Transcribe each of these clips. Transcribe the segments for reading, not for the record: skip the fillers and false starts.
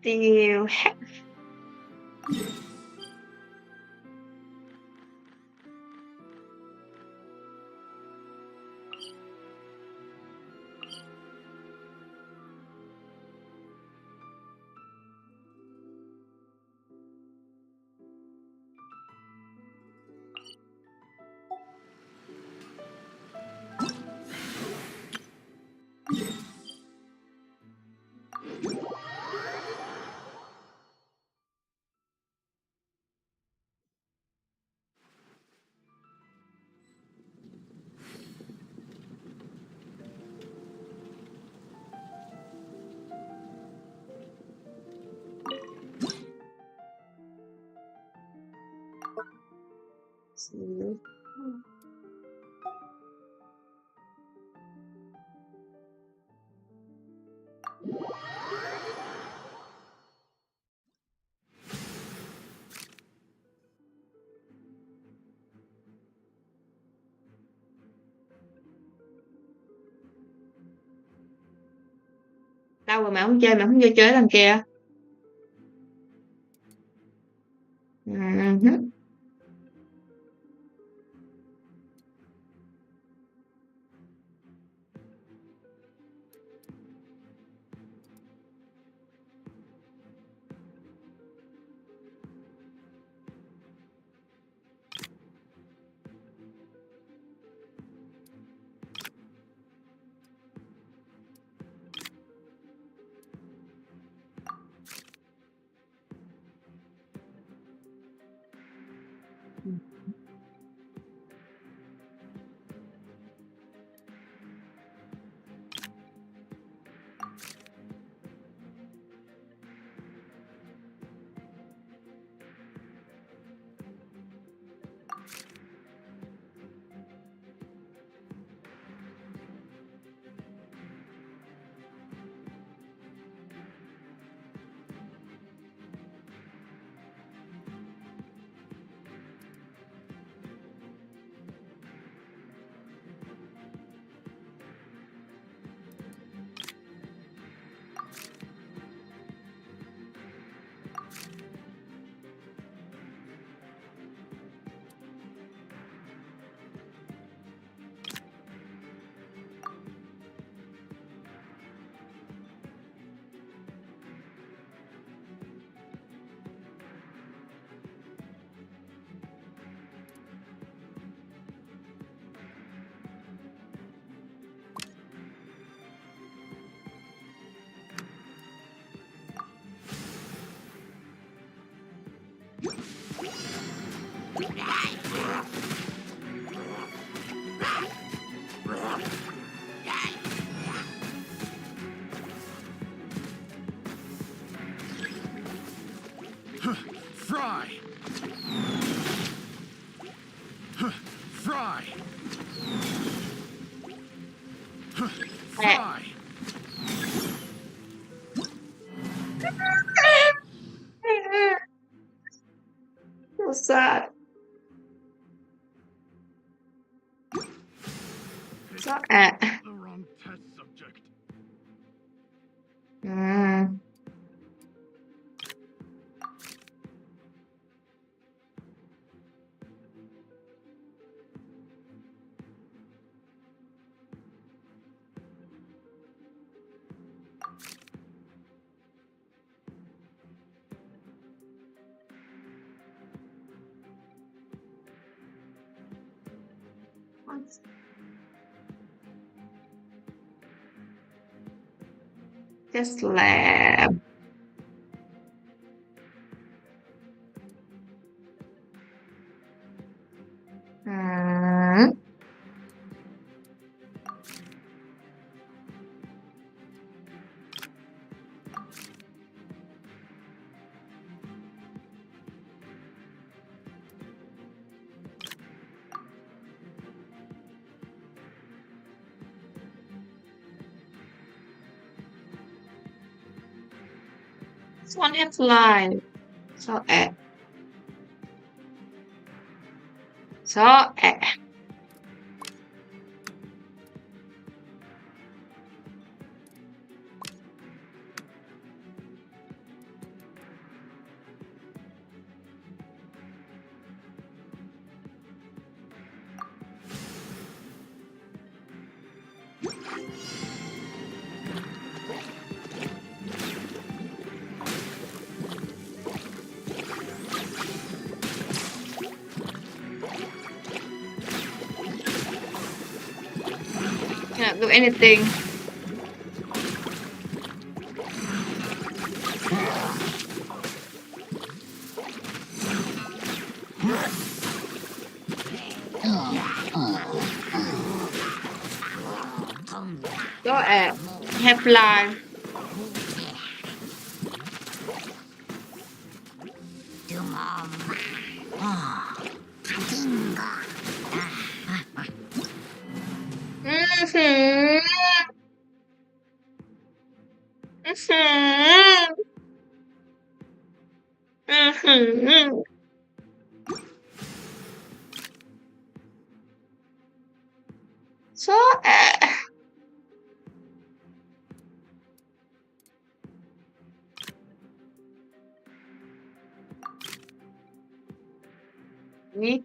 Tiêu hạt. Đâu rồi mày không chơi, mày không vô chơi lần kia. Hứ. Fry. Fry. Fry. So sad. So The wrong test subject. Just lab. This one headline. So So Can't do anything. So headline. So me.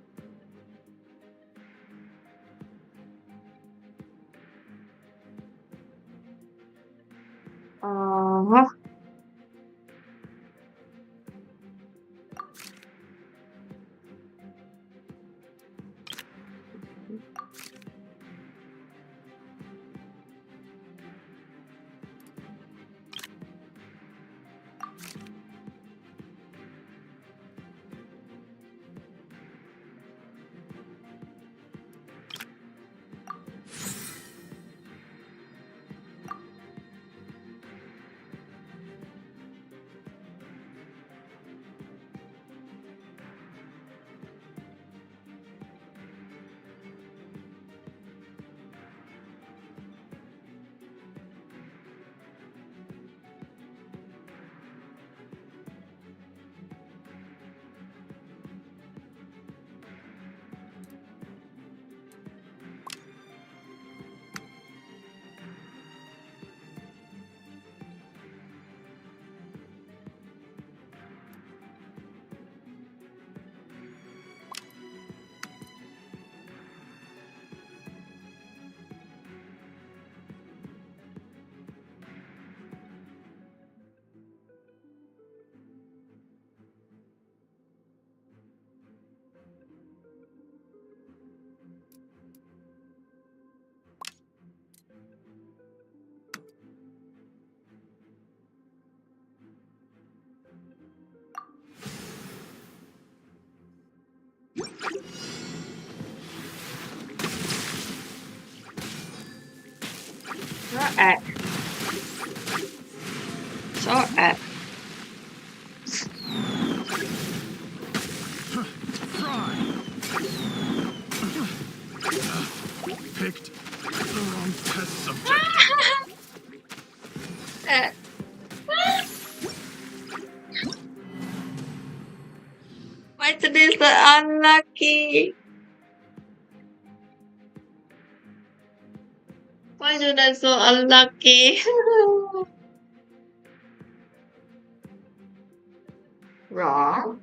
So Uh, Why today so unlucky? Why today so unlucky? Wrong.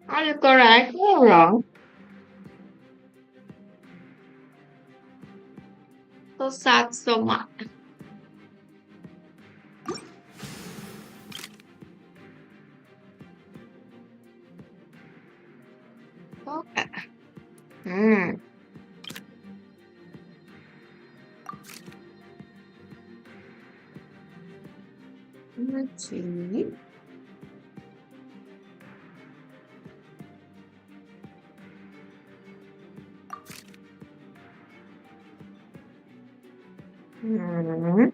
Are you correct or wrong? So sad so much. Okay. Hmm. Let's see. Hmm.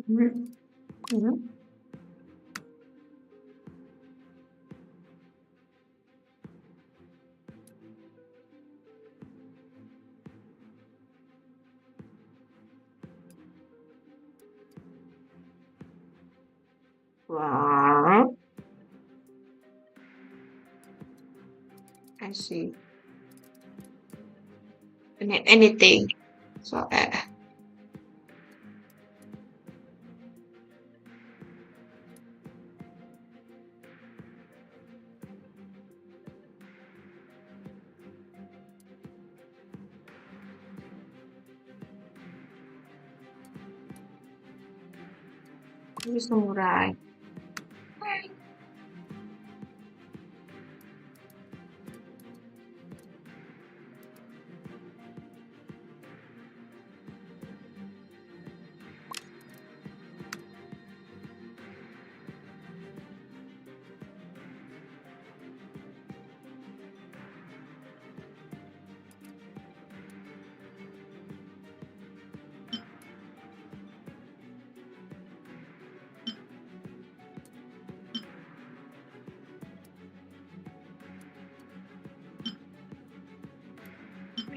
Hmm. Hmm. Wow. I see. Anything. So, ini samurai.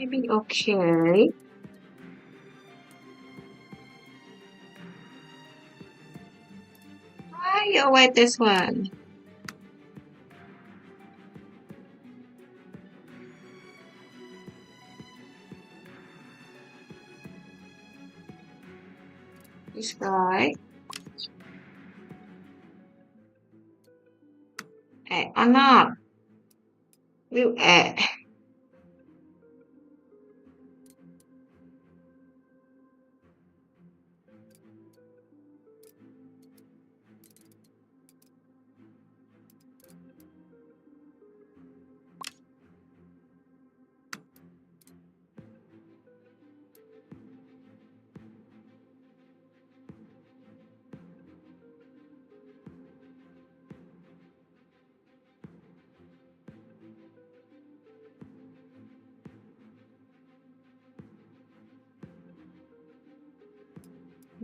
Maybe okay. Why you wait this one? This guy. Anak. You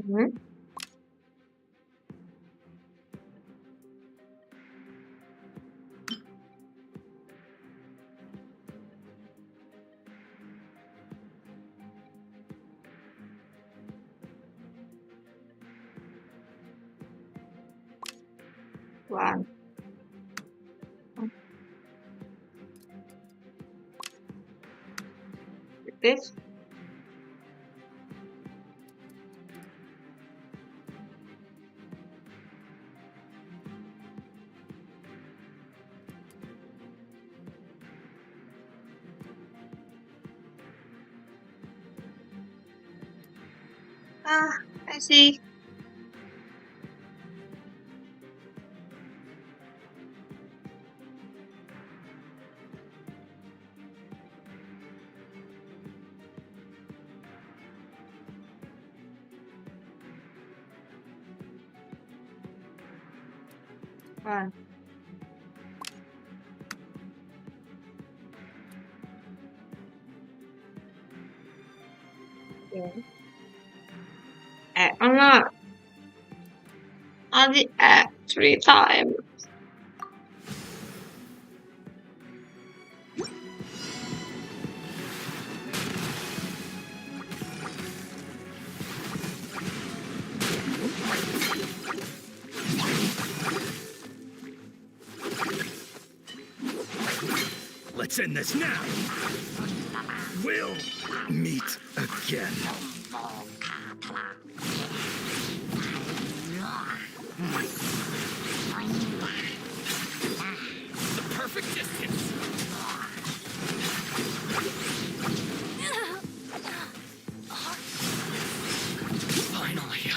Hmm. One. This. I see. Run. Okay. Unlock. On the X 3 times. Let's end this now. We'll meet again. The perfect distance. Finally,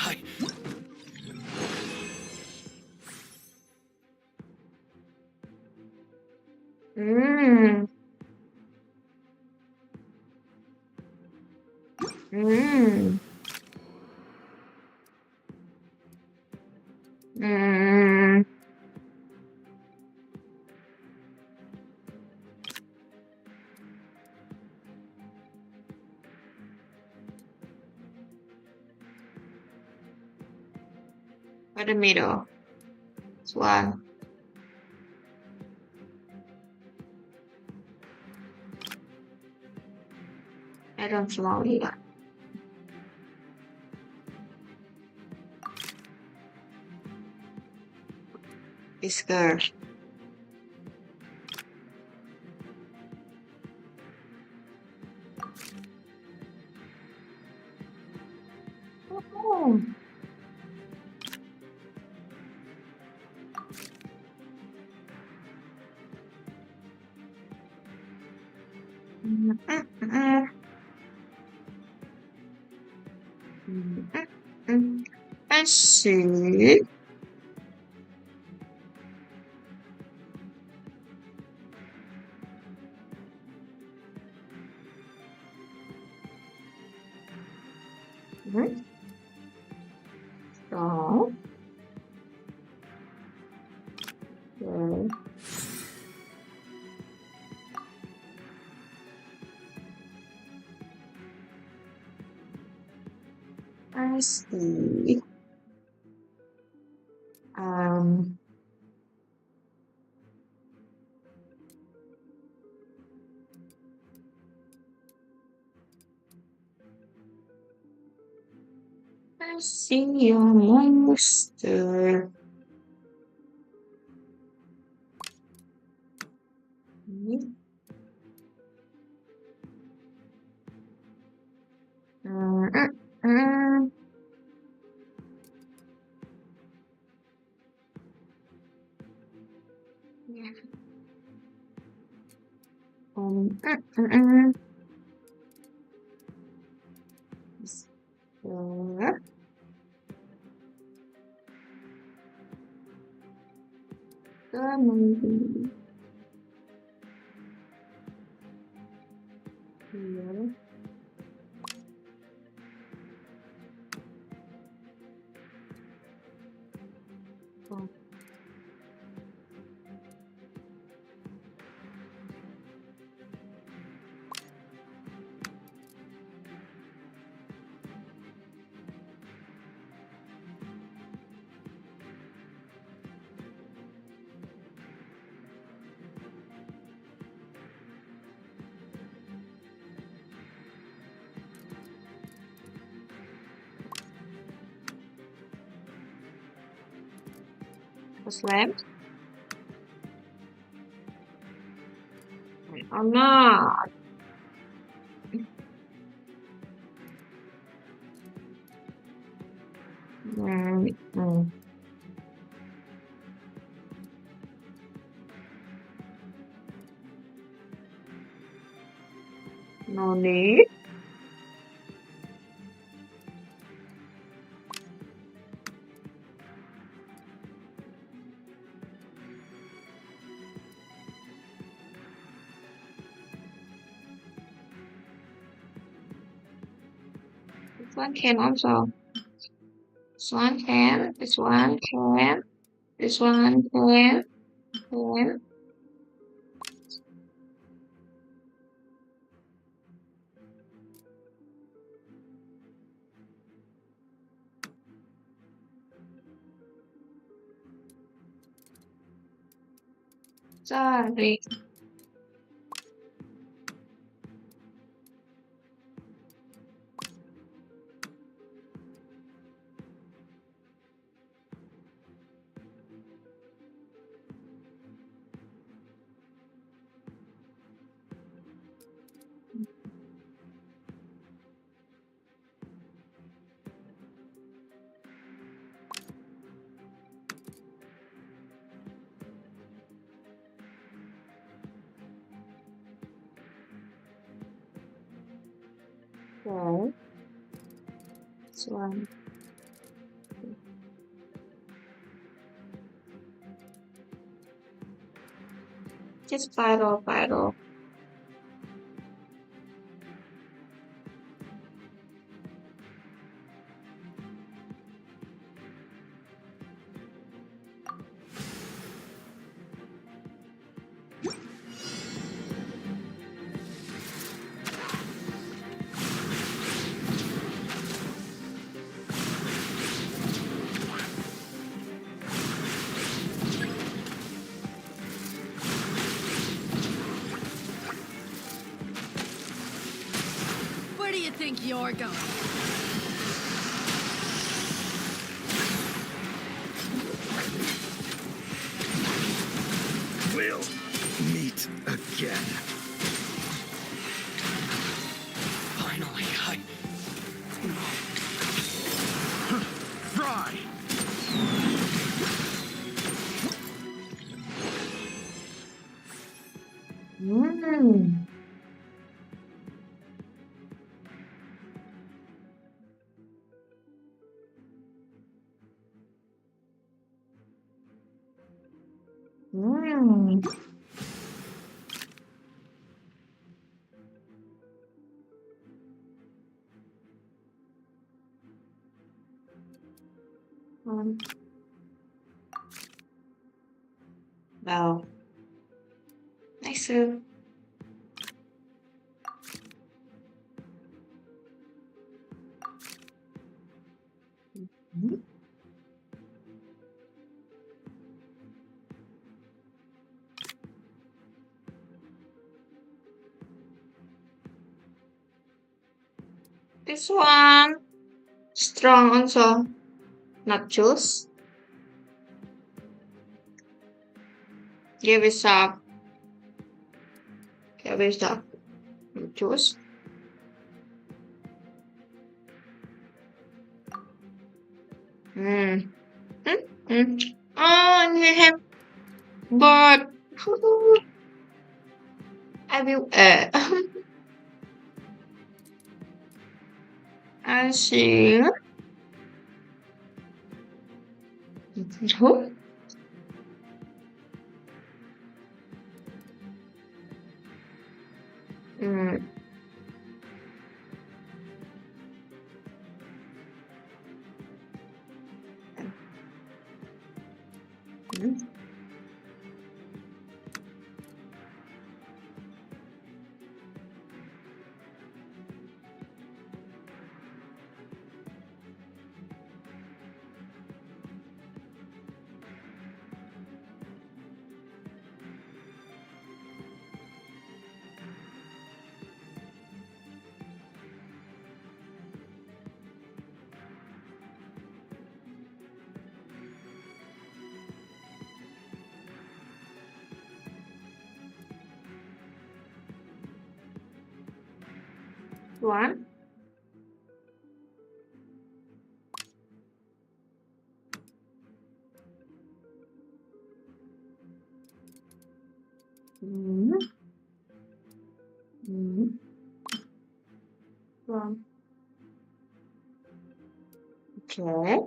Mmm. Mmm. Mmm. By the middle. It's one. I don't know here. This girl. Oh. I see. So. Okay. I see. Um. I see a monster. Mm. Yeah. Mm. So, maybe here. Oh, what's left? Oh no. Mm. No need. one can also. This one can. This one can. This one can. Can. Sorry. Okay. This one. Just battle, battle. Where do you think you're going? We'll meet again. Finally, Fry! Mmm. Mmm. Wow. Nice soup. Mhm. This one strong also. Not juice. Give it up. Give it up. Juice. Mm. Mm. Oh, yeah. But I will. I see. Who? Mm. Mm. One. Mm. Mm. One. Okay.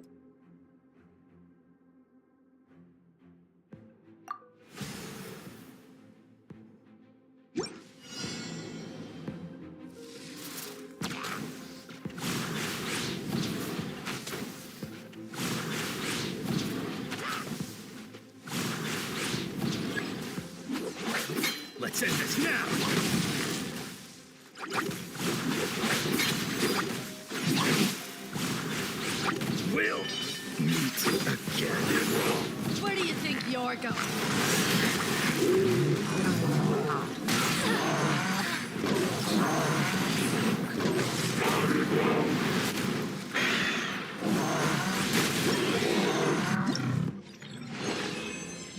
Let's end this now. We'll meet again. Where do you think you're going?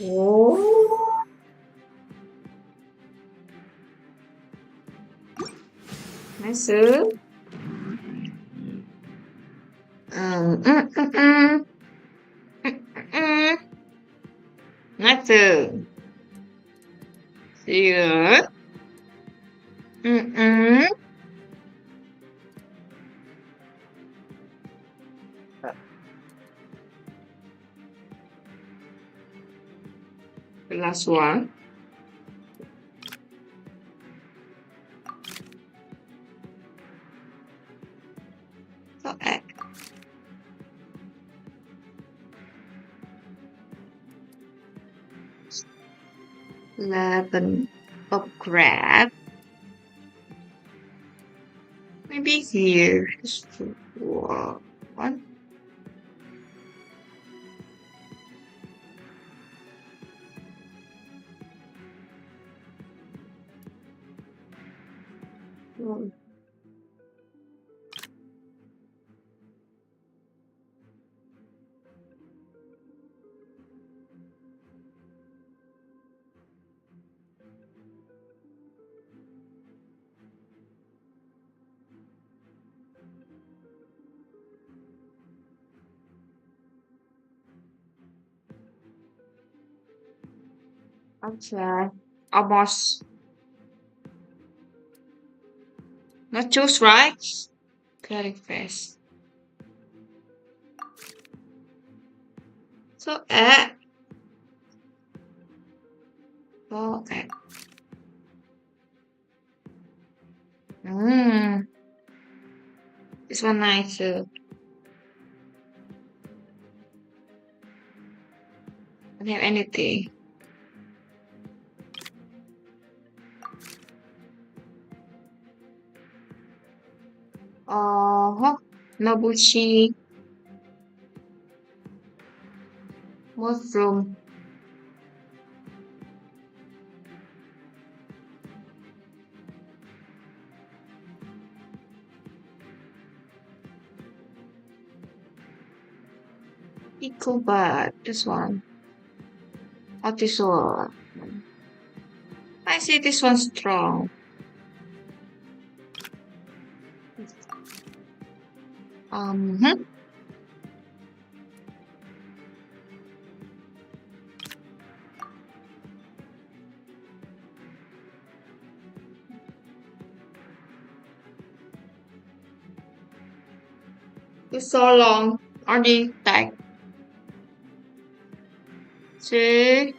Oh. Nice. Nice. Here. The last one. So egg. 11 of crab. Maybe here. Just one. Okay. Almost. Not choose right. Very fast. So okay. This one nice too. I don't have anything. Nobuchi. Mushroom. Equal bad. This one. Or this one. I see this one strong. Hmm. It's so long. Already like two.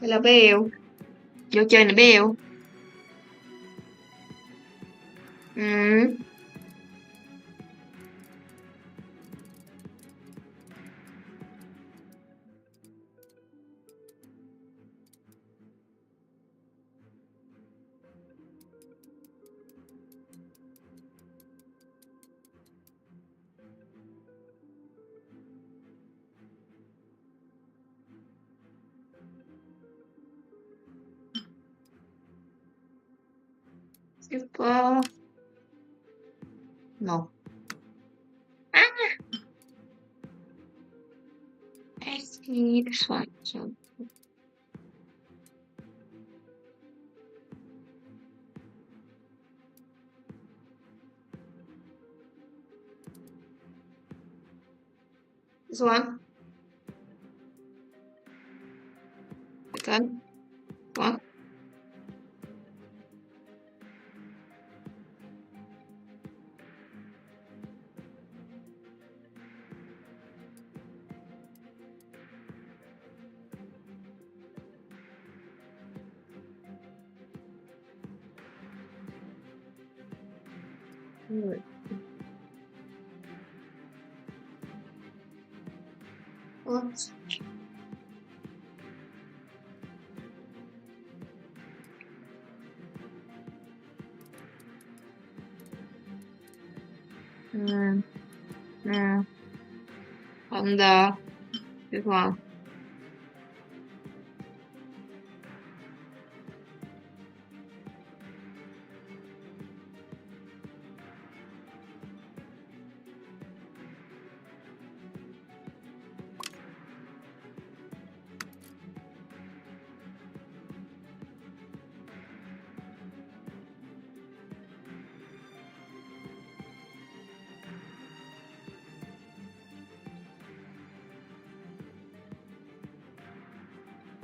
Đây là bèo. Vô chơi nè bèo. Super. No. I see this one. So. This one. Second one. Oops. Hmm. Hmm. On this one.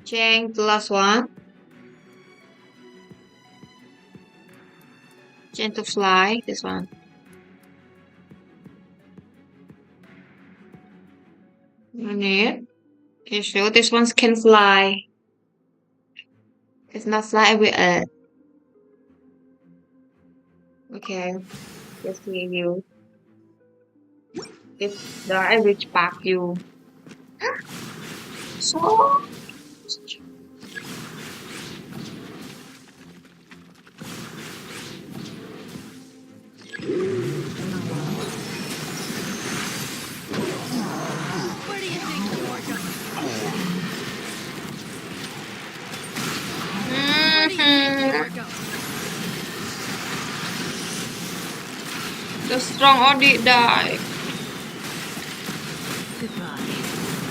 Change the last one. Change to fly. This one. Need. You sure this one can fly? It's not fly with it. Okay. Just see you. If the average back you. So. Where do you think you're going? Where do you think you're going? The strong audit die. Goodbye,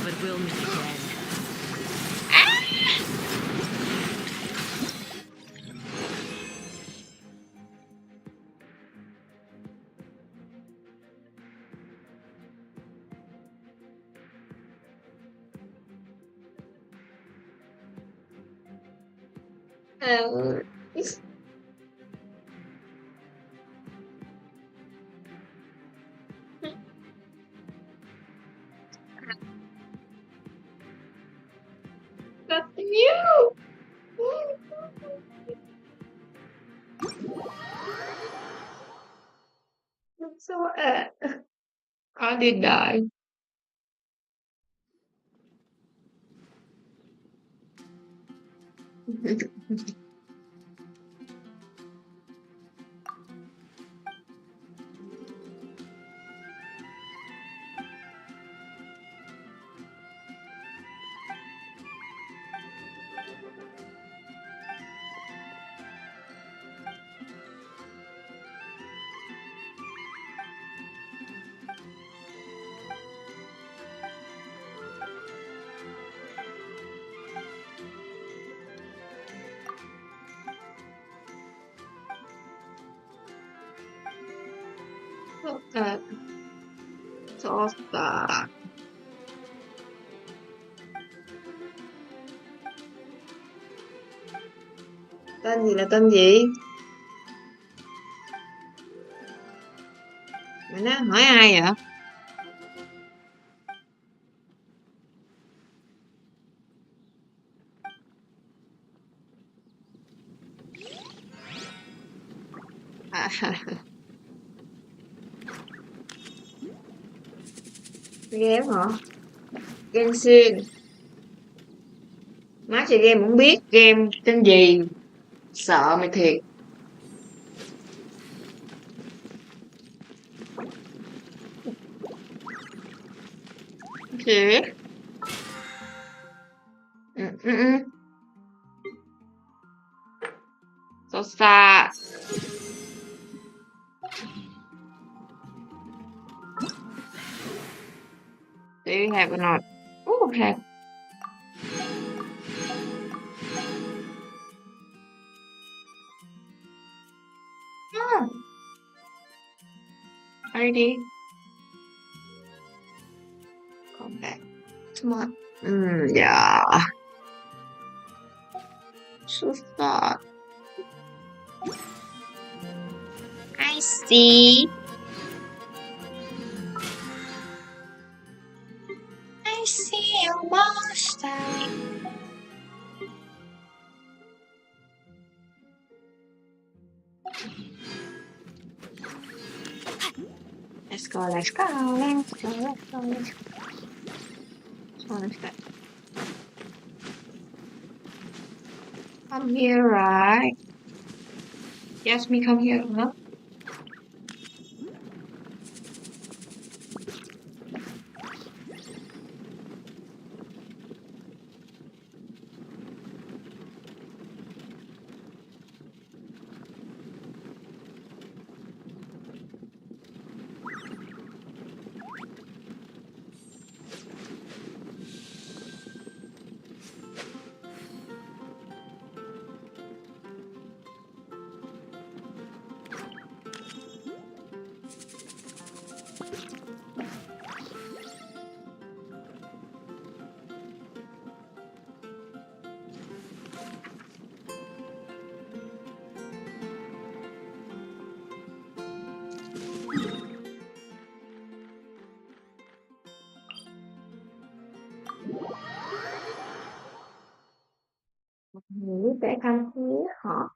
but we'll meet again. Uh, That's you. So I did die. Okay. So start. Tên gì là tên gì? Mày nói hỏi ai vậy? À, game hả? Genshin. Má chơi game cũng biết game tên gì. Sợ mày thiệt. Thiệt. Ừ. So sad. Do you have or not? Oh, have. Ah. Ready? Come back. Come on. Yeah. So sad. I see. I see a monster. Let's go. What is that? Come here, right? Yes, me come here, huh? Vẽ căn cứ hả?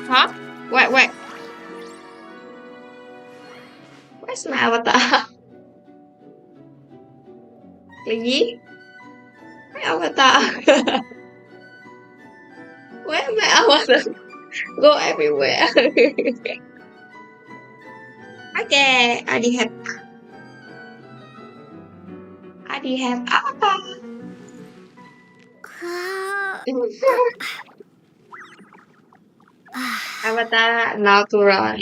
Huh? Wait. Where's my avatar? Cái gì? My avatar. Where my avatar? Go everywhere. Okay, I did have avatar. Avatar natural.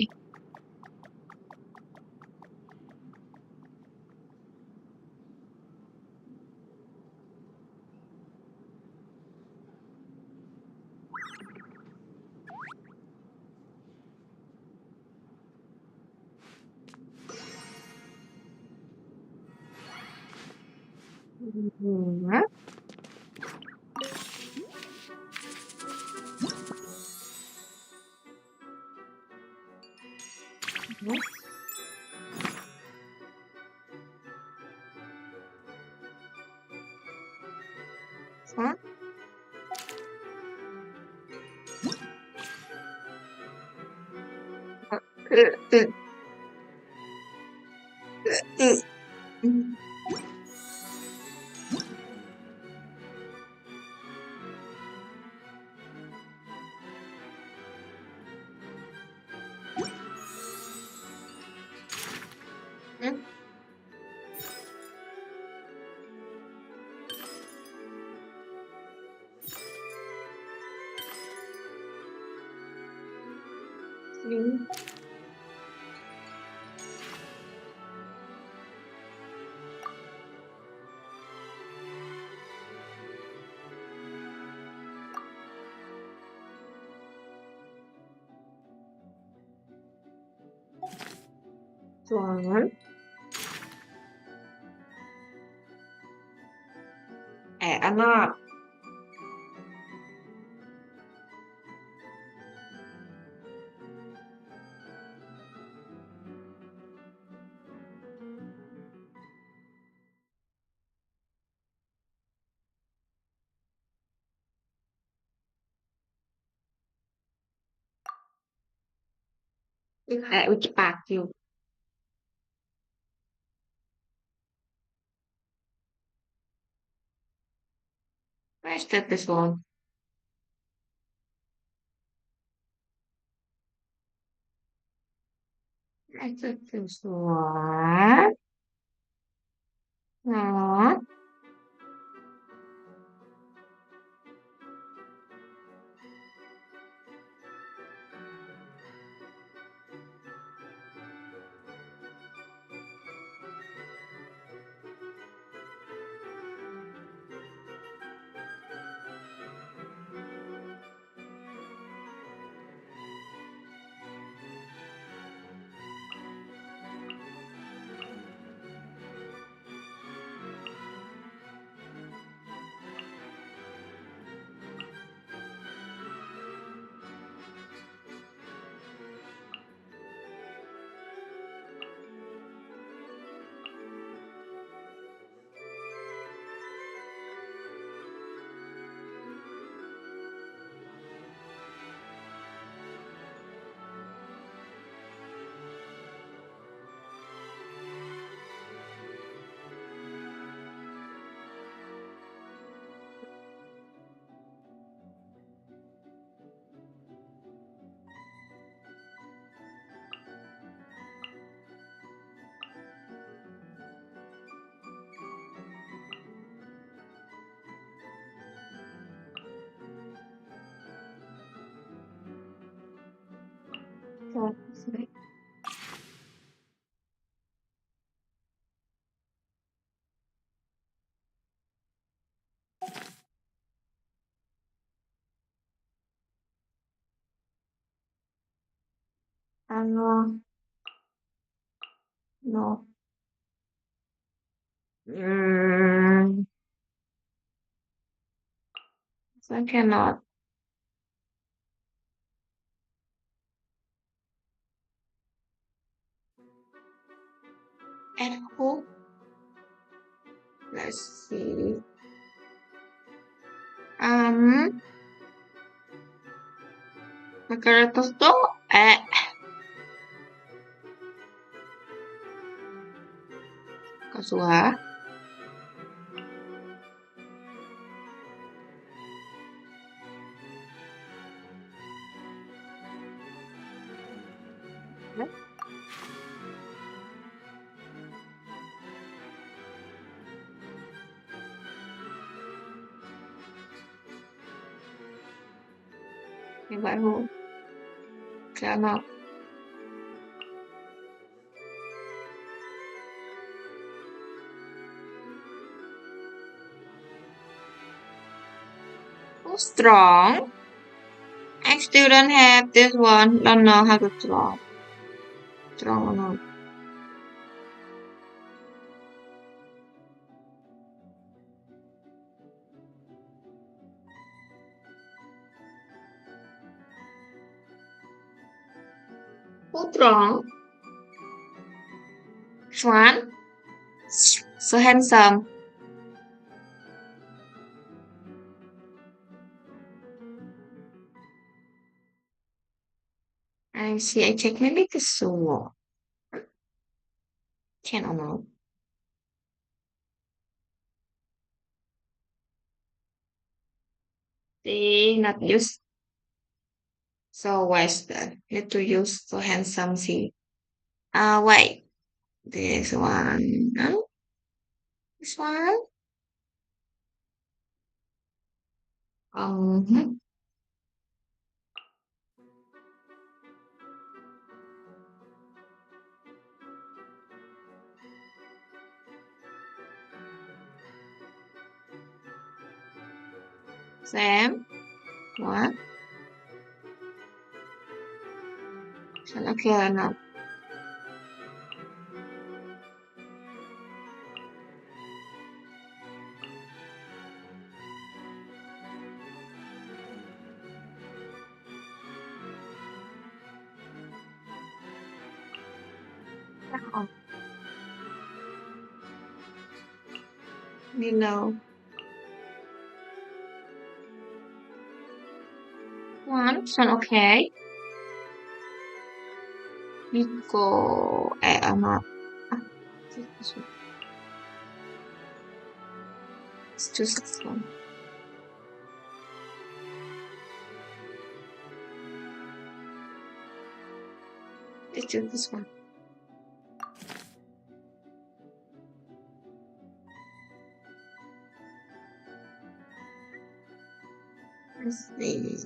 Hả? Hả? Chuẩn. Ăn ngon. Uji pạc chiều. Where's this one? Where's this one? Đó. No. No. I cannot. And who? Let's see. Negara tertentu. Kasua. Như vậy hụ. Cannot. Who's strong? I still don't have this one. Don't know how to draw. Strong or not. Who's strong? Swan. So handsome. I see. I check maybe the sword. Can or not? They not use so western. Need to use so handsome see. Wait. This one. No? This one? Um, Sam? What? Okay, no. Oh, below. One, okay. Nico, not. This one. Let's choose this one. Let's choose this one. Let's see.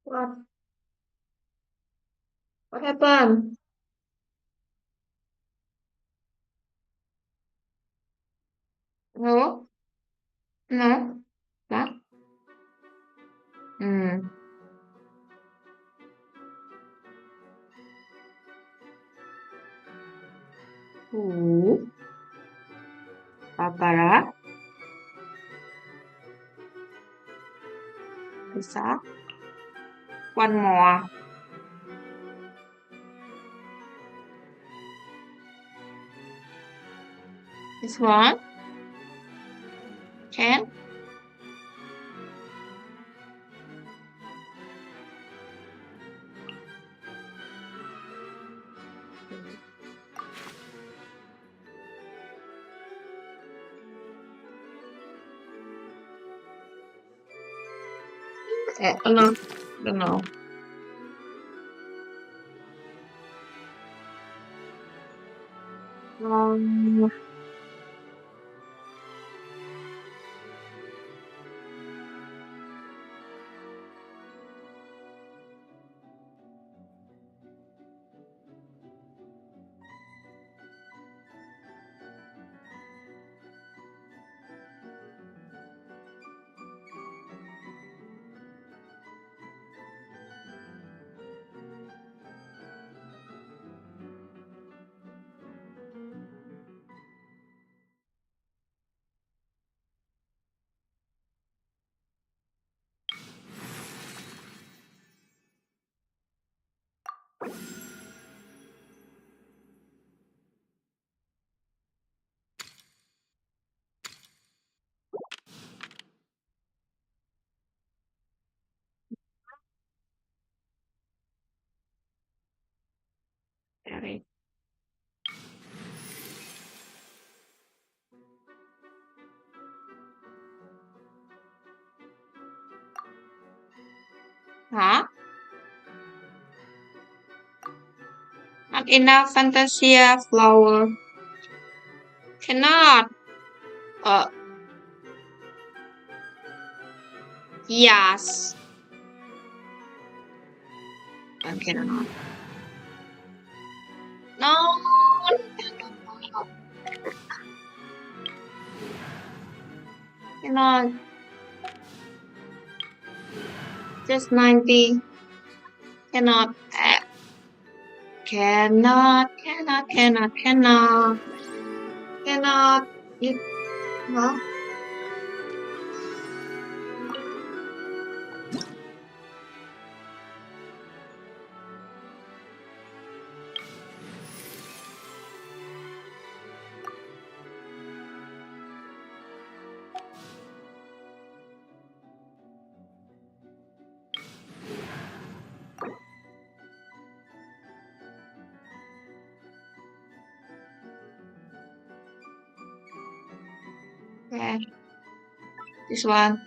What? What happened? No? No? What? Hmm. Who? Barbara? Lisa? One more. This one? Can? No, don't know. Um, Sorry. Huh? Not enough Fantasia flower. Cannot. Uh, yes. I cannot. No. Cannot. Just 90. Cannot. Cannot. You, huh? Okay. This one.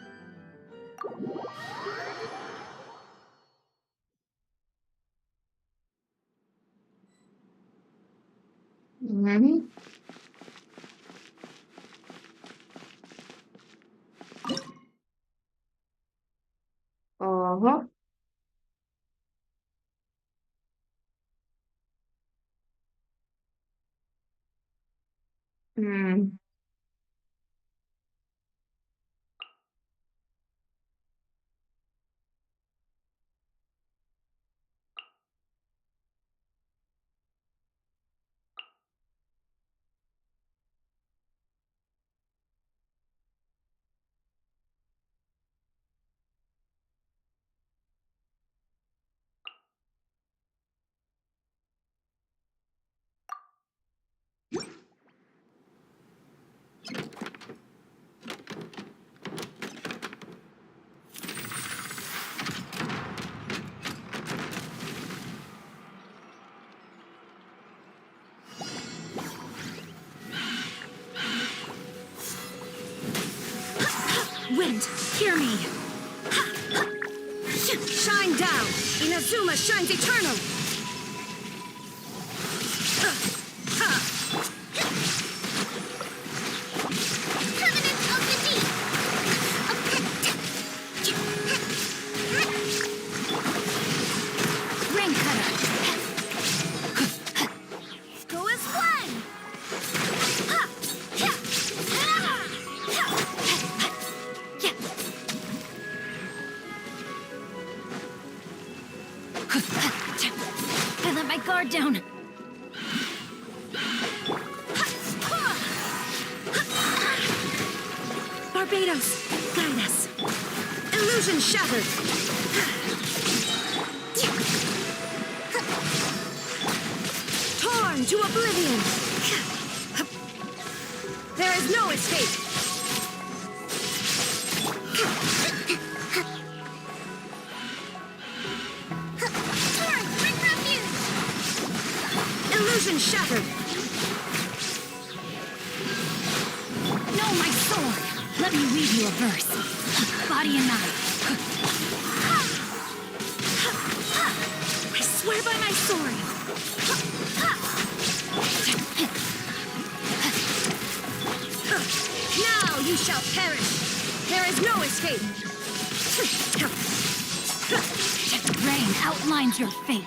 Mm-hmm. Uh-huh. Mm. Wind, hear me. Shine down. Inazuma shines eternal. Covenant of the deep. Rain cutter. Go as one. I let my guard down. Barbados, guide us. Illusion shattered. Torn to oblivion. There is no escape. Illusion shattered. No, my sword. Let me read you a verse. Body and mind. I swear by my sword. Now you shall perish. There is no escape. Rain outlines your fate.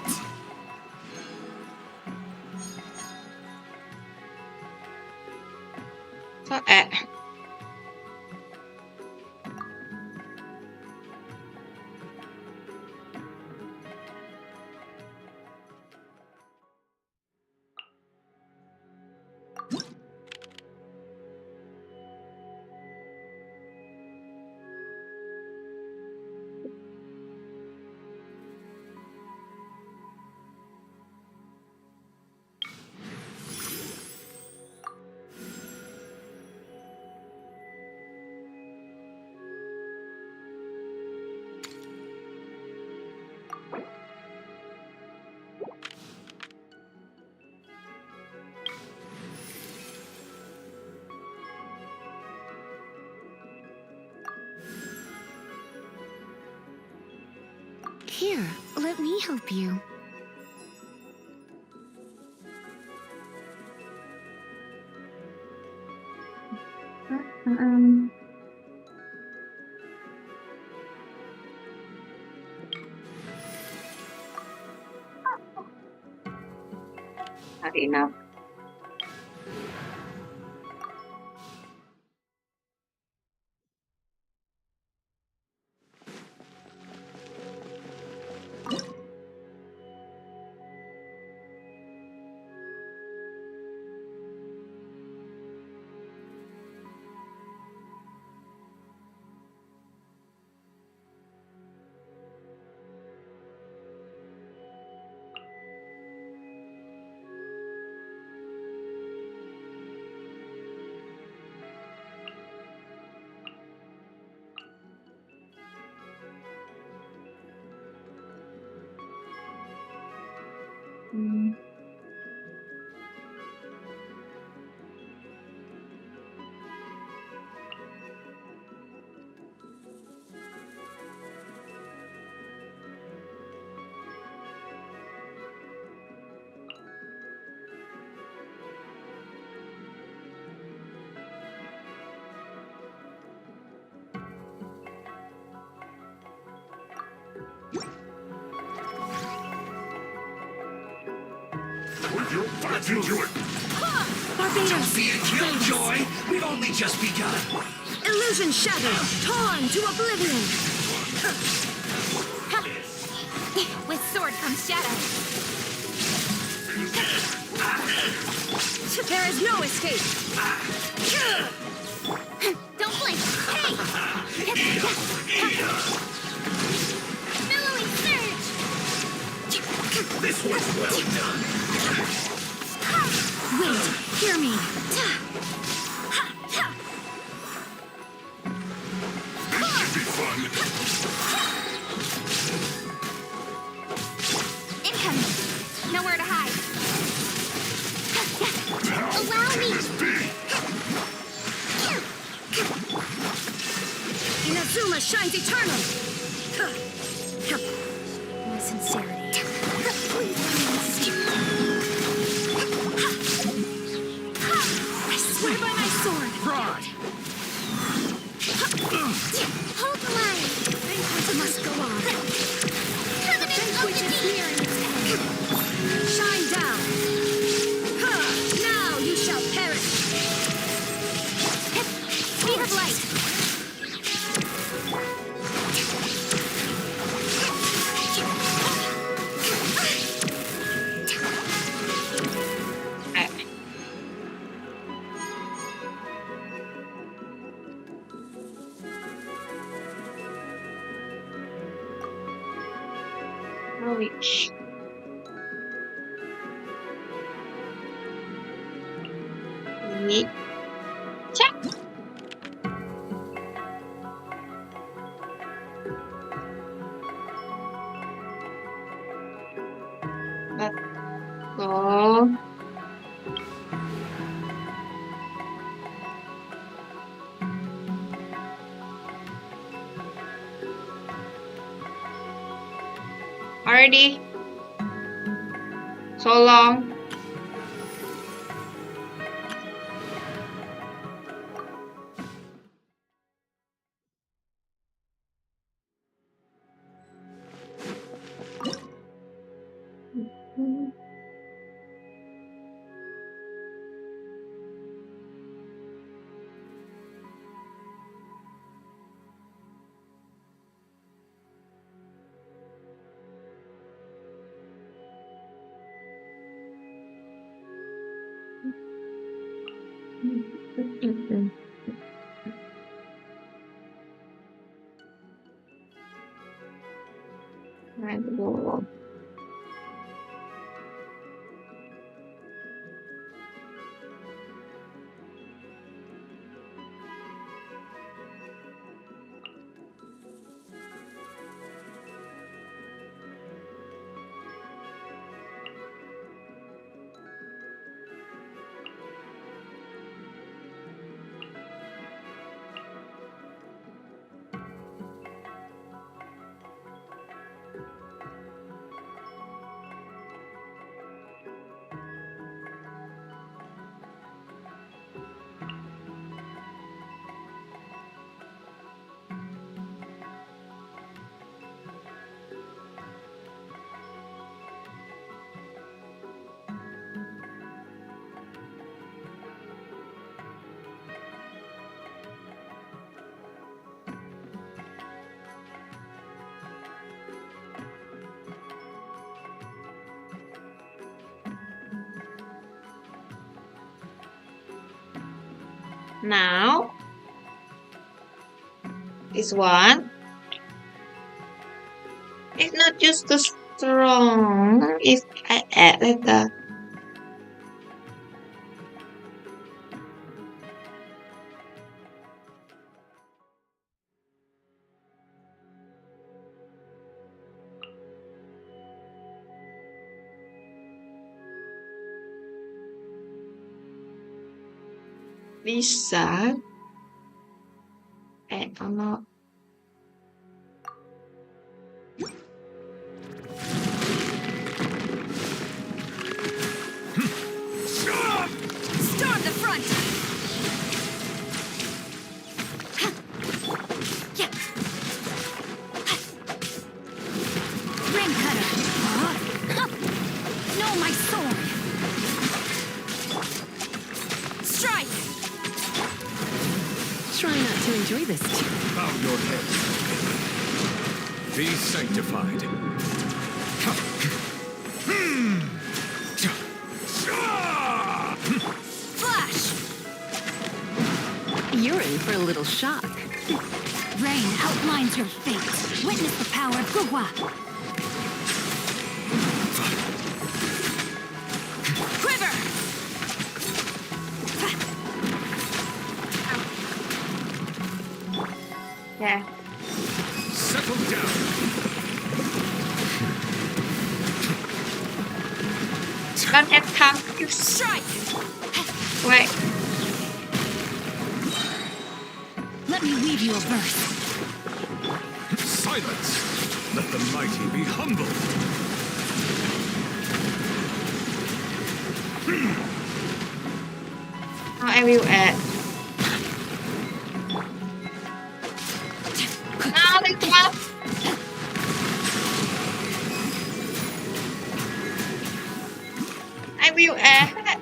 So eh. Here, let me help you. Not enough. Mm. With your butt into it! Barbados! Be a killjoy! We've only just begun! Illusion shattered! Torn to oblivion! With sword comes shadow. There is no escape! Don't blink! Hey! Billowing surge! This was well done! Wait, hear me. This should be fun! Incoming. Nowhere to hide. How Allow can me. this be? Inazuma shines eternal. My sincerity. Please let me escape. I swear by my sword. Pride! Hold the line. Banquet must go on. Banquet is nearing its end. Shine down. Now you shall perish. Speed of light. Eh. Which we check. Let's go. Already so long. Now this one it's not just the strong. It's I add like the Lisa add or not. Storm the front! Ring cutter! No, my sword! Strike! Try not to enjoy this too. Bow your head. Be sanctified. Flash! You're in for a little shock. Rain outlines your fate. Witness the power of Gugwa. Quiver! Yeah. Settle down. Don't have time to Strike! wait. Let me weave you a verse. Silence. Let the mighty be humble. Now I will add. Now this one. I will add.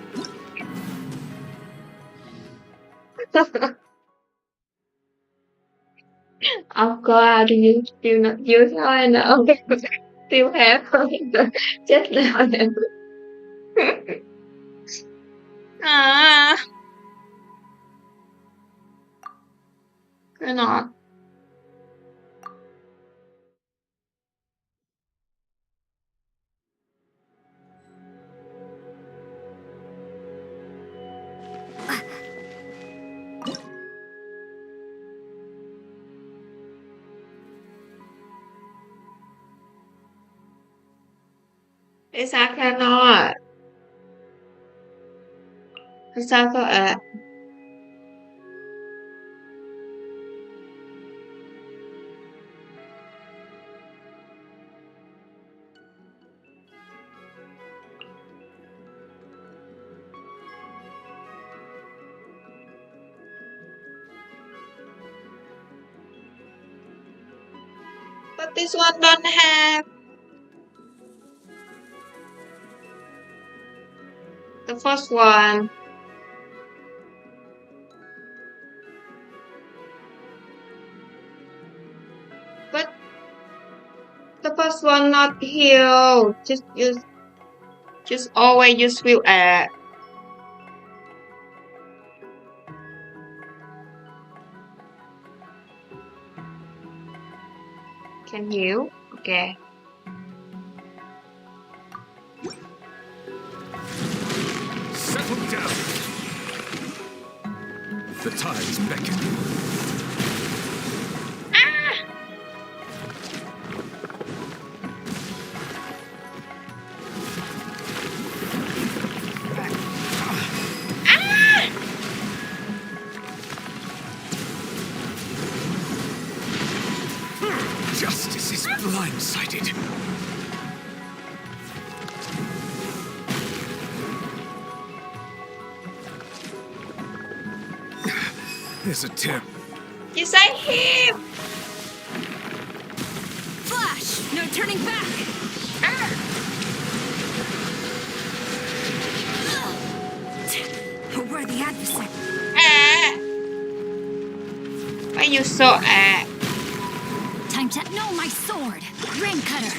Of course, you still not use how I know. Still have just now. Ah, cannot. It's I cannot. It's I có But this one don't have the first one. But the first one not heal. Just always use will add. Can heal. Okay. Settle down. The tides beckon. Justice is blindsided. There's a tip. You say him. Flash! No turning back! A worthy adversary. Why you so Time to know my sword! Rain cutter!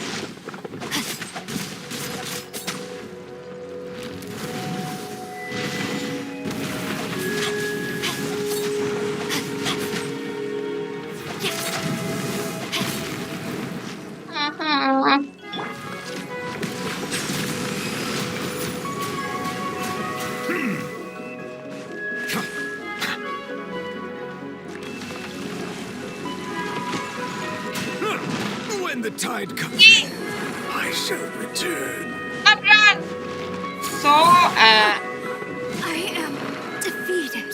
When the tide comes in, I shall return. Run. So I am defeated.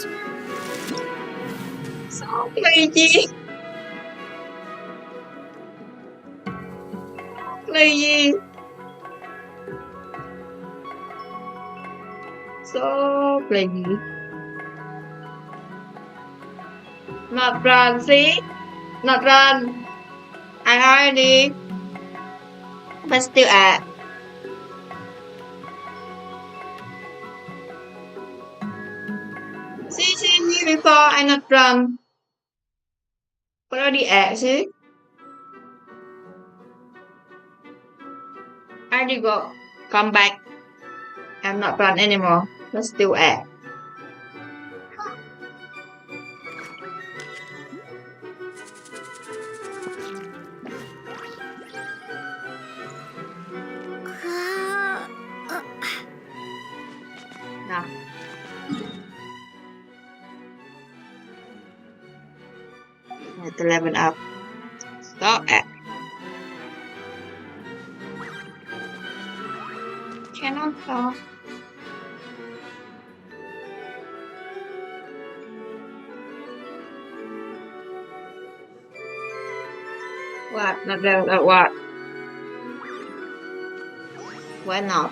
so crazy. Crazy. So crazy. Not run, see? Not run. I already. But still See me before I not run. But already see? I already go. Come back. I'm not run anymore. But still Nah. I have to level up. Stop Cannot talk. What? Not level up what? Why not?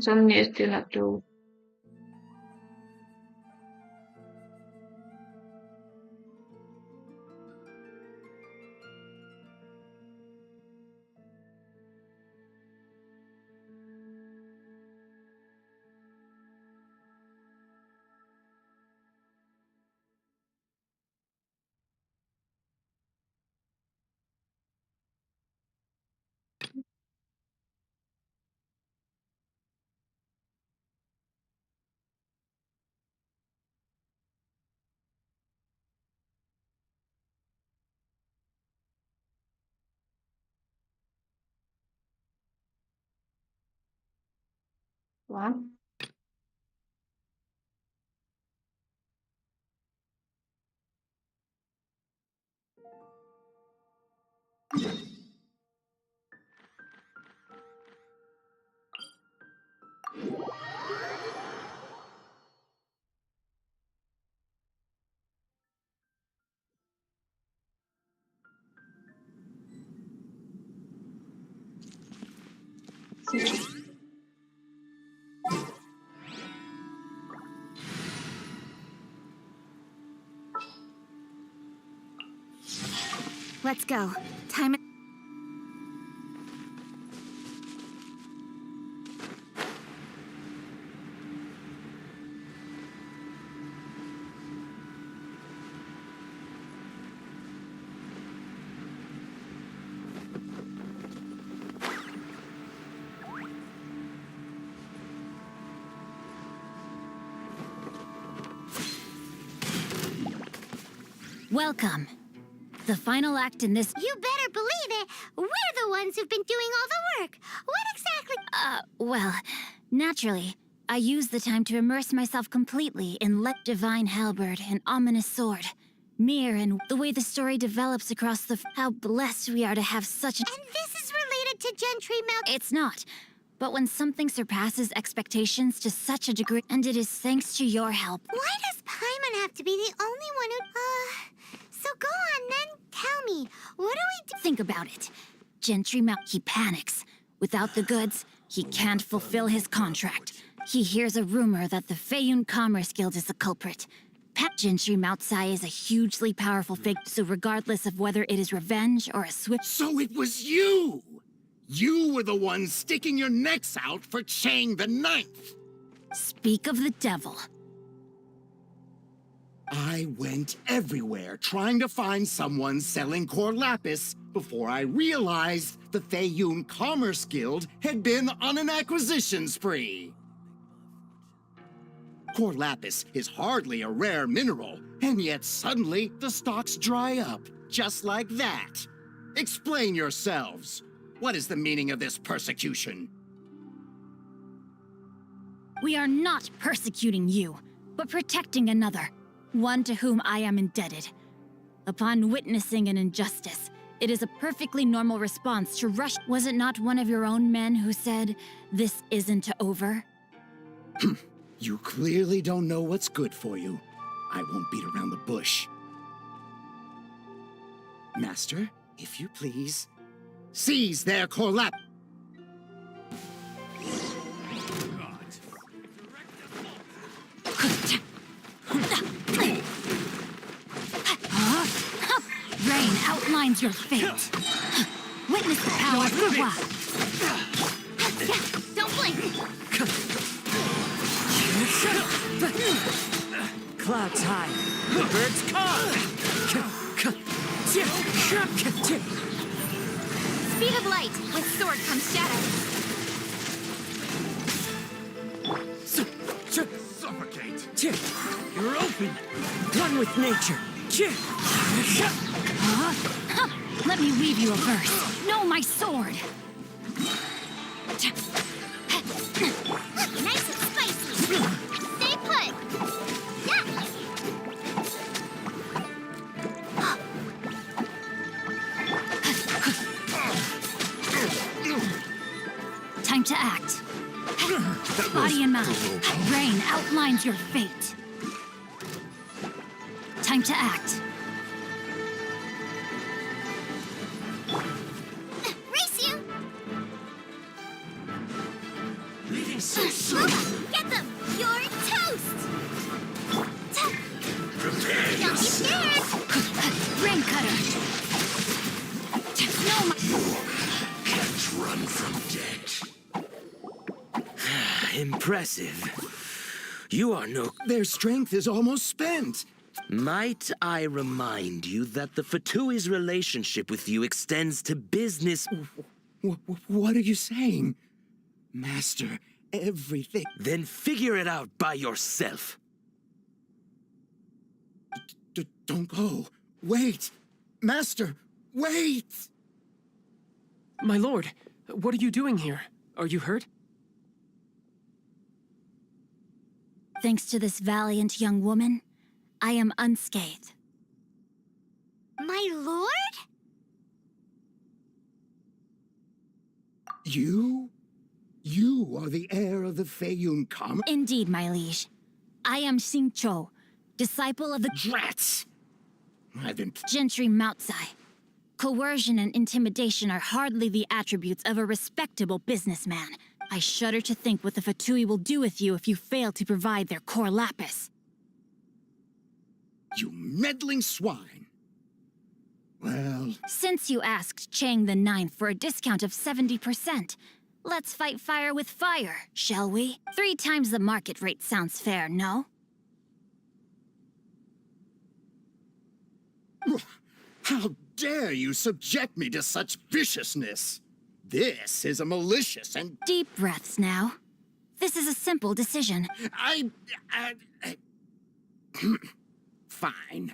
Some you still have to. One. Let's go. Time. Welcome. The final act in this. You better believe it. We're the ones who've been doing all the work. What exactly? Well, naturally, I used the time to immerse myself completely in divine halberd and ominous sword. Mir and the way the story develops across the. How blessed we are to have such. And this is related to Gentry Mount. It's not. But when something surpasses expectations to such a degree, and it is thanks to your help. Why does Paimon have to be the only one who? So go on then, tell me, what do we do? Think about it. Gentry Mount, he panics. Without the goods, he can't fulfill his contract. He hears a rumor that the Feiyun Commerce Guild is the culprit. Pat Gentry Mount Sai is a hugely powerful figure, so regardless of whether it is revenge or a swift. So it was you! You were the one sticking your necks out for Chang the Ninth! Speak of the devil. I went everywhere trying to find someone selling core lapis before I realized the Feiyun Commerce Guild had been on an acquisition spree. Core lapis is hardly a rare mineral, and yet suddenly the stocks dry up, just like that. Explain yourselves. What is the meaning of this persecution? We are not persecuting you, but protecting another. One to whom I am indebted. Upon witnessing an injustice, it is a perfectly normal response to rush. Was it not one of your own men who said, "This isn't over"? You clearly don't know what's good for you. I won't beat around the bush. Master, if you please, seize their core lap. Rain outlines your fate. Witness the power of Kurwa. Don't blink. Clouds high, the birds call. Speed of light. With sword comes shadow. Suffocate. You're open. One with nature. Let me weave you a verse. Know my sword. Nice and spicy. Stay put. Yeah. Time to act. Body and mind. Rain outlines your fate. Time to act. Race you! Leaving so soon. Get them! You're toast! Prepare Don't be yourself. scared! Rain cutter! No, Can't run from death. Impressive. You are no... Their strength is almost spent. Might I remind you that the Fatui's relationship with you extends to business... What are you saying? Master, everything... Then figure it out by yourself. Don't go. Wait. Master, wait. My lord, what are you doing here? Are you hurt? Thanks to this valiant young woman, I am unscathed. My lord? You? You are the heir of the Feiyun Comet? Indeed, my liege. I am Xingqiu, disciple of the Drats! I've been... genshinimpact. Coercion and intimidation are hardly the attributes of a respectable businessman. I shudder to think what the Fatui will do with you if you fail to provide their core lapis. You meddling swine! Well... Since you asked Chang the Ninth for a discount of 70%, let's fight fire with fire, shall we? 3 times the market rate sounds fair, no? How dare you subject me to such viciousness? This is a malicious and... Deep breaths now. This is a simple decision. I... Fine.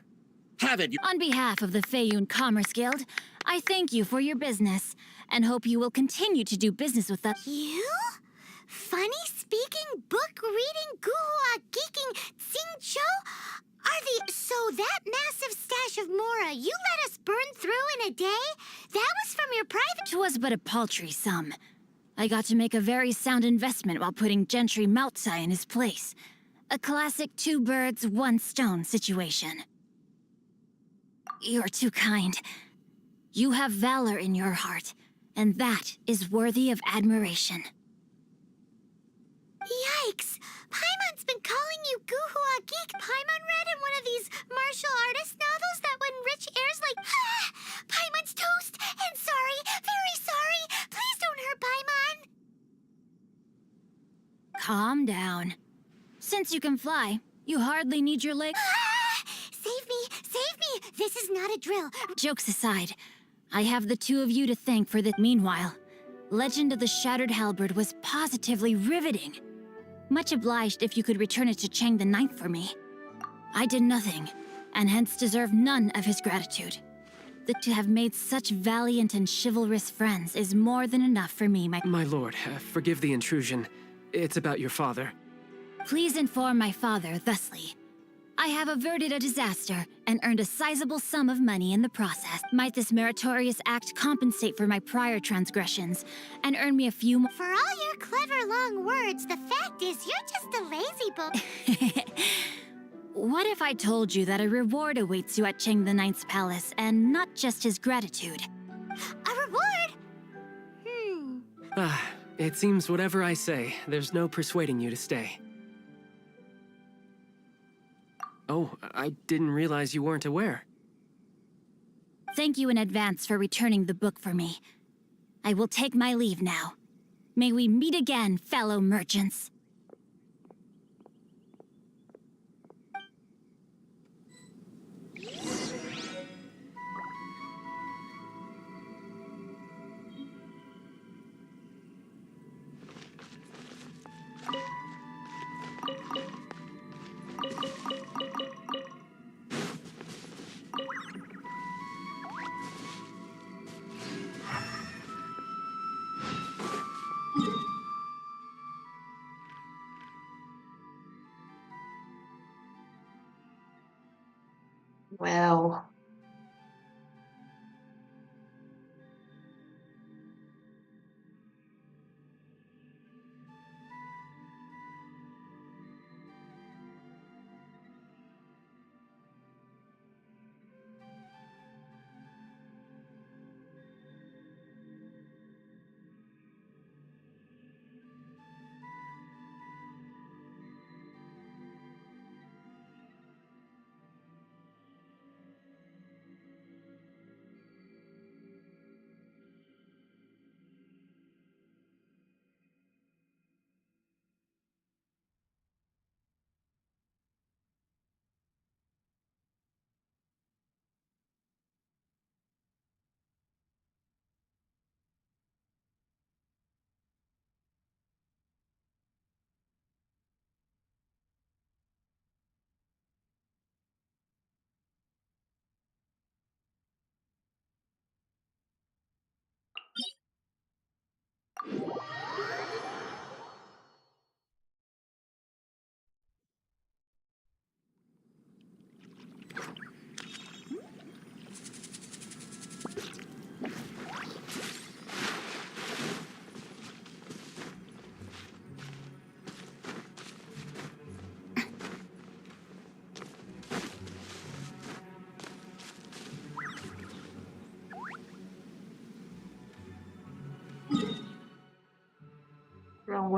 Have it, you... On behalf of the Feiyun Commerce Guild, I thank you for your business, and hope you will continue to do business with us. You? Funny-speaking, book-reading, guhua geeking Xingqiu? So that massive stash of Mora you let us burn through in a day? That was from your private... 'Twas but a paltry sum. I got to make a very sound investment while putting genshinimpact in his place. A classic 2 birds, 1 stone situation. You're too kind. You have valor in your heart, and that is worthy of admiration. Yikes! Paimon's been calling you Guhua Geek. Paimon read in one of these martial artist novels that when rich heirs like... Paimon's toast! And sorry, very sorry! Please don't hurt Paimon! Calm down. Since you can fly, you hardly need your leg. Save me! Save me! This is not a drill. Jokes aside, I have the 2 of you to thank for that. Meanwhile, Legend of the Shattered Halberd was positively riveting. Much obliged if you could return it to Chang the Ninth for me. I did nothing, and hence deserve none of his gratitude. That to have made such valiant and chivalrous friends is more than enough for me, My lord, forgive the intrusion. It's about your father. Please inform my father thusly. I have averted a disaster and earned a sizable sum of money in the process. Might this meritorious act compensate for my prior transgressions and earn me a few more... For all your clever long words, the fact is you're just a lazy book. What if I told you that a reward awaits you at Chang the Ninth's palace, and not just his gratitude? A reward? It seems whatever I say, there's no persuading you to stay. Oh, I didn't realize you weren't aware. Thank you in advance for returning the book for me. I will take my leave now. May we meet again, fellow merchants. Well,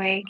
way.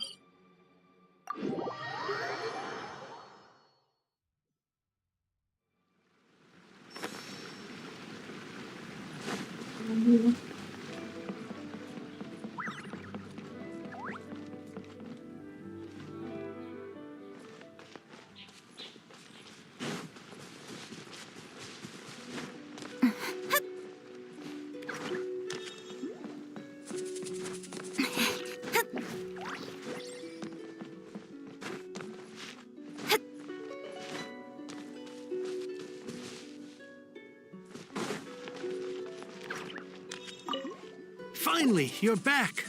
Finally, you're back.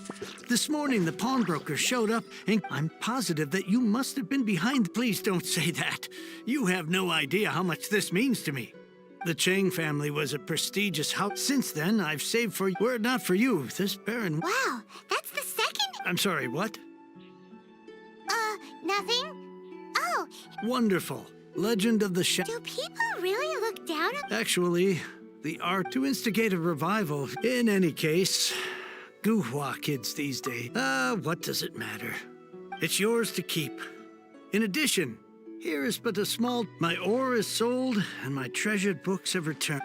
This morning, the pawnbroker showed up, and I'm positive that you must have been behind. Please don't say that. You have no idea how much this means to me. The Chang family was a prestigious house. Since then, I've saved for you. Were it not for you, this Baron... Wow, that's the second... I'm sorry, what? Nothing? Oh, Wonderful. Legend of the do people really look down on... Actually, the art to instigate a revival. In any case, Guhua kids these days. What does it matter? It's yours to keep. In addition, here is but a small... My ore is sold, and my treasured books have returned.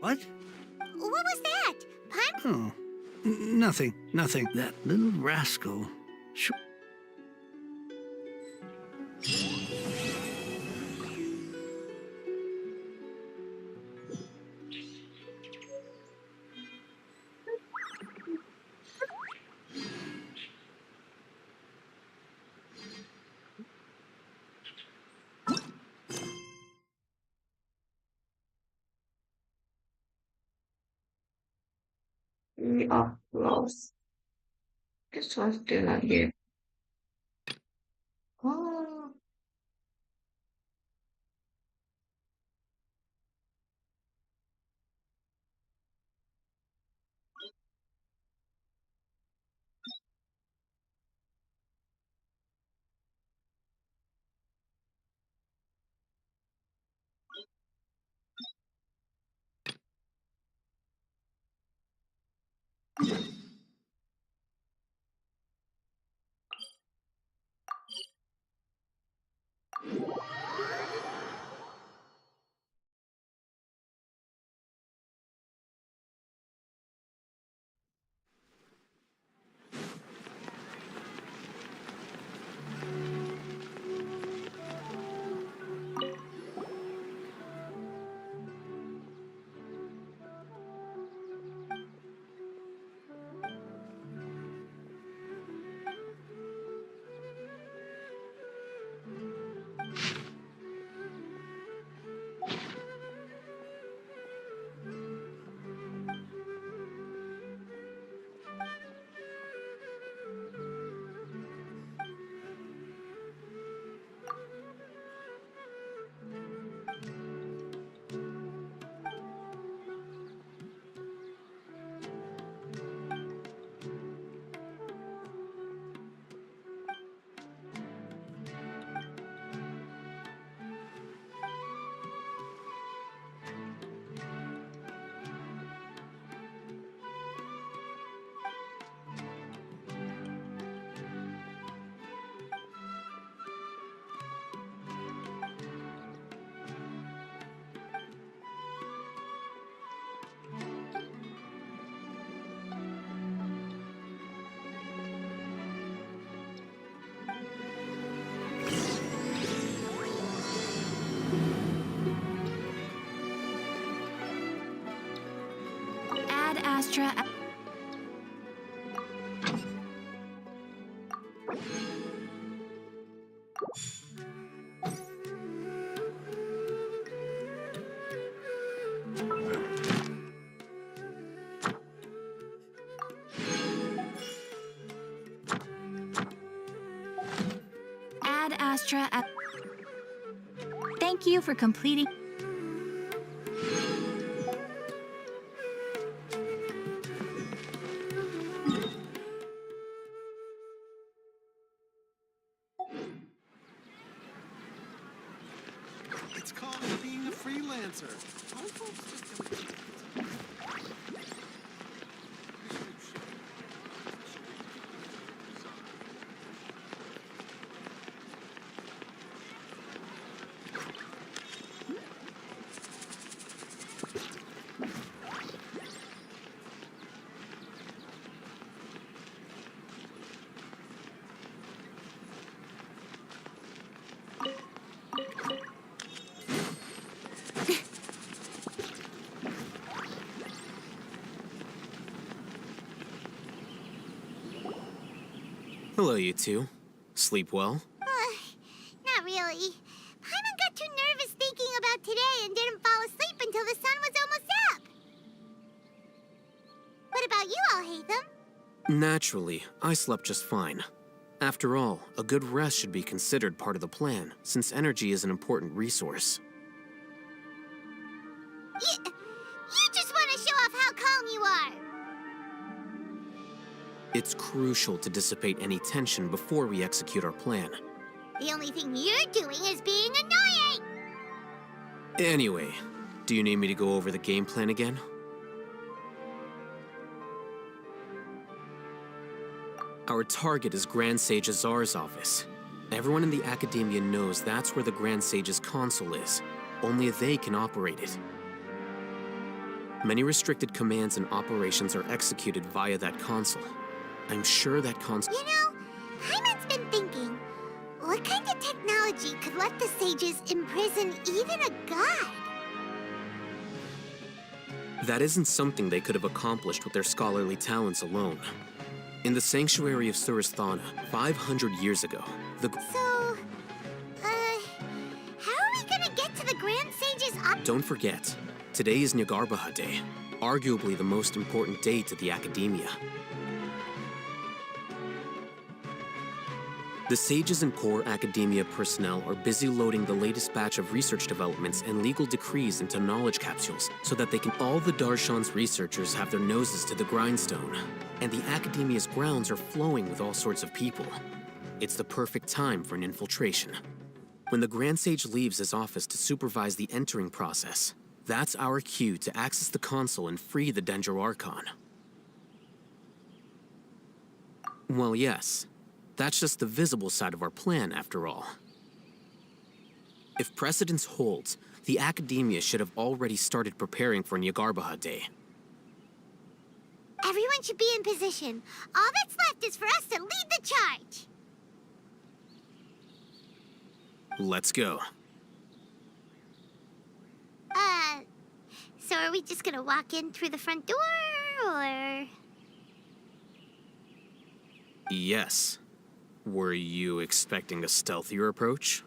What? What was that? Oh, nothing. That little rascal... We are close. This one's still not here. Oh, Ad Astra. Ad Astra. Thank you for completing. It's called being a freelancer. All folks just Hello, you two. Sleep well? Not really. Paimon got too nervous thinking about today and didn't fall asleep until the sun was almost up. What about you all, Hatham? Naturally, I slept just fine. After all, a good rest should be considered part of the plan, since energy is an important resource. You just want to show off how calm you are. It's crucial to dissipate any tension before we execute our plan. The only thing you're doing is being annoying. Anyway, do you need me to go over the game plan again? Our target is Grand Sage Azar's office. Everyone in the Academia knows that's where the Grand Sage's console is. Only they can operate it. Many restricted commands and operations are executed via that console. I'm sure that console... You know, Paimon's been thinking, what kind of technology could let the sages imprison even a god? That isn't something they could have accomplished with their scholarly talents alone. In the sanctuary of Surasthana, 500 years ago, So, how are we gonna get to the Grand Sage's Don't forget, today is Nyagarbha Day, arguably the most important day to the Academia. The sages and core Academia personnel are busy loading the latest batch of research developments and legal decrees into knowledge capsules so that all the Darshan's researchers have their noses to the grindstone. And the Academia's grounds are flowing with all sorts of people. It's the perfect time for an infiltration. When the Grand Sage leaves his office to supervise the entering process, that's our cue to access the console and free the Dendro Archon. Well, yes. That's just the visible side of our plan, after all. If precedence holds, the Academia should have already started preparing for Nyagarbha Day. Everyone should be in position. All that's left is for us to lead the charge. Let's go. So are we just gonna walk in through the front door, or...? Yes. Were you expecting a stealthier approach?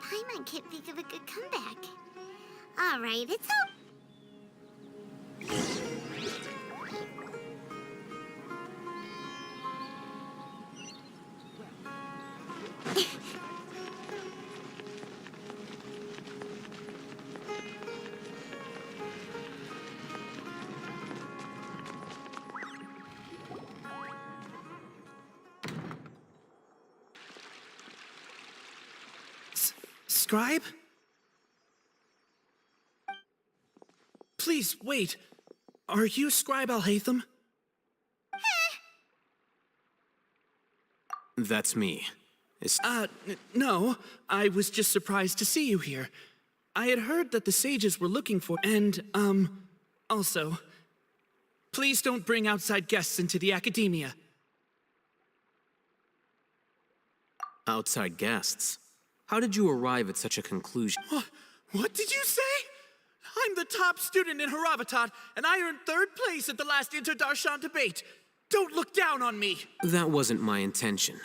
Paimon can't think of a good comeback. All right, it's all... Scribe? Please, wait. Are you Scribe Alhaitham? That's me. No. I was just surprised to see you here. I had heard that the sages were looking for... And, also... Please don't bring outside guests into the Academia. Outside guests? How did you arrive at such a conclusion? What did you say? I'm the top student in Haravatat, and I earned 3rd place at the last Inter-Darshan debate. Don't look down on me. That wasn't my intention.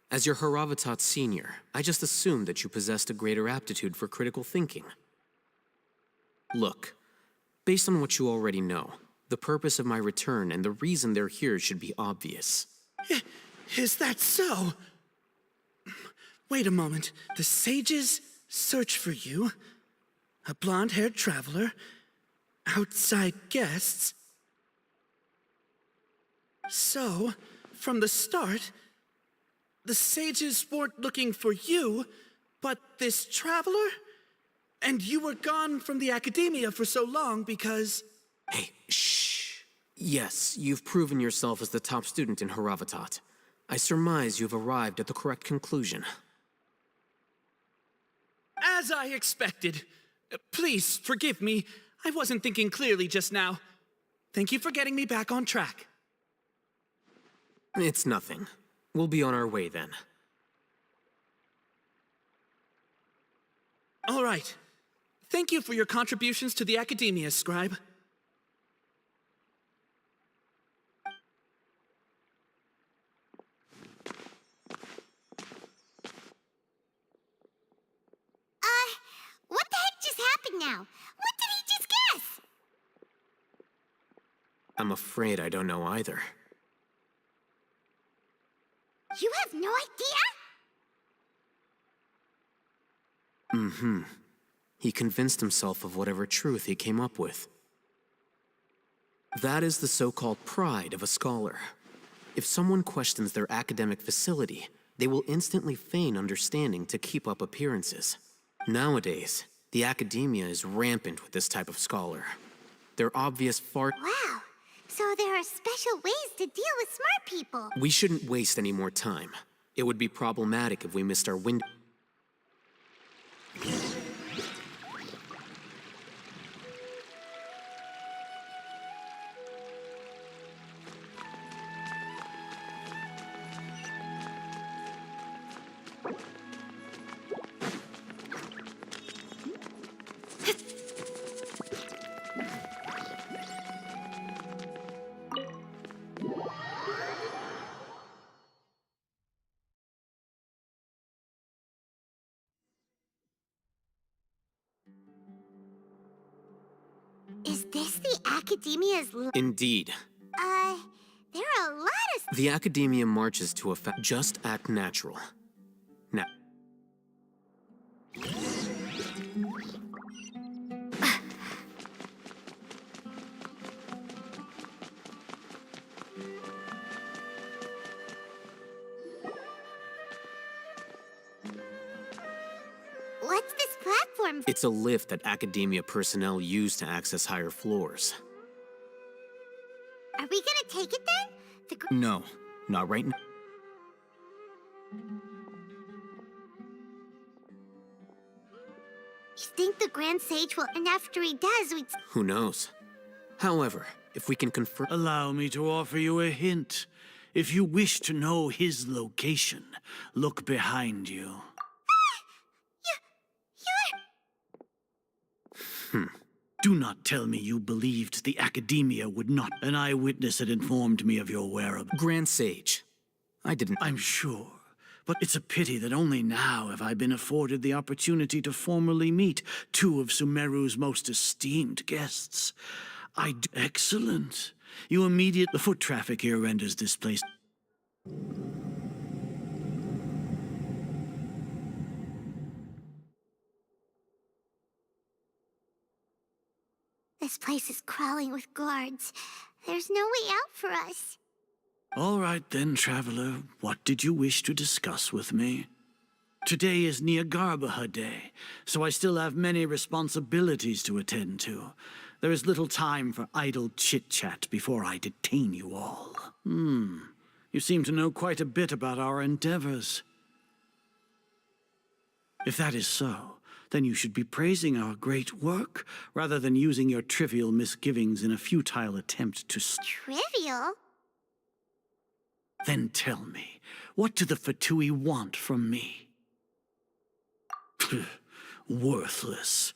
As your Haravatat senior, I just assumed that you possessed a greater aptitude for critical thinking. Look, based on what you already know, the purpose of my return and the reason they're here should be obvious. Is that so? Wait a moment. The sages search for you. A blonde-haired traveler. Outside guests. So, from the start, the sages weren't looking for you, but this traveler? And you were gone from the Academia for so long because... Hey, shh. Yes, you've proven yourself as the top student in Haravatat. I surmise you've arrived at the correct conclusion. As I expected. Please, forgive me. I wasn't thinking clearly just now. Thank you for getting me back on track. It's nothing. We'll be on our way then. All right. Thank you for your contributions to the Academia, Scribe. now. What did he just guess? I'm afraid I don't know either. You have no idea? Mm-hmm. He convinced himself of whatever truth he came up with. That is the so-called pride of a scholar. If someone questions their academic facility, they will instantly feign understanding to keep up appearances. Nowadays, the academia is rampant with this type of scholar. Their obvious fart— Wow. So there are special ways to deal with smart people. We shouldn't waste any more time. It would be problematic if we missed our window. Is this the Academia's Indeed. there are a lot of... The academia marches to a just act natural. Now, What's this platform? it's a lift that academia personnel use to access higher floors. Are we gonna take it then? No, not right now. You think the Grand Sage will... And after he does, we'd... Who knows? However, if we can confirm— Allow me to offer you a hint. If you wish to know his location, look behind you. Do not tell me you believed the Academia would not. An eyewitness had informed me of your whereabouts. Grand Sage. I didn't— I'm sure. But it's a pity that only now have I been afforded the opportunity to formally meet two of Sumeru's most esteemed guests. Excellent. You immediately— The foot traffic here renders this place— This place is crawling with guards. There's no way out for us. All right then, traveler. What did you wish to discuss with me? Today is Niagarbaha Day, so I still have many responsibilities to attend to. There is little time for idle chit-chat before I detain you all. You seem to know quite a bit about our endeavors. If that is so, then you should be praising our great work, rather than using your trivial misgivings in a futile attempt to— Trivial? Then tell me, what do the Fatui want from me? Worthless.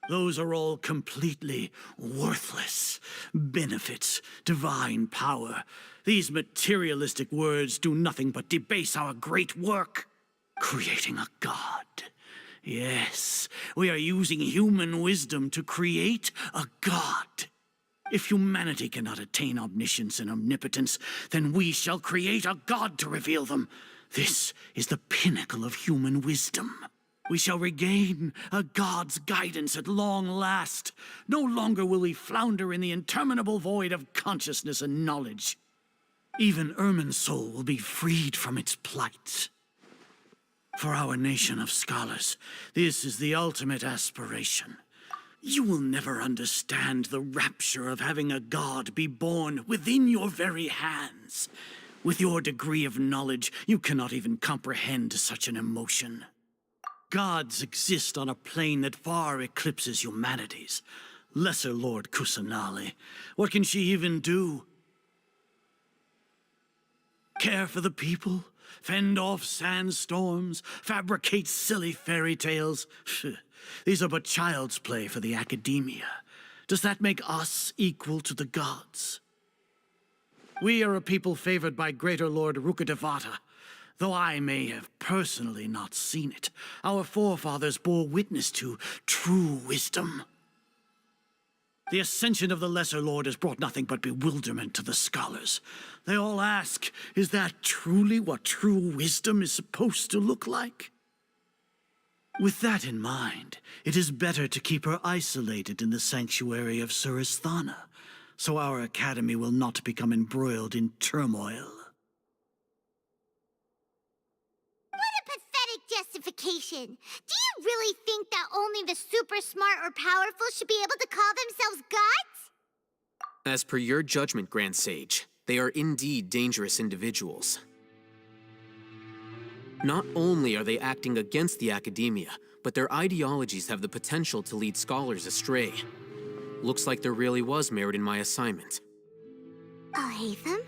Those are all completely worthless. Benefits, divine power. These materialistic words do nothing but debase our great work. Creating a god. Yes, we are using human wisdom to create a god. If humanity cannot attain omniscience and omnipotence, then we shall create a god to reveal them. This is the pinnacle of human wisdom. We shall regain a god's guidance at long last. No longer will we flounder in the interminable void of consciousness and knowledge. Even Irminsul will be freed from its plight. For our nation of scholars, this is the ultimate aspiration. You will never understand the rapture of having a god be born within your very hands. With your degree of knowledge, you cannot even comprehend such an emotion. Gods exist on a plane that far eclipses humanity's. Lesser Lord Kusanali, what can she even do? Care for the people? Fend off sandstorms? Fabricate silly fairy tales? These are but child's play for the Academia. Does that make us equal to the gods? We are a people favored by Greater Lord Rukadevata. Though I may have personally not seen it, our forefathers bore witness to true wisdom. The ascension of the Lesser Lord has brought nothing but bewilderment to the scholars. They all ask, is that truly what true wisdom is supposed to look like? With that in mind, it is better to keep her isolated in the sanctuary of Surasthana, so our academy will not become embroiled in turmoil. What a pathetic justification. Do you really think that only the super smart or powerful should be able to call themselves gods? As per your judgment, Grand Sage, they are indeed dangerous individuals. Not only are they acting against the academia, but their ideologies have the potential to lead scholars astray. Looks like there really was merit in my assignment. Oh, Hatham?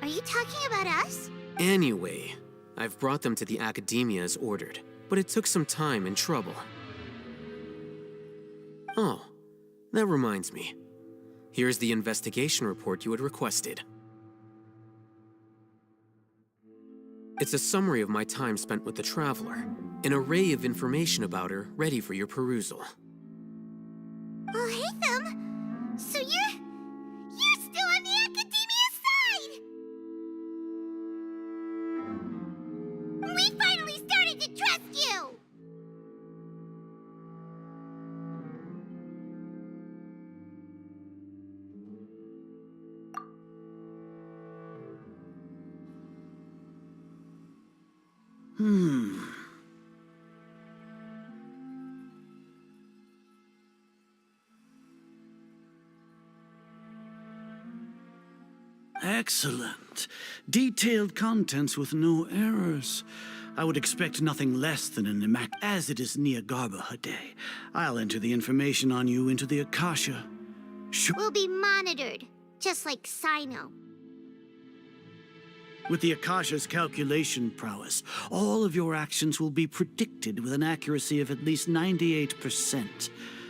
Are you talking about us? Anyway, I've brought them to the academia as ordered, but it took some time and trouble. Oh, that reminds me. Here's the investigation report you had requested. It's a summary of my time spent with the Traveler, an array of information about her ready for your perusal. Oh, Hatham? So you're still on the academia side! We finally started to trust you! Excellent. Detailed contents with no errors. I would expect nothing less than an immaculate. As it is Neagarba day, I'll enter the information on you into the Akasha. We'll be monitored, just like Sino. With the Akasha's calculation prowess, all of your actions will be predicted with an accuracy of at least 98%.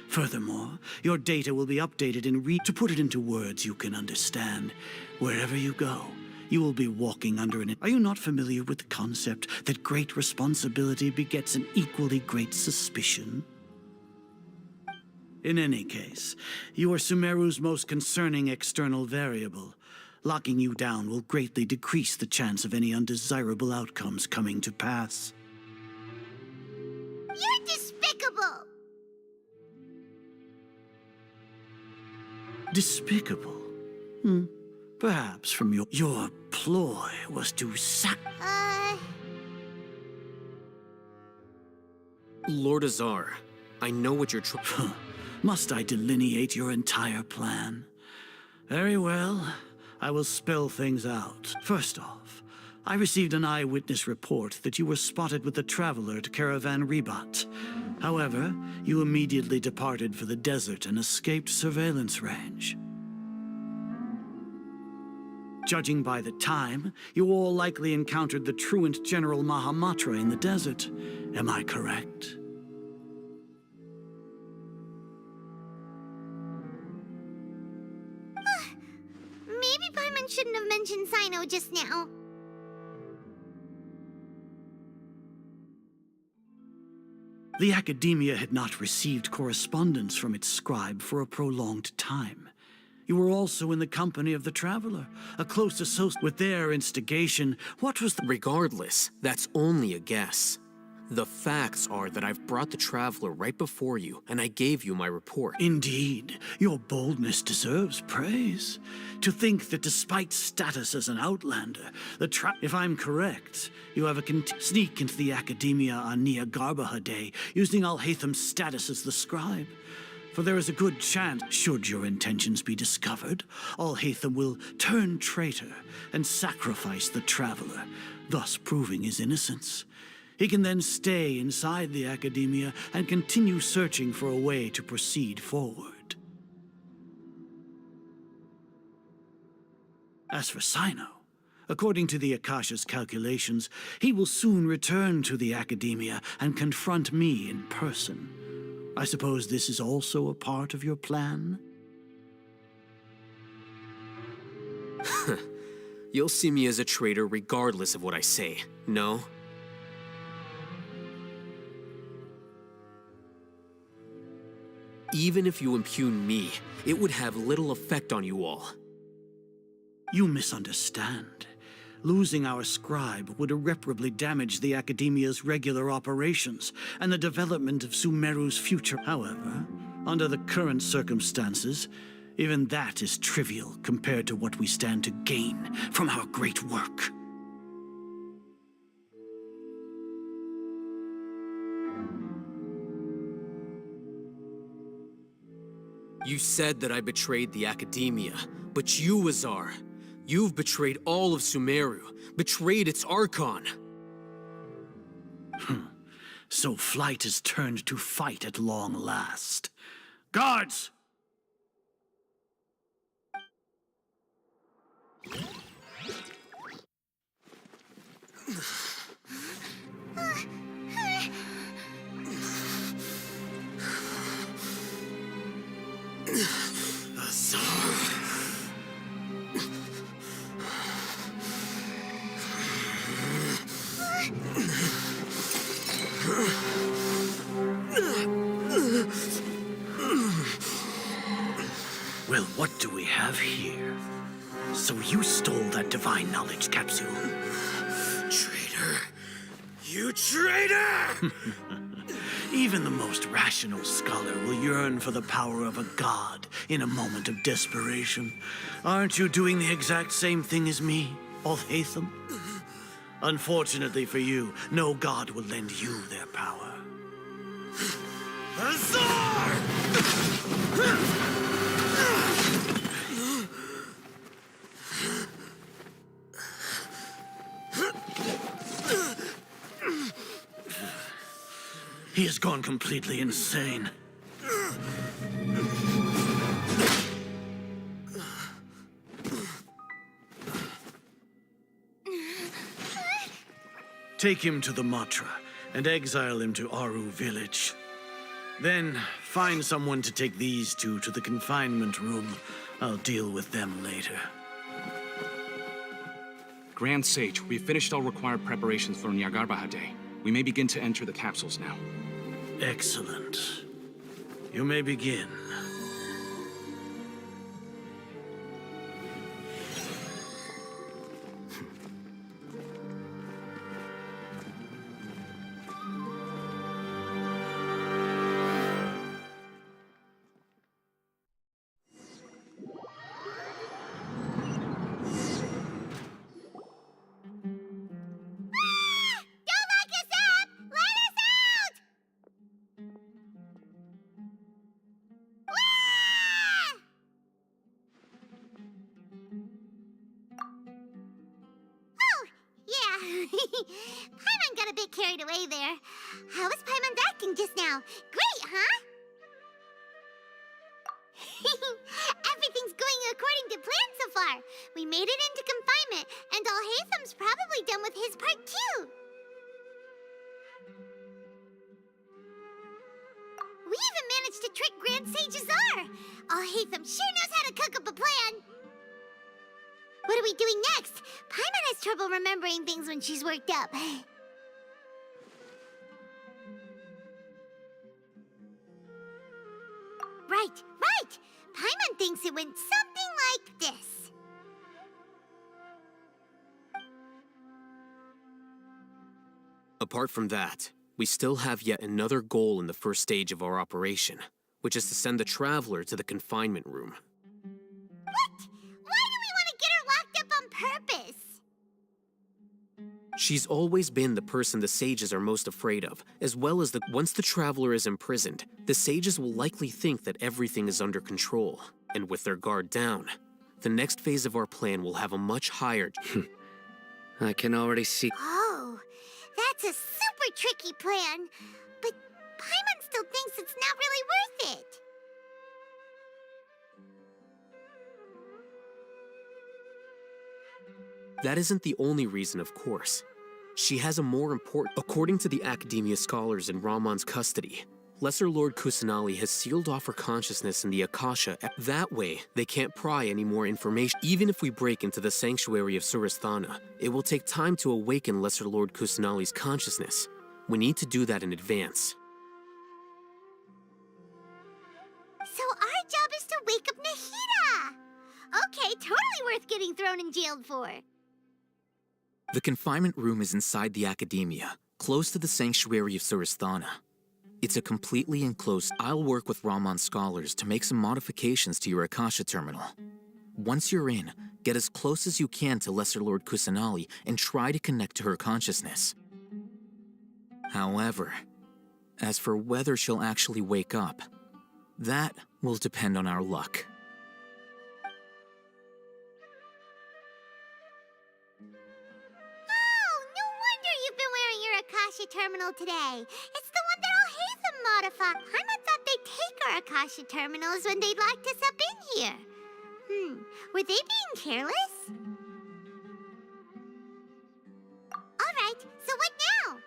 Furthermore, your data will be updated to put it into words you can understand. Wherever you go, you will be walking under an... Are you not familiar with the concept that great responsibility begets an equally great suspicion? In any case, you are Sumeru's most concerning external variable. Locking you down will greatly decrease the chance of any undesirable outcomes coming to pass. You're despicable! Despicable? Perhaps from your ploy was to Lord Azar, I know what you're Must I delineate your entire plan? Very well. I will spell things out. First off, I received an eyewitness report that you were spotted with the Traveler at Caravan Ribat. However, you immediately departed for the desert and escaped surveillance range. Judging by the time, you all likely encountered the truant General Mahamatra in the desert. Am I correct? Maybe Paimon shouldn't have mentioned Sino just now. The Academia had not received correspondence from its scribe for a prolonged time. You were also in the company of the Traveler, a close associate. With their instigation, what was the... Regardless, that's only a guess. The facts are that I've brought the Traveler right before you, and I gave you my report. Indeed, your boldness deserves praise. To think that despite status as an outlander, if I'm correct, you have sneak into the Academia on Neagarba day, using Alhatham's status as the scribe. For there is a good chance, should your intentions be discovered, Alhatham will turn traitor and sacrifice the Traveler, thus proving his innocence. He can then stay inside the Academia and continue searching for a way to proceed forward. As for Sino, according to the Akasha's calculations, he will soon return to the Academia and confront me in person. I suppose this is also a part of your plan? You'll see me as a traitor regardless of what I say, no? Even if you impugn me, it would have little effect on you all. You misunderstand. Losing our scribe would irreparably damage the Academia's regular operations and the development of Sumeru's future. However, under the current circumstances, even that is trivial compared to what we stand to gain from our great work. You said that I betrayed the Academia, but you, Azar, you've betrayed all of Sumeru, betrayed its Archon. So flight has turned to fight at long last. Guards! Well, what do we have here? So you stole that divine knowledge capsule. Traitor! You traitor! Even the most rational scholar will yearn for the power of a god in a moment of desperation. Aren't you doing the exact same thing as me, Alhaitham? Unfortunately for you, no god will lend you their power. Azar! He has gone completely insane. Take him to the Matra and exile him to Aru village. Then find someone to take these two to the confinement room. I'll deal with them later. Grand Sage, we've finished all required preparations for Nyargarbaha Day. We may begin to enter the capsules now. Excellent. You may begin. Paimon got a bit carried away there. How was Paimon acting just now? Great, huh? Everything's going according to plan so far. We made it into confinement, and Alhaitham's probably done with his part too. We even managed to trick Grand Sage Azar. Alhaitham sure knows how to cook up a plan. What are we doing next? Paimon has trouble remembering things when she's worked up. Right. Paimon thinks it went something like this. Apart from that, we still have yet another goal in the first stage of our operation, which is to send the Traveler to the confinement room. What? Why do we want to get her locked up on purpose? She's always been the person the sages are most afraid of, as well as once the Traveler is imprisoned, the sages will likely think that everything is under control. And with their guard down, the next phase of our plan will have a much higher... I can already see... Oh, that's a super tricky plan. But Paimon still thinks it's not really worth it. That isn't the only reason, of course. She has a more important... According to the Academia scholars in Ramon's custody, Lesser Lord Kusanali has sealed off her consciousness in the Akasha. That way, they can't pry any more information. Even if we break into the sanctuary of Surasthana, it will take time to awaken Lesser Lord Kusanali's consciousness. We need to do that in advance. So our job is to wake up Nahida! Okay, totally worth getting thrown and jailed for. The confinement room is inside the academia, close to the sanctuary of Surasthana. It's a completely enclosed. I'll work with Raman scholars to make some modifications to your Akasha terminal. Once you're in, get as close as you can to Lesser Lord Kusanali and try to connect to her consciousness. However, as for whether she'll actually wake up, that will depend on our luck. Oh, no wonder you've been wearing your Akasha terminal today. It's the one that all Hatham modified. Paimon thought they'd take our Akasha terminals when they locked us up in here. Were they being careless? Alright, so what now?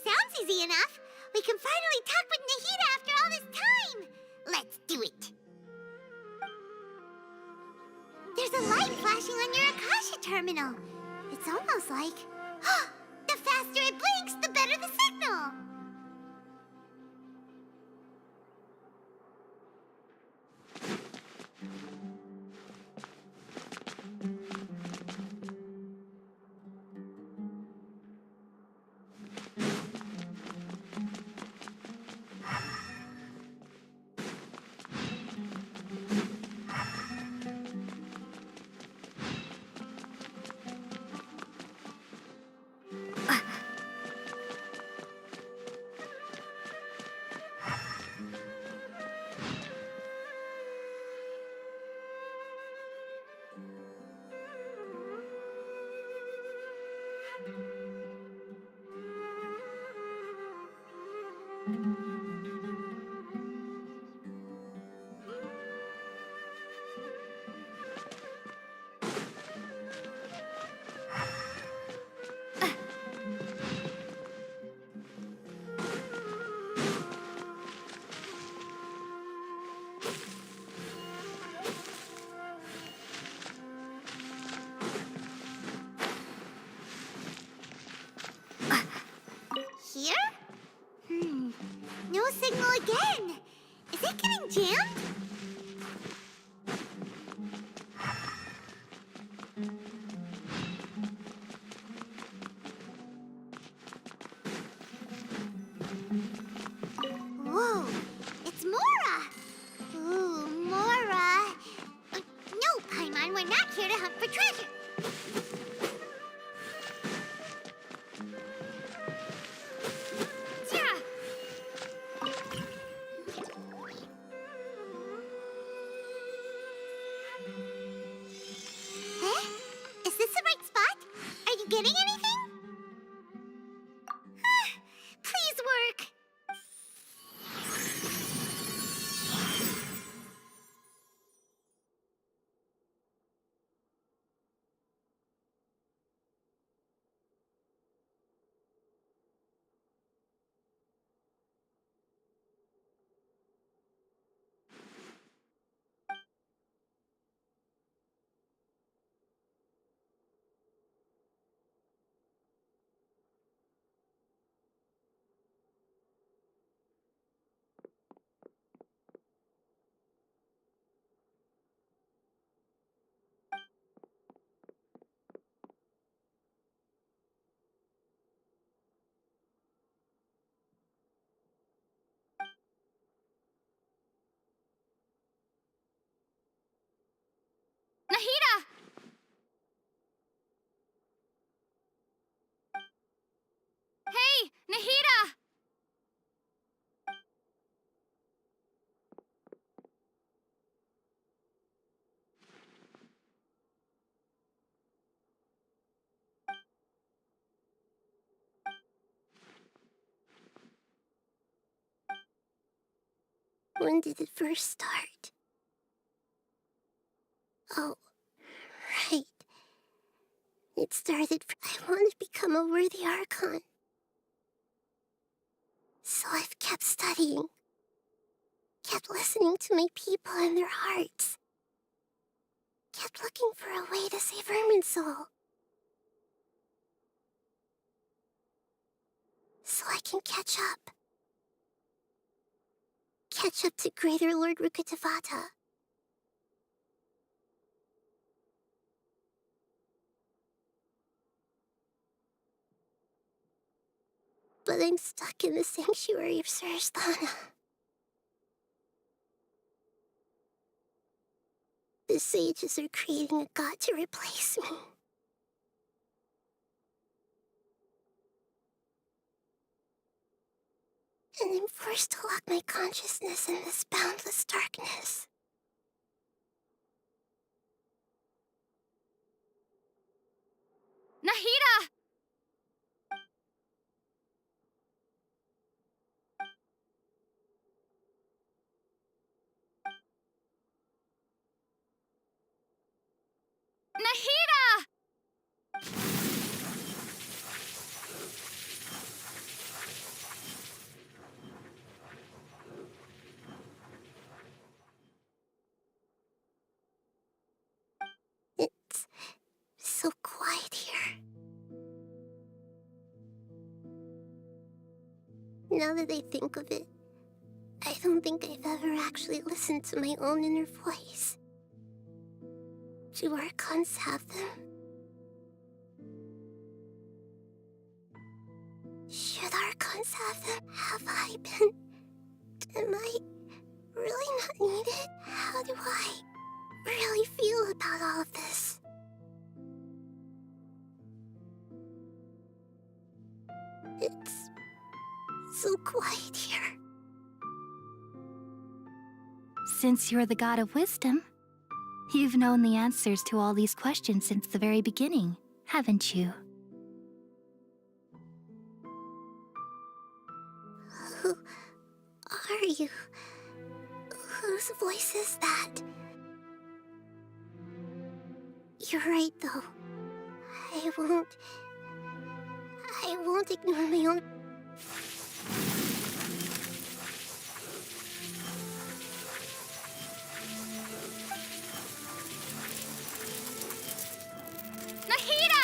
Sounds easy enough. We can finally talk with Nahida after all this time. Let's do it. There's a light flashing on your Akasha terminal. It's almost like... the faster it blinks, the better the signal. Here? No signal again. Is it getting jammed? Whoa, it's Mora! Ooh, Mora! No, Paimon, we're not here to hunt for treasure. Is this the right spot? Are you getting anything? Please work. Nahida! Hey, Nahida! When did it first start? Oh, right. It started. I want to become a worthy Archon. So I've kept studying. Kept listening to my people and their hearts. Kept looking for a way to save Irminsul. So I can catch up. Catch up to Greater Lord Rukkhadevata. But I'm stuck in the sanctuary of Surasthana. The sages are creating a god to replace me. And I'm forced to lock my consciousness in this boundless darkness. Nahida! Nahida! It's so quiet here. Now that I think of it, I don't think I've ever actually listened to my own inner voice. Do Archons have them? Should Archons have them? Have I been? Am I really not needed? How do I really feel about all of this? It's so quiet here. Since you're the god of wisdom, you've known the answers to all these questions since the very beginning, haven't you? Who are you? Whose voice is that? You're right, though. I won't ignore my own... Nahida!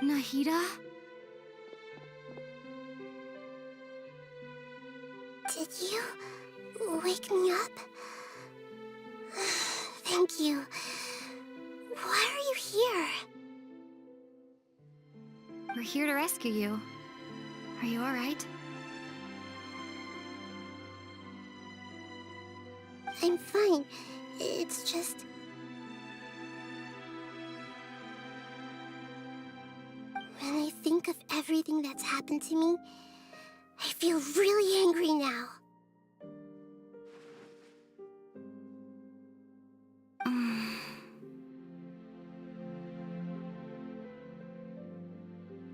Nahida? Did you wake me up? Thank you. Why are you here? We're here to rescue you. Are you alright? I'm fine. It's just... when I think of everything that's happened to me, I feel really angry now.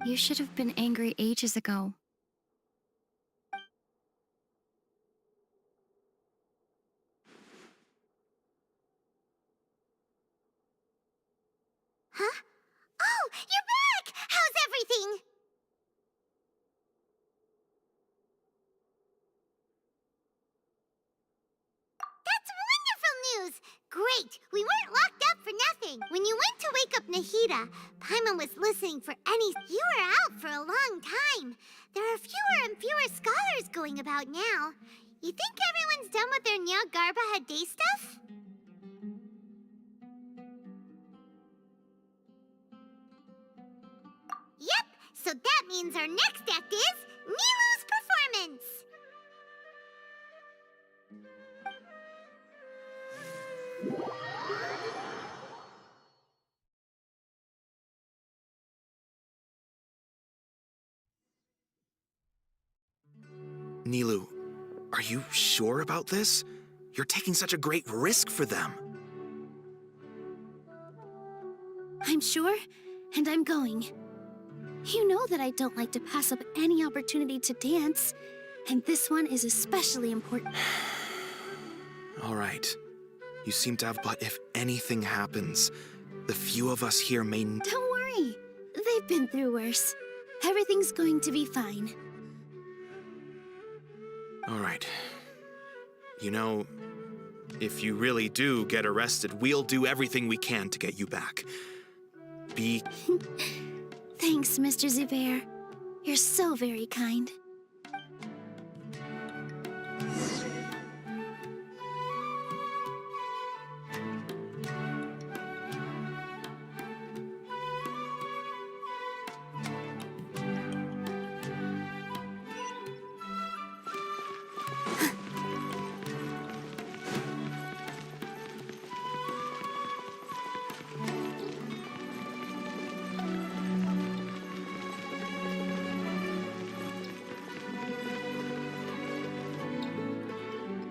You should have been angry ages ago. Huh? Oh, you're back! How's everything? That's wonderful news! Great! We weren't locked up for nothing. When you went to wake up Nahida, Paimon was listening for any... You were out for a long time. There are fewer and fewer scholars going about now. You think everyone's done with their Nyagarbaha day stuff? Yep, so that means our next act is Nilou's performance. Nilou, are you sure about this? You're taking such a great risk for them. I'm sure, and I'm going. You know that I don't like to pass up any opportunity to dance, and this one is especially important. All right. You seem to have, but if anything happens, the few of us here may... Don't worry. They've been through worse. Everything's going to be fine. All right. You know, if you really do get arrested, we'll do everything we can to get you back. Be... Thanks, Mr. Zubair. You're so very kind.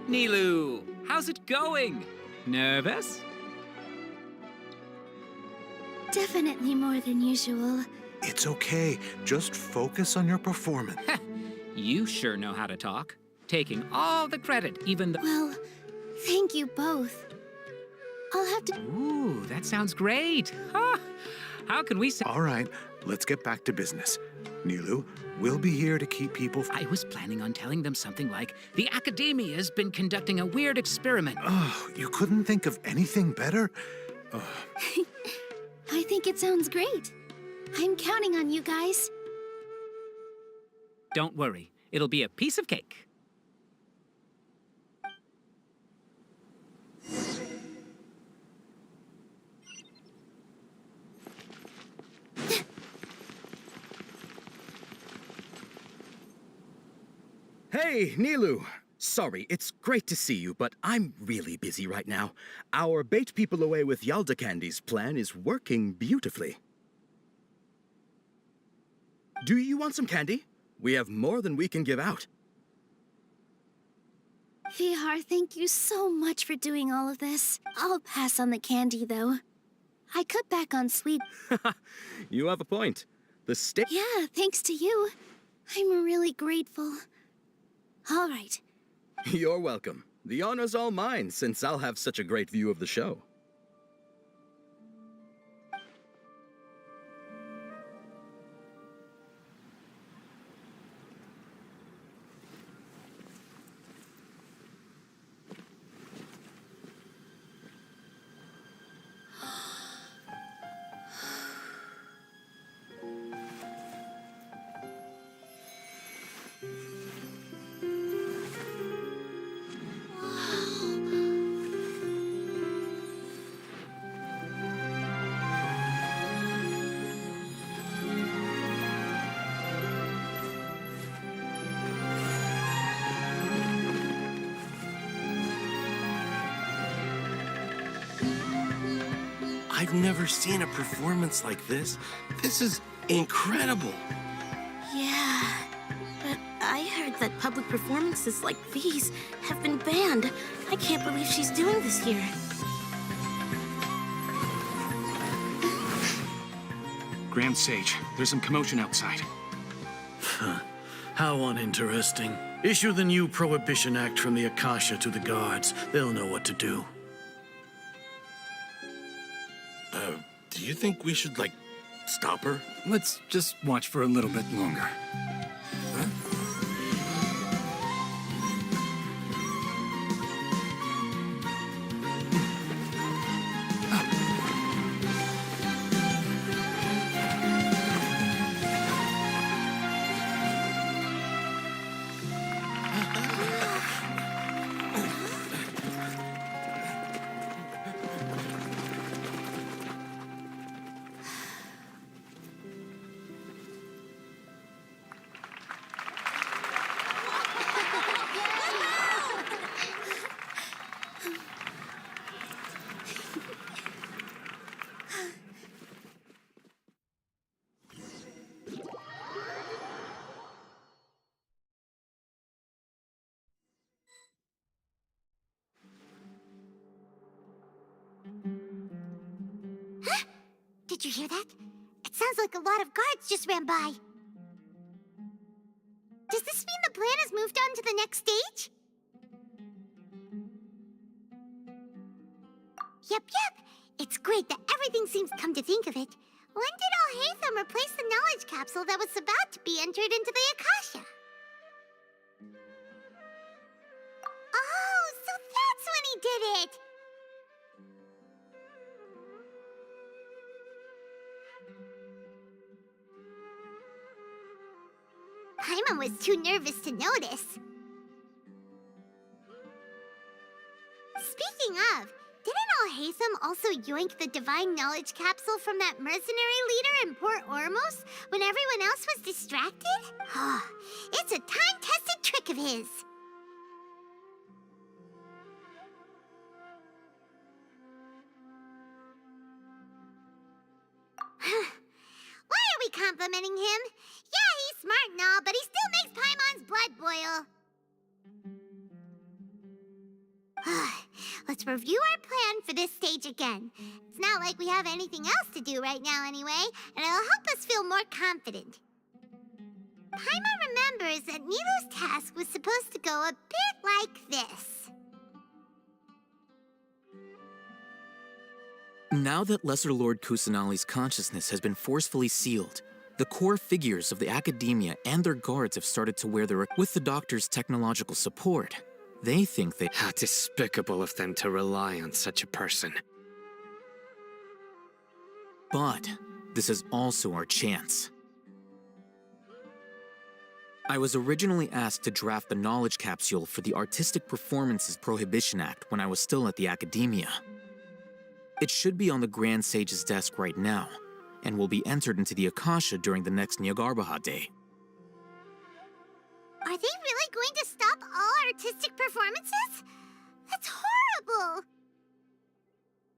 Nilou, how's it going? Nervous? Definitely more than usual. It's okay. Just focus on your performance. You sure know how to talk. Taking all the credit, even the... Well, thank you both. I'll have to... Ooh, that sounds great. Huh? How can we say... All right, let's get back to business. Nilou, we'll be here to keep people... I was planning on telling them something like, the Academia's been conducting a weird experiment. Oh, you couldn't think of anything better? I think it sounds great. I'm counting on you guys. Don't worry, it'll be a piece of cake. Hey, Nilou. Sorry, it's great to see you, but I'm really busy right now. Our Bait People Away with Yalda Candies plan is working beautifully. Do you want some candy? We have more than we can give out. Vihar, thank you so much for doing all of this. I'll pass on the candy, though. I cut back on sweet... You have a point. The stick... Yeah, thanks to you. I'm really grateful. All right. You're welcome. The honor's all mine, since I'll have such a great view of the show. I've never seen a performance like this. This is incredible. Yeah, but I heard that public performances like these have been banned. I can't believe she's doing this here. Grand Sage, there's some commotion outside. How uninteresting. Issue the new Prohibition Act from the Akasha to the guards. They'll know what to do. Do you think we should, like, stop her? Let's just watch for a little bit longer. Did you hear that? It sounds like a lot of guards just ran by. Does this mean the plan has moved on to the next stage? Yep. It's great that everything seems come to think of it. When did Alhaitham replace the knowledge capsule that was about to be entered into the Akasha? Oh, so that's when he did it! Paimon was too nervous to notice. Speaking of, didn't Alhaitham also yoink the divine knowledge capsule from that mercenary leader in Port Ormos when everyone else was distracted? It's a time-tested trick of his. Why are we complimenting him? Yeah, he's smart and all, but he still makes Paimon's blood boil. Let's review our plan for this stage again. It's not like we have anything else to do right now anyway, and it'll help us feel more confident. Paimon remembers that Nilou's task was supposed to go a bit like this. Now that Lesser Lord Kusanali's consciousness has been forcefully sealed, the core figures of the academia and their guards have started to wear their... With the doctor's technological support, they think they... How despicable of them to rely on such a person. But this is also our chance. I was originally asked to draft the knowledge capsule for the Artistic Performances Prohibition Act when I was still at the academia. It should be on the Grand Sage's desk right now, and will be entered into the Akasha during the next Nyargarbaha Day. Are they really going to stop all artistic performances? That's horrible!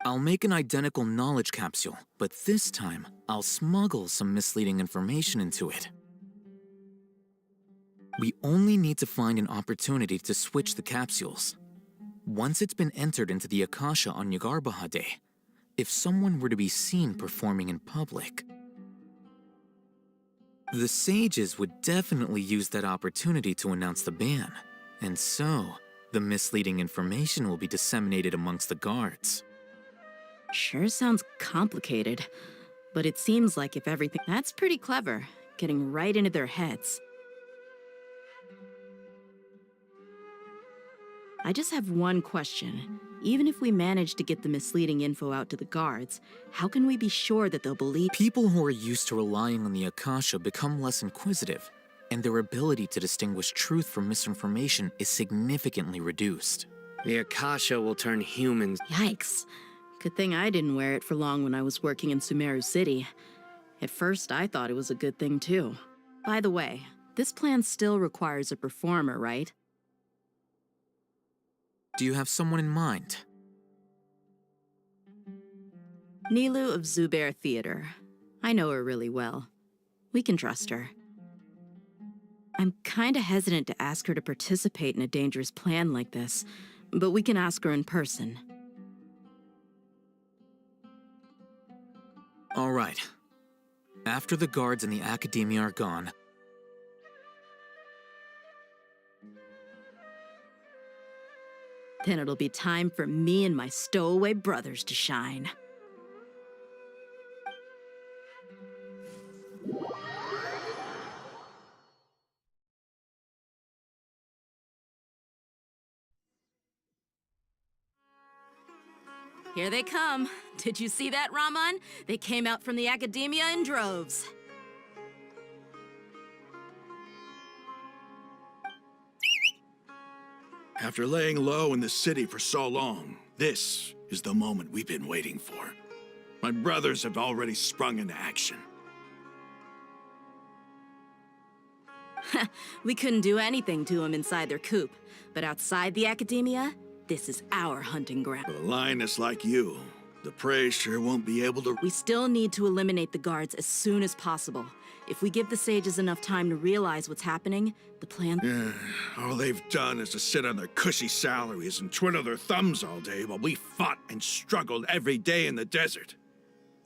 I'll make an identical knowledge capsule, but this time, I'll smuggle some misleading information into it. We only need to find an opportunity to switch the capsules. Once it's been entered into the Akasha on Nyargarbaha Day, if someone were to be seen performing in public, the sages would definitely use that opportunity to announce the ban, and so the misleading information will be disseminated amongst the guards. Sure sounds complicated, but it seems like if everything... That's pretty clever, getting right into their heads. I just have one question. Even if we manage to get the misleading info out to the guards, how can we be sure that they'll believe... People who are used to relying on the Akasha become less inquisitive, and their ability to distinguish truth from misinformation is significantly reduced. The Akasha will turn humans... Yikes. Good thing I didn't wear it for long when I was working in Sumeru City. At first, I thought it was a good thing too. By the way, this plan still requires a performer, right? Do you have someone in mind? Nilou of Zubair Theater. I know her really well. We can trust her. I'm kinda hesitant to ask her to participate in a dangerous plan like this, but we can ask her in person. All right. After the guards and the academia are gone, then it'll be time for me and my stowaway brothers to shine. Here they come. Did you see that, Raman? They came out from the academia in droves. After laying low in the city for so long, this is the moment we've been waiting for. My brothers have already sprung into action. We couldn't do anything to them inside their coop, but outside the academia, this is our hunting ground. For a lioness like you, the prey sure won't be able to... We still need to eliminate the guards as soon as possible. If we give the sages enough time to realize what's happening, the plan... Yeah, all they've done is to sit on their cushy salaries and twiddle their thumbs all day while we fought and struggled every day in the desert.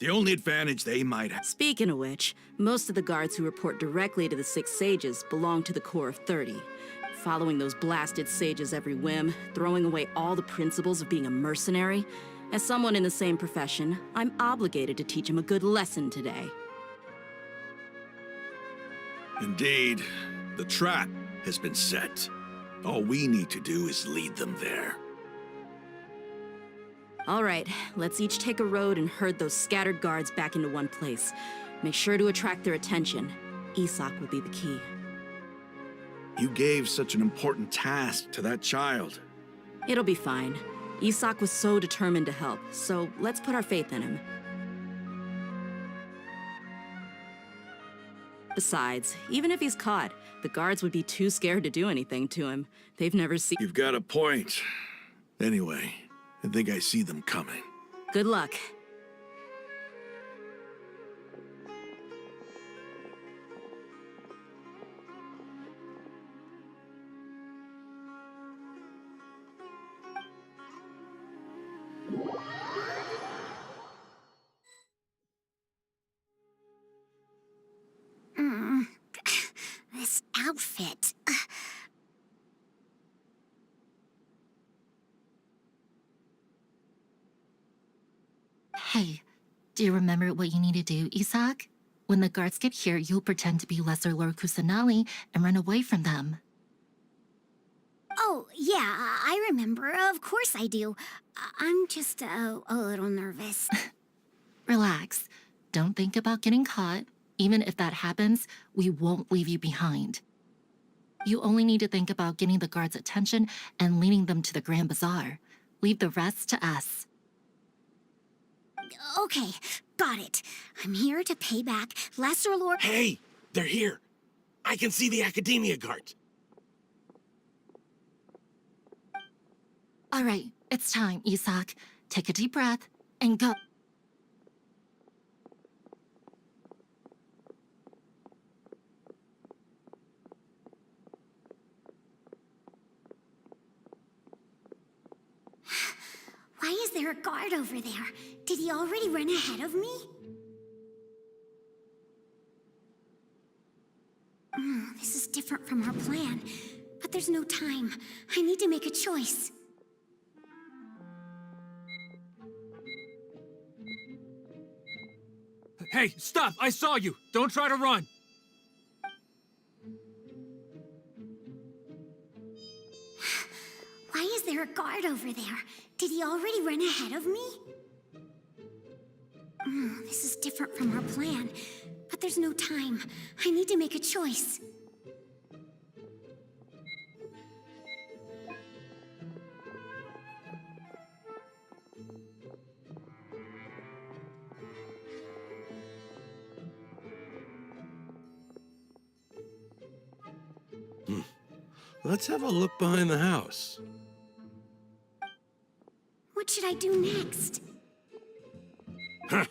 The only advantage they might have... Speaking of which, most of the guards who report directly to the 6 sages belong to the Corps of 30. Following those blasted sages every whim, throwing away all the principles of being a mercenary, As someone in the same profession, I'm obligated to teach him a good lesson today. Indeed, the trap has been set. All we need to do is lead them there. All right, let's each take a road and herd those scattered guards back into one place. Make sure to attract their attention. Isak will be the key. You gave such an important task to that child. It'll be fine. Isak was so determined to help, so let's put our faith in him. Besides, even if he's caught, the guards would be too scared to do anything to him. They've never seen— You've got a point. Anyway, I think I see them coming. Good luck. This outfit. Hey, do you remember what you need to do, Isak? When the guards get here, you'll pretend to be Lesser Lord Kusanali and run away from them. Oh, yeah, I remember. Of course I do. I'm just a little nervous. Relax. Don't think about getting caught. Even if that happens, we won't leave you behind. You only need to think about getting the guards' attention and leading them to the Grand Bazaar. Leave the rest to us. Okay, got it. I'm here to pay back Lesser Lord— Hey! They're here! I can see the Academia guards! All right, it's time, Isak. Take a deep breath and go. Why is there a guard over there? Did he already run ahead of me? This is different from our plan, but there's no time. I need to make a choice. Hey, stop! I saw you! Don't try to run! Why is there a guard over there? Did he already run ahead of me? This is different from our plan, but there's no time. I need to make a choice. Let's have a look behind the house. What should I do next? Huh.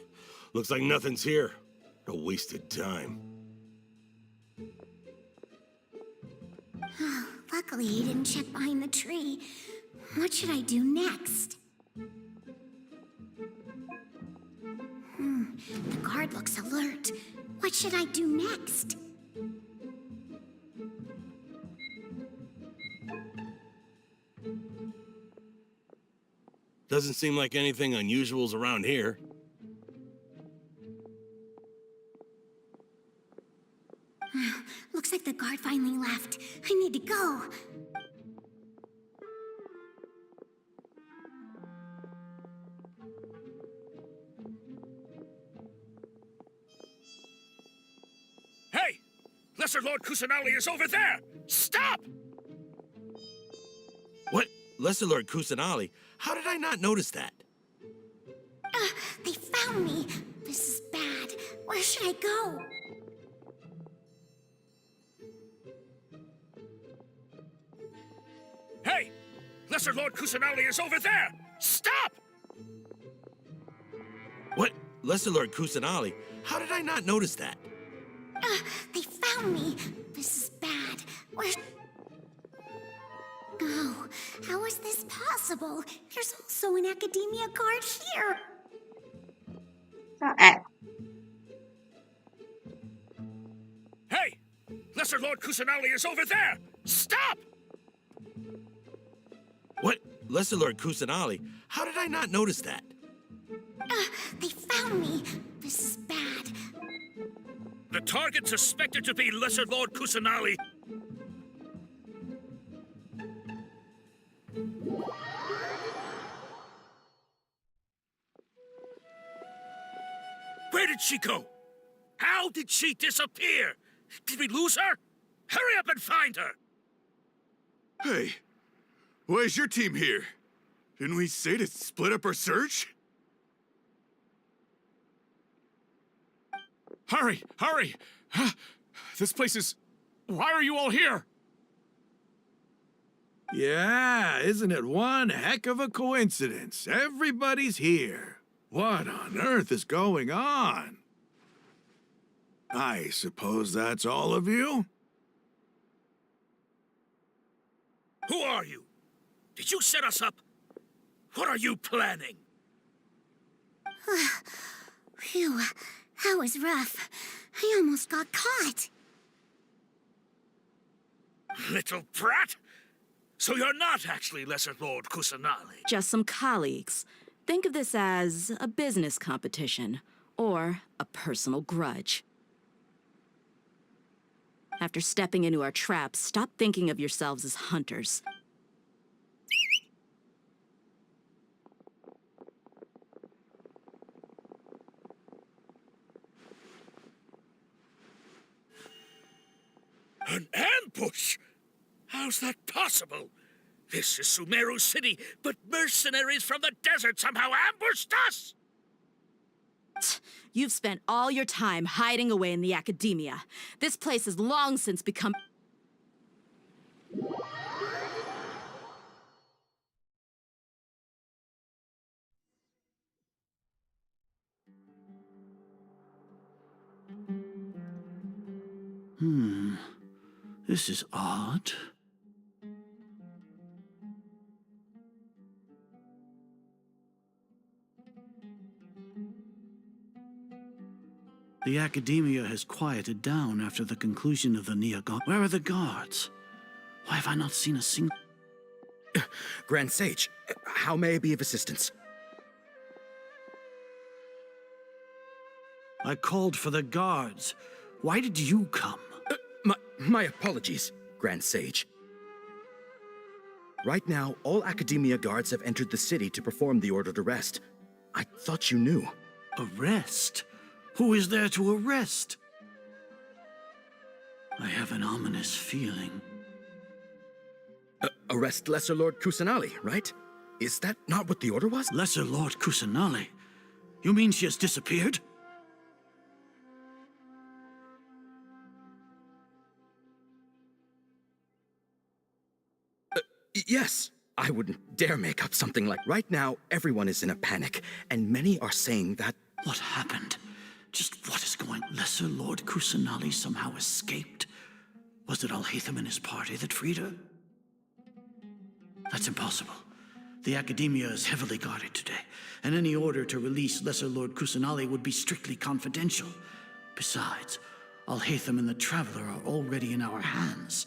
Looks like nothing's here. A wasted time. Luckily, he didn't check behind the tree. What should I do next? The guard looks alert. What should I do next? Doesn't seem like anything unusual's around here. Looks like the guard finally left. I need to go. Hey! Lesser Lord Kusanali is over there! Stop! What? Lesser Lord Kusanali? How did I not notice that? They found me. This is bad. Where should I go? Hey! Lesser Lord Kusanali is over there! Stop! What? Lesser Lord Kusanali? How did I not notice that? They found me. This is bad. Where... Oh, how is this possible? There's also an Academia guard here. Hey! Lesser Lord Kusanali is over there! Stop! What? Lesser Lord Kusanali? How did I not notice that? They found me. This is bad. The target suspected to be Lesser Lord Kusanali. Where did she go? How did she disappear? Did we lose her? Hurry up and find her! Hey, why is your team here? Didn't we say to split up our search? Hurry! Hurry! This place is... Why are you all here? Yeah, isn't it one heck of a coincidence? Everybody's here. What on earth is going on? I suppose that's all of you? Who are you? Did you set us up? What are you planning? Phew, that was rough. I almost got caught. Little brat! So you're not actually Lesser Lord Kusanali? Just some colleagues. Think of this as a business competition, or a personal grudge. After stepping into our traps, stop thinking of yourselves as hunters. An ambush? How's that possible? This is Sumeru City, but mercenaries from the desert somehow ambushed us! You've spent all your time hiding away in the academia. This place has long since become... This is odd. The academia has quieted down after the conclusion of the Neogon. Where are the guards? Why have I not seen a single... Grand Sage, how may I be of assistance? I called for the guards. Why did you come? My apologies, Grand Sage. Right now, all Academia guards have entered the city to perform the ordered arrest. I thought you knew. Arrest? Who is there to arrest? I have an ominous feeling. Arrest Lesser Lord Kusanali, right? Is that not what the order was? Lesser Lord Kusanali? You mean she has disappeared? Yes. I wouldn't dare make up something like... Right now, everyone is in a panic, and many are saying that... What happened? Just what is going... Lesser Lord Kusanali somehow escaped? Was it Alhaitham and his party that freed her? That's impossible. The Academia is heavily guarded today, and any order to release Lesser Lord Kusanali would be strictly confidential. Besides, Alhaitham and the Traveler are already in our hands.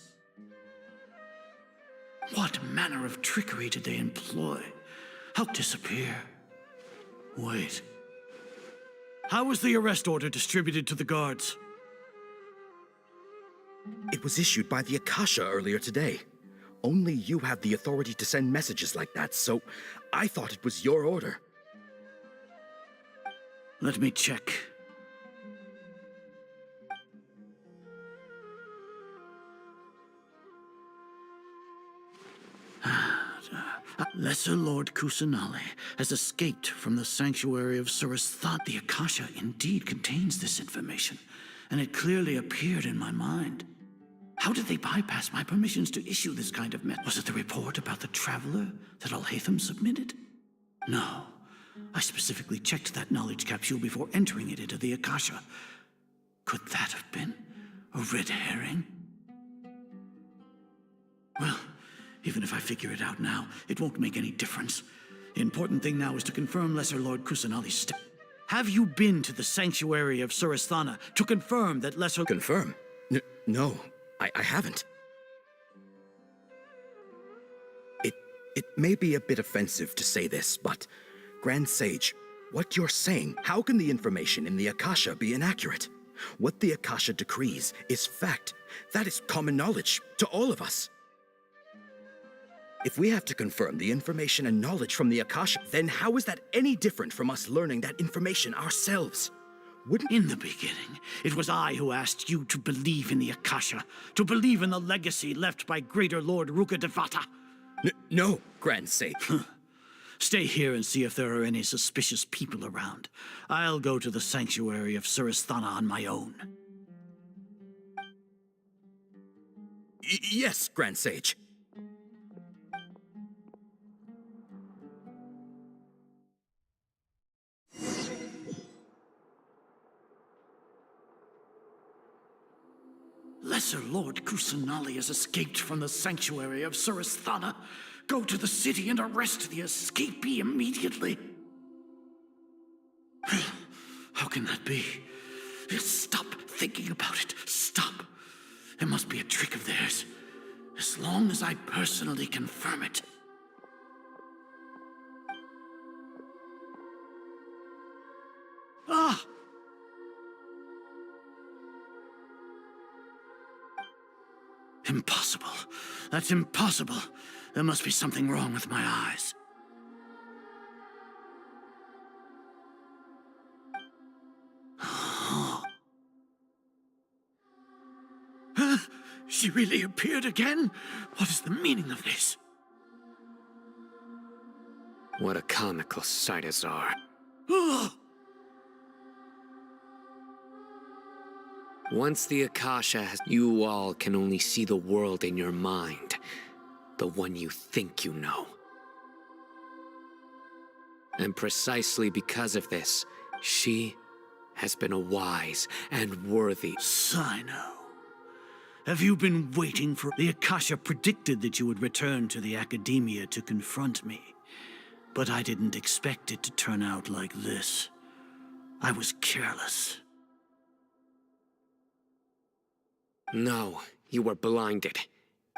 What manner of trickery did they employ? How disappear? Wait. How was the arrest order distributed to the guards? It was issued by the Akasha earlier today. Only you have the authority to send messages like that, so I thought it was your order. Let me check. Lesser Lord Kusanali has escaped from the sanctuary of Surasthana. The Akasha indeed contains this information, and it clearly appeared in my mind. How did they bypass my permissions to issue this kind of message? Was it the report about the Traveler that Alhaitham submitted? No. I specifically checked that knowledge capsule before entering it into the Akasha. Could that have been a red herring? Well, even if I figure it out now, it won't make any difference. The important thing now is to confirm Lesser Lord Kusanali's step. Have you been to the sanctuary of Surasthana to confirm that Lesser... Confirm? No, I haven't. It may be a bit offensive to say this, but Grand Sage, what you're saying, how can the information in the Akasha be inaccurate? What the Akasha decrees is fact. That is common knowledge to all of us. If we have to confirm the information and knowledge from the Akasha, then how is that any different from us learning that information ourselves? In the beginning, it was I who asked you to believe in the Akasha, to believe in the legacy left by Greater Lord Rukkhadevata. No, Grand Sage. Stay here and see if there are any suspicious people around. I'll go to the sanctuary of Suristhana on my own. Yes, Grand Sage. Lesser Lord Kusanali has escaped from the sanctuary of Suristhana. Go to the city and arrest the escapee immediately. How can that be? Stop thinking about it. Stop. It must be a trick of theirs. As long as I personally confirm it. Ah! Impossible. That's impossible. There must be something wrong with my eyes. She really appeared again? What is the meaning of this? What a comical sight, Azar. Once the Akasha has... You all can only see the world in your mind. The one you think you know. And precisely because of this, she has been a wise and worthy... Sino. Have you been waiting for... The Akasha predicted that you would return to the Academia to confront me. But I didn't expect it to turn out like this. I was careless. No, you were blinded.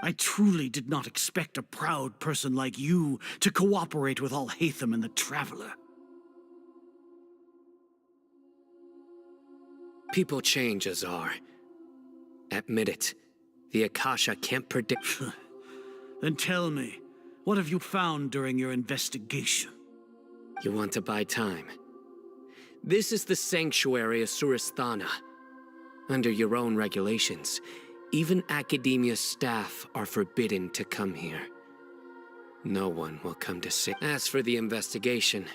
I truly did not expect a proud person like you to cooperate with Alhaitham and the Traveler. People change, Azar. Admit it. The Akasha can't predict... Then tell me, what have you found during your investigation? You want to buy time? This is the sanctuary of Suristhana. Under your own regulations, even Academia staff are forbidden to come here. No one will come to see. As for the investigation,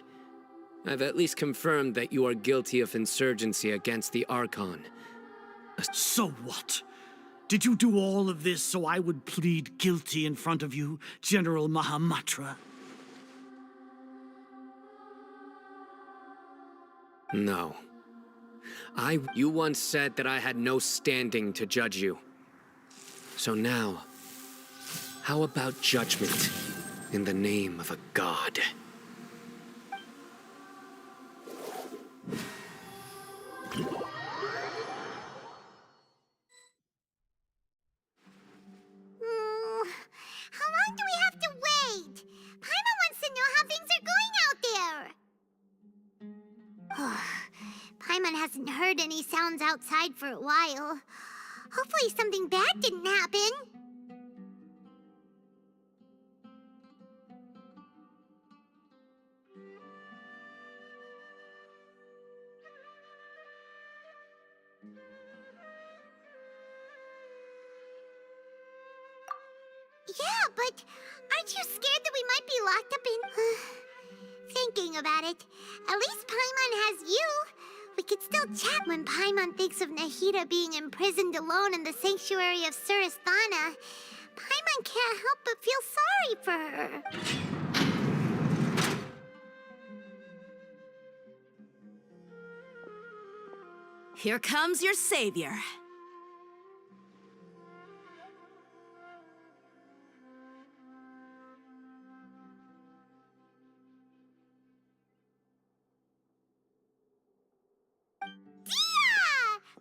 I've at least confirmed that you are guilty of insurgency against the Archon. So what? Did you do all of this so I would plead guilty in front of you, General Mahamatra? No. You once said that I had no standing to judge you. So now, how about judgment in the name of a god? How long do we have to wait? Paimon wants to know how things are going out there. Paimon hasn't heard any sounds outside for a while. Hopefully something bad didn't happen. Yeah, but aren't you scared that we might be locked up in... Thinking about it, at least Paimon has you. We could still chat when Paimon thinks of Nahida being imprisoned alone in the sanctuary of Suristhana. Paimon can't help but feel sorry for her. Here comes your savior.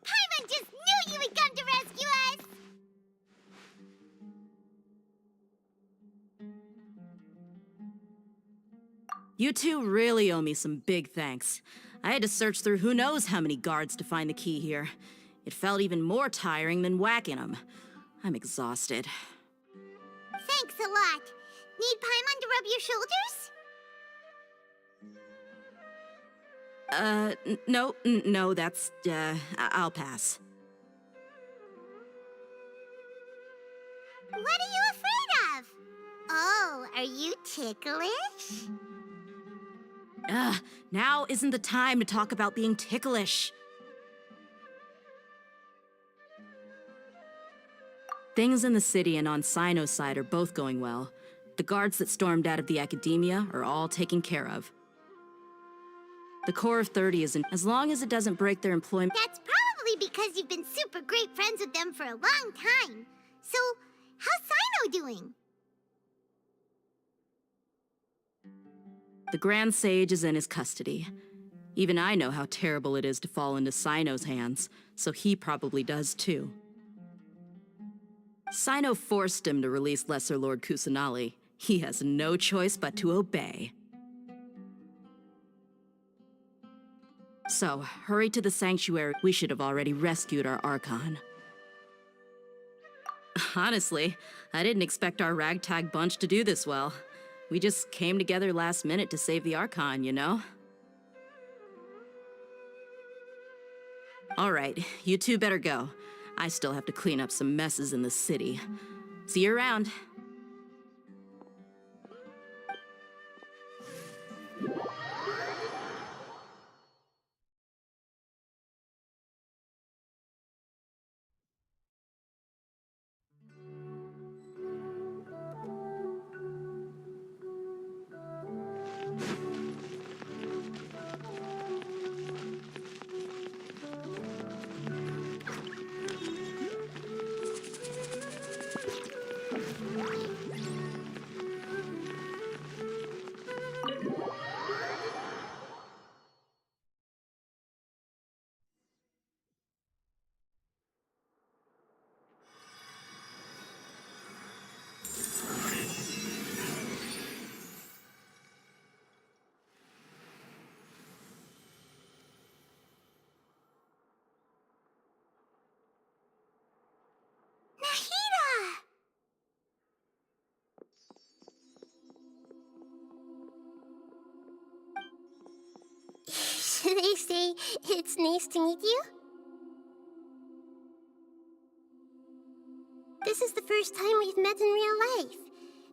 Paimon just knew you would come to rescue us! You two really owe me some big thanks. I had to search through who knows how many guards to find the key here. It felt even more tiring than whacking them. I'm exhausted. Thanks a lot. Need Paimon to rub your shoulders? No, that's, I'll pass. What are you afraid of? Oh, are you ticklish? Now isn't the time to talk about being ticklish. Things in the city and on Sino's side are both going well. The guards that stormed out of the academia are all taken care of. The core of 30 isn't, as long as it doesn't break their employment. That's probably because you've been super great friends with them for a long time. So, how's Sino doing? The Grand Sage is in his custody. Even I know how terrible it is to fall into Sino's hands, so he probably does too. Sino forced him to release Lesser Lord Kusanali. He has no choice but to obey. So, hurry to the sanctuary. We should have already rescued our Archon. Honestly, I didn't expect our ragtag bunch to do this well. We just came together last minute to save the Archon, you know? All right, you two better go. I still have to clean up some messes in the city. See you around. Nahida! Should I say it's nice to meet you? This is the first time we've met in real life.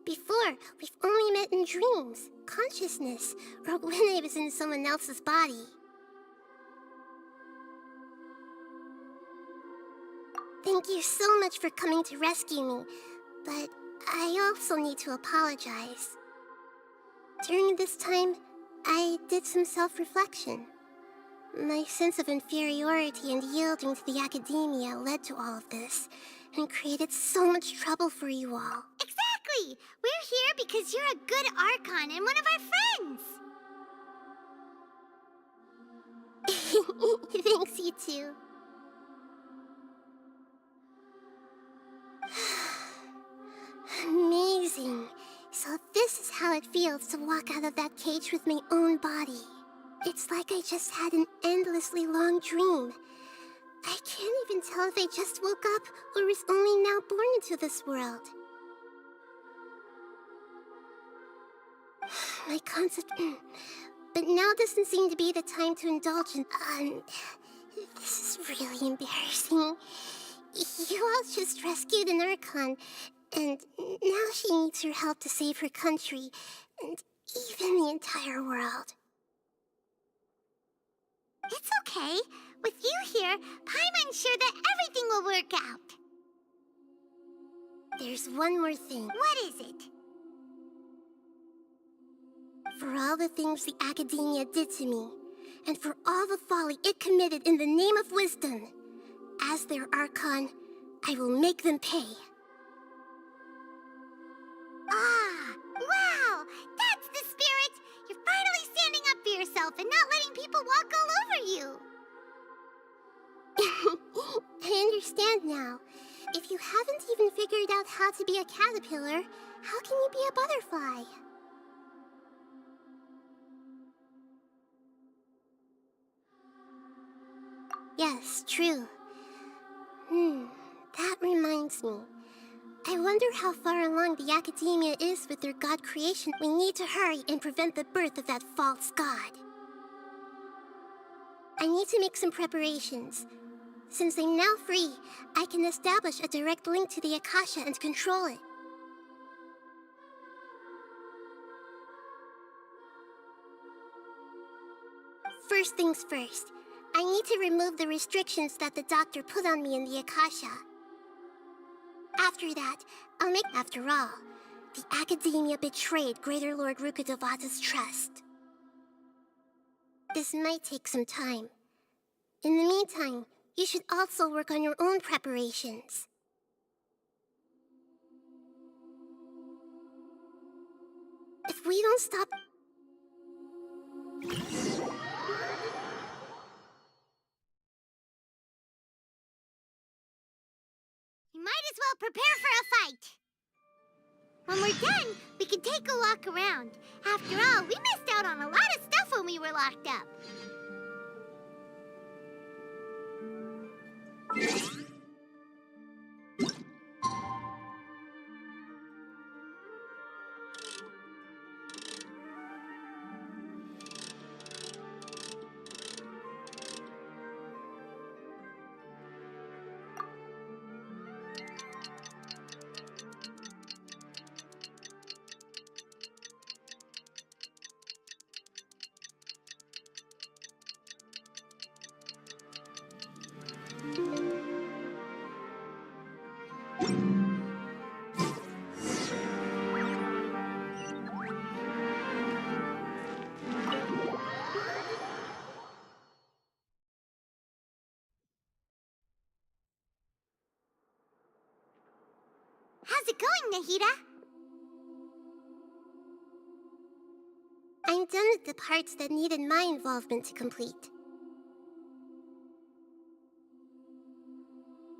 Before, we've only met in dreams, consciousness, or when I was in someone else's body. Thank you so much for coming to rescue me, but I also need to apologize. During this time, I did some self-reflection. My sense of inferiority and yielding to the academia led to all of this, and created so much trouble for you all. Exactly! We're here because you're a good Archon and one of our friends! Thanks, you two. Amazing. So this is how it feels to walk out of that cage with my own body. It's like I just had an endlessly long dream. I can't even tell if I just woke up or was only now born into this world. My concept... But now doesn't seem to be the time to indulge in... This is really embarrassing. You all just rescued an Archon, and now she needs your help to save her country, and even the entire world. It's okay. With you here, Paimon's sure that everything will work out. There's one more thing. What is it? For all the things the academia did to me, and for all the folly it committed in the name of wisdom, as their Archon, I will make them pay. Ah, wow! That's the spirit! You're finally standing up for yourself and not letting people walk all over you. I understand now. If you haven't even figured out how to be a caterpillar, how can you be a butterfly? Yes, true. That reminds me. I wonder how far along the Academia is with their god creation. We need to hurry and prevent the birth of that false god. I need to make some preparations. Since I'm now free, I can establish a direct link to the Akasha and control it. First things first, I need to remove the restrictions that the doctor put on me in the Akasha. After that, I'll make... After all, the Academia betrayed Greater Lord Rukkhadevata's trust. This might take some time. In the meantime, you should also work on your own preparations. If we don't stop... You might as well prepare for a fight. When we're done, we can take a walk around. After all, we missed out on a lot of stuff when we were locked up. How's it going, Nahida? I'm done with the parts that needed my involvement to complete.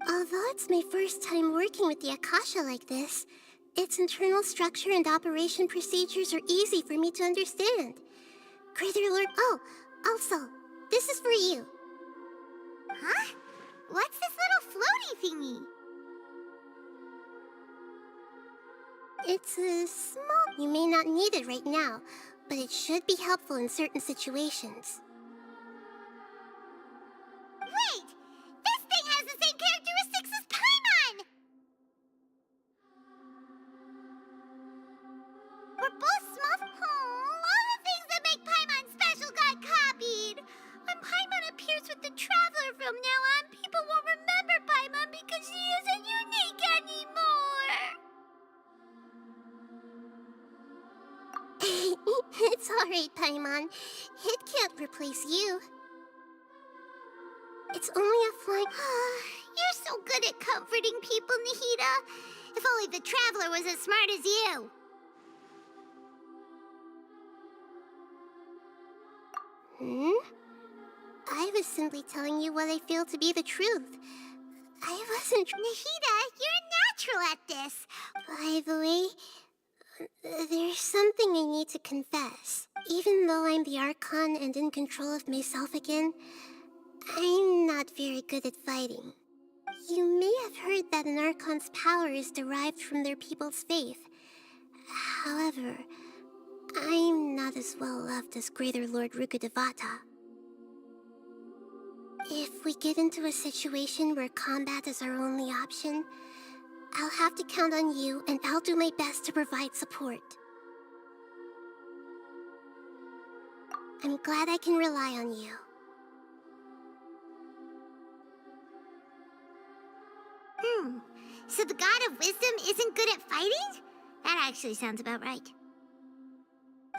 Although it's my first time working with the Akasha like this, its internal structure and operation procedures are easy for me to understand. Greater Lord... Oh, also, this is for you. Huh? What's this little floaty thingy? It's a small... You may not need it right now, but it should be helpful in certain situations. Wait! This thing has the same characteristics as Paimon! We're both small... all the things that make Paimon special got copied! When Paimon appears with the Traveler from now on, people won't remember Paimon because she isn't unique anymore! It's alright, Paimon. It can't replace you. It's only a flying... You're so good at comforting people, Nahida. If only the Traveler was as smart as you. I was simply telling you what I feel to be the truth. I wasn't... Nahida, you're a natural at this. By the way, there's something I need to confess. Even though I'm the Archon and in control of myself again, I'm not very good at fighting. You may have heard that an Archon's power is derived from their people's faith. However, I'm not as well loved as Greater Lord Rukkhadevata. If we get into a situation where combat is our only option, I'll have to count on you, and I'll do my best to provide support. I'm glad I can rely on you. So the God of Wisdom isn't good at fighting? That actually sounds about right.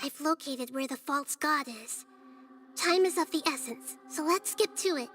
I've located where the false god is. Time is of the essence, so let's skip to it.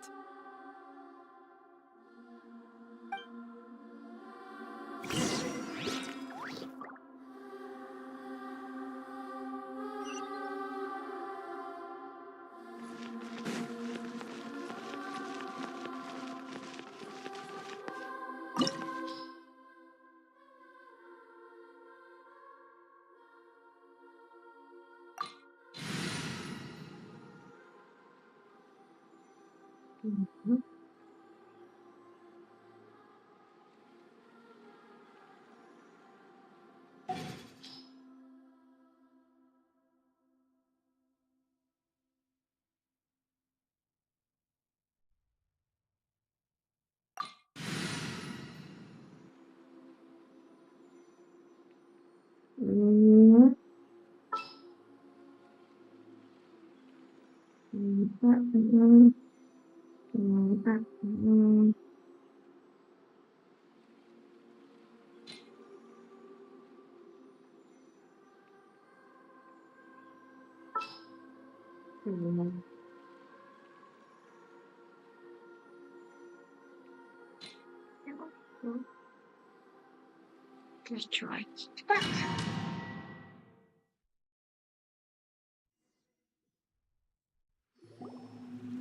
Let's try.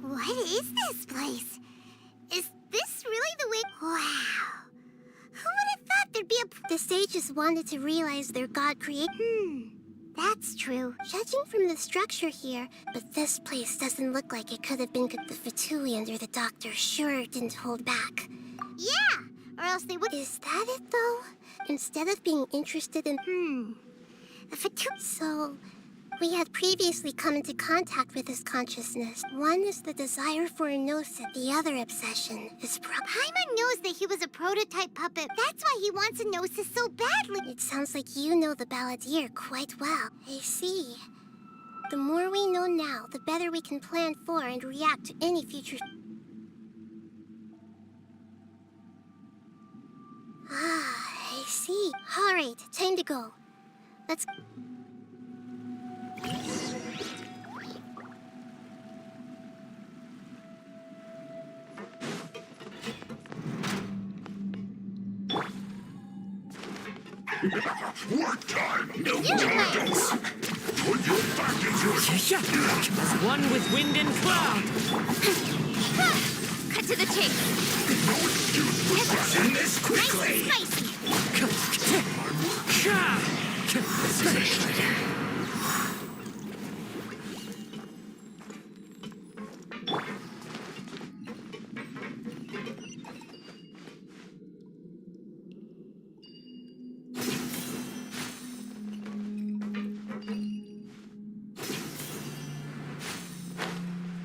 What is this place? Is this really the way? Wow. Who would have thought there'd be a... The sages wanted to realize their god create... That's true. Judging from the structure here, but this place doesn't look like it could have been good. The Vtuians or the doctor sure didn't hold back. Yeah! Or else they would... Is that it, though? Instead of being interested in... The So... We had previously come into contact with his consciousness. One is the desire for a gnosis. The other obsession is Paimon knows that he was a prototype puppet. That's why he wants a gnosis so badly. It sounds like you know the balladeer quite well. I see. The more we know now, the better we can plan for and react to any future... I see. All right, time to go. Let's... What time? No time. Put your back into it. As one with wind and cloud. Cut to the chase. No excuse for passing this quickly. Nice and spicy.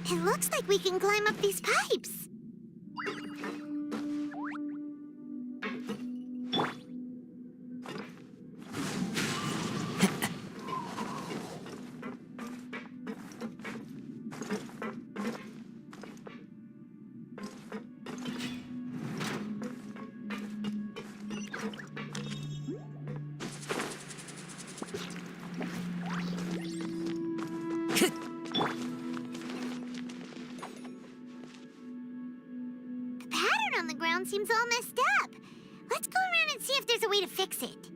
It looks like we can climb up these pipes. On the ground seems all messed up. Let's go around and see if there's a way to fix it.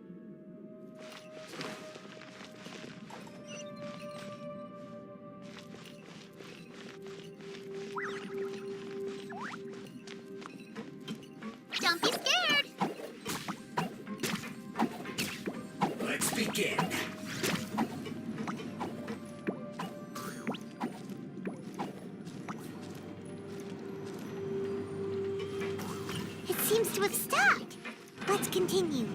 Don't be scared. Let's begin. Seems to have stopped. Let's continue.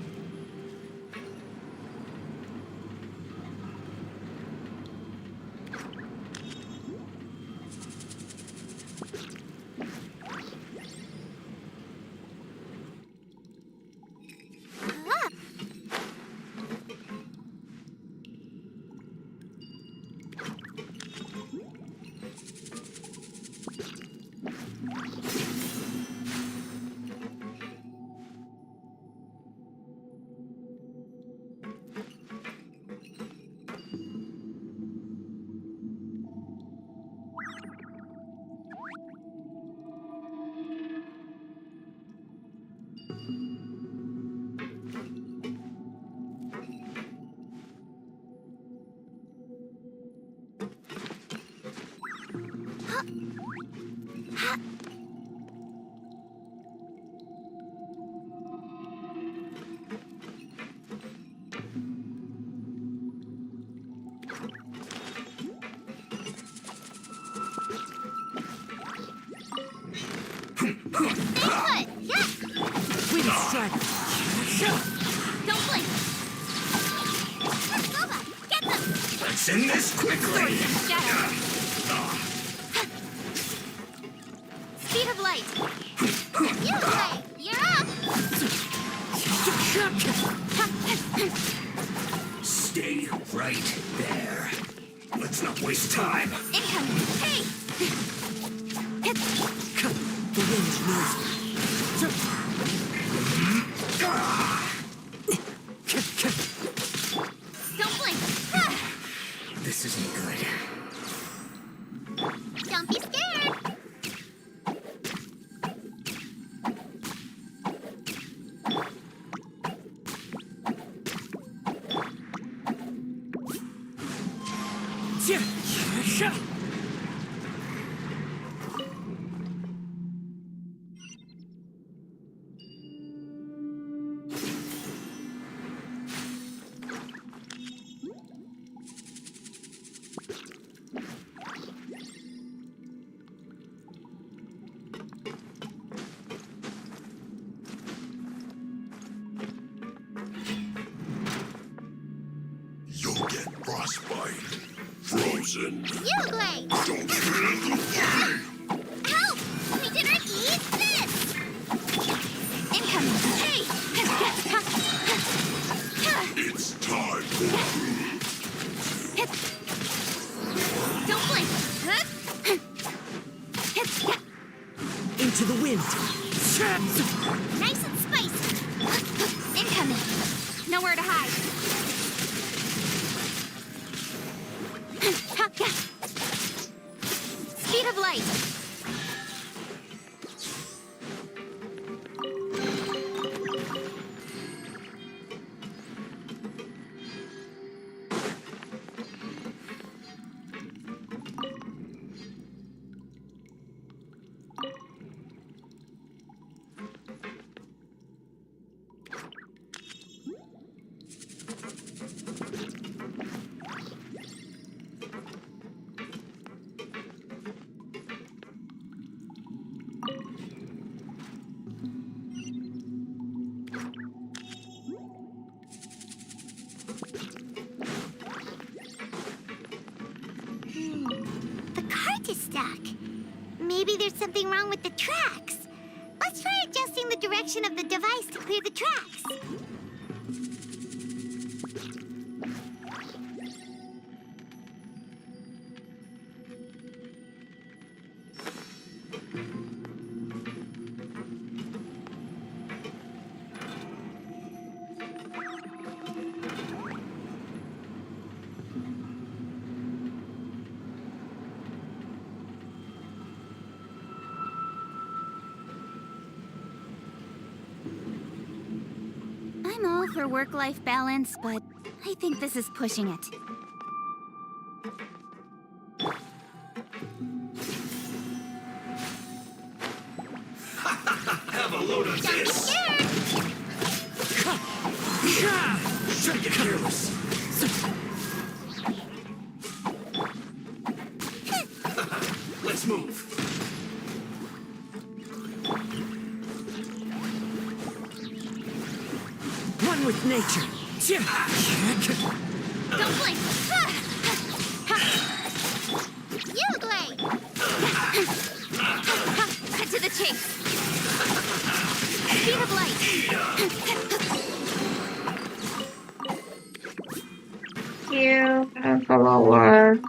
Don't blink! Nova, get them! Let's end this quickly! Shadow! Speed of light! You play! You're up! Stay right there. Let's not waste time. Incoming! Hey! The wind knows. Don't blink! This isn't good. Don't be scared! You'll get frostbite. Frozen. You play! Don't get in the way! Help! We didn't eat this! Incoming! Hey! It's time for Don't blink! Into the wind. Nice and spicy! Incoming! Nowhere to hide! Speed of light! The cart is stuck. Maybe there's something wrong with the tracks. Let's try adjusting the direction of the device to clear the tracks. I'm all for work-life balance, but I think this is pushing it. Have a load of this! Try to get careless. Let's move. One with nature. Don't blink! You play! Cut to the chase! Speed of light! You have follower.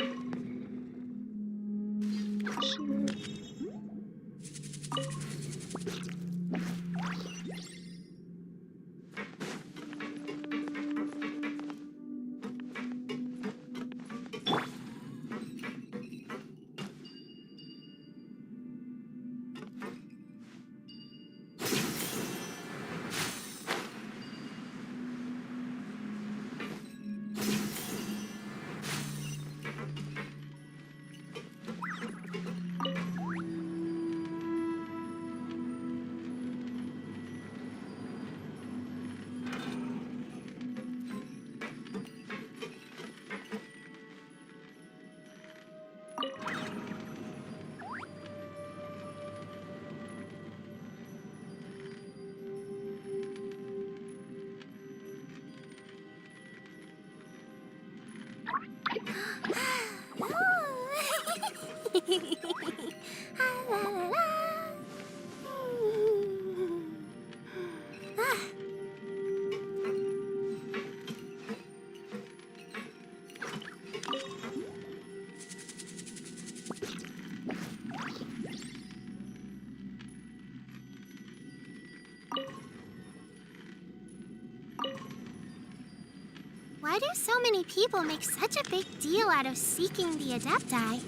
Why do so many people make such a big deal out of seeking the Adepti?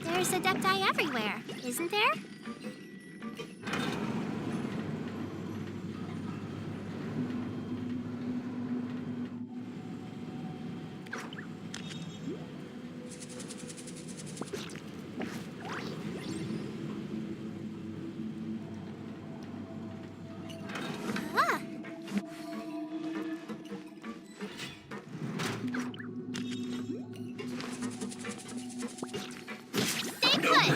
There's Adepti everywhere, isn't there? Ah. Stay put!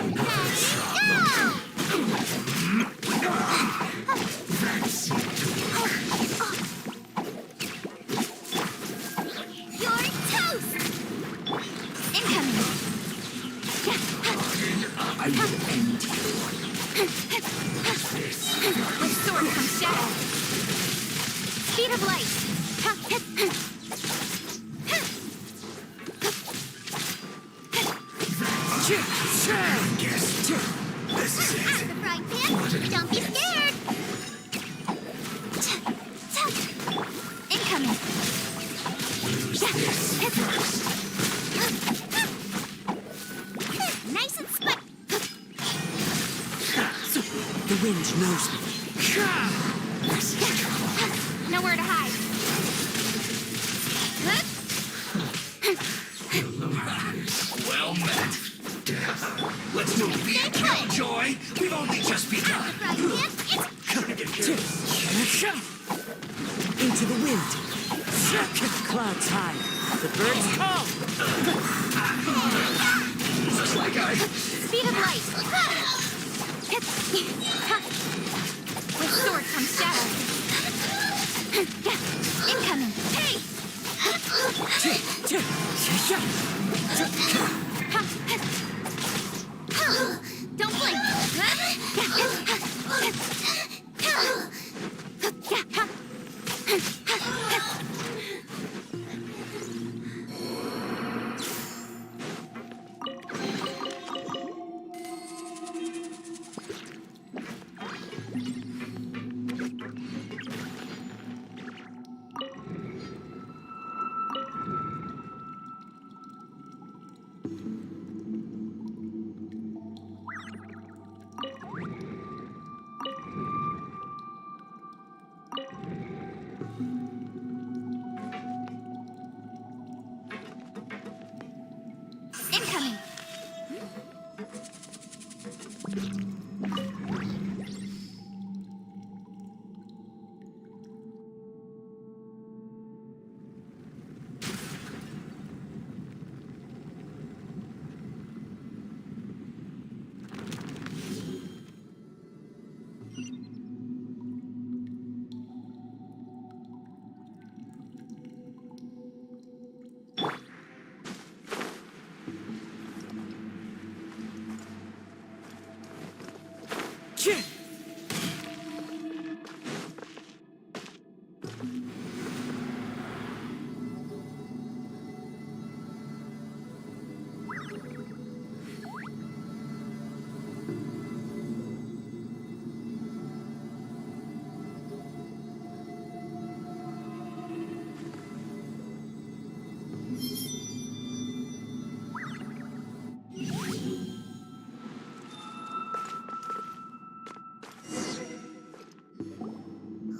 Ready, You're toast! Incoming! I will end you. With sword comes shadow. Speed of light. Guess this is it. The frying pan. Don't be scared. Incoming. Nice and split. The wind knows me. Nowhere to hide. Well met. Let's move. Be Killjoy. We've only just begun. Into the wind. Clouds high. The birds call. Just like I. Speed of light. With sword comes shadow. Incoming. Hey! Don't blink. Incoming.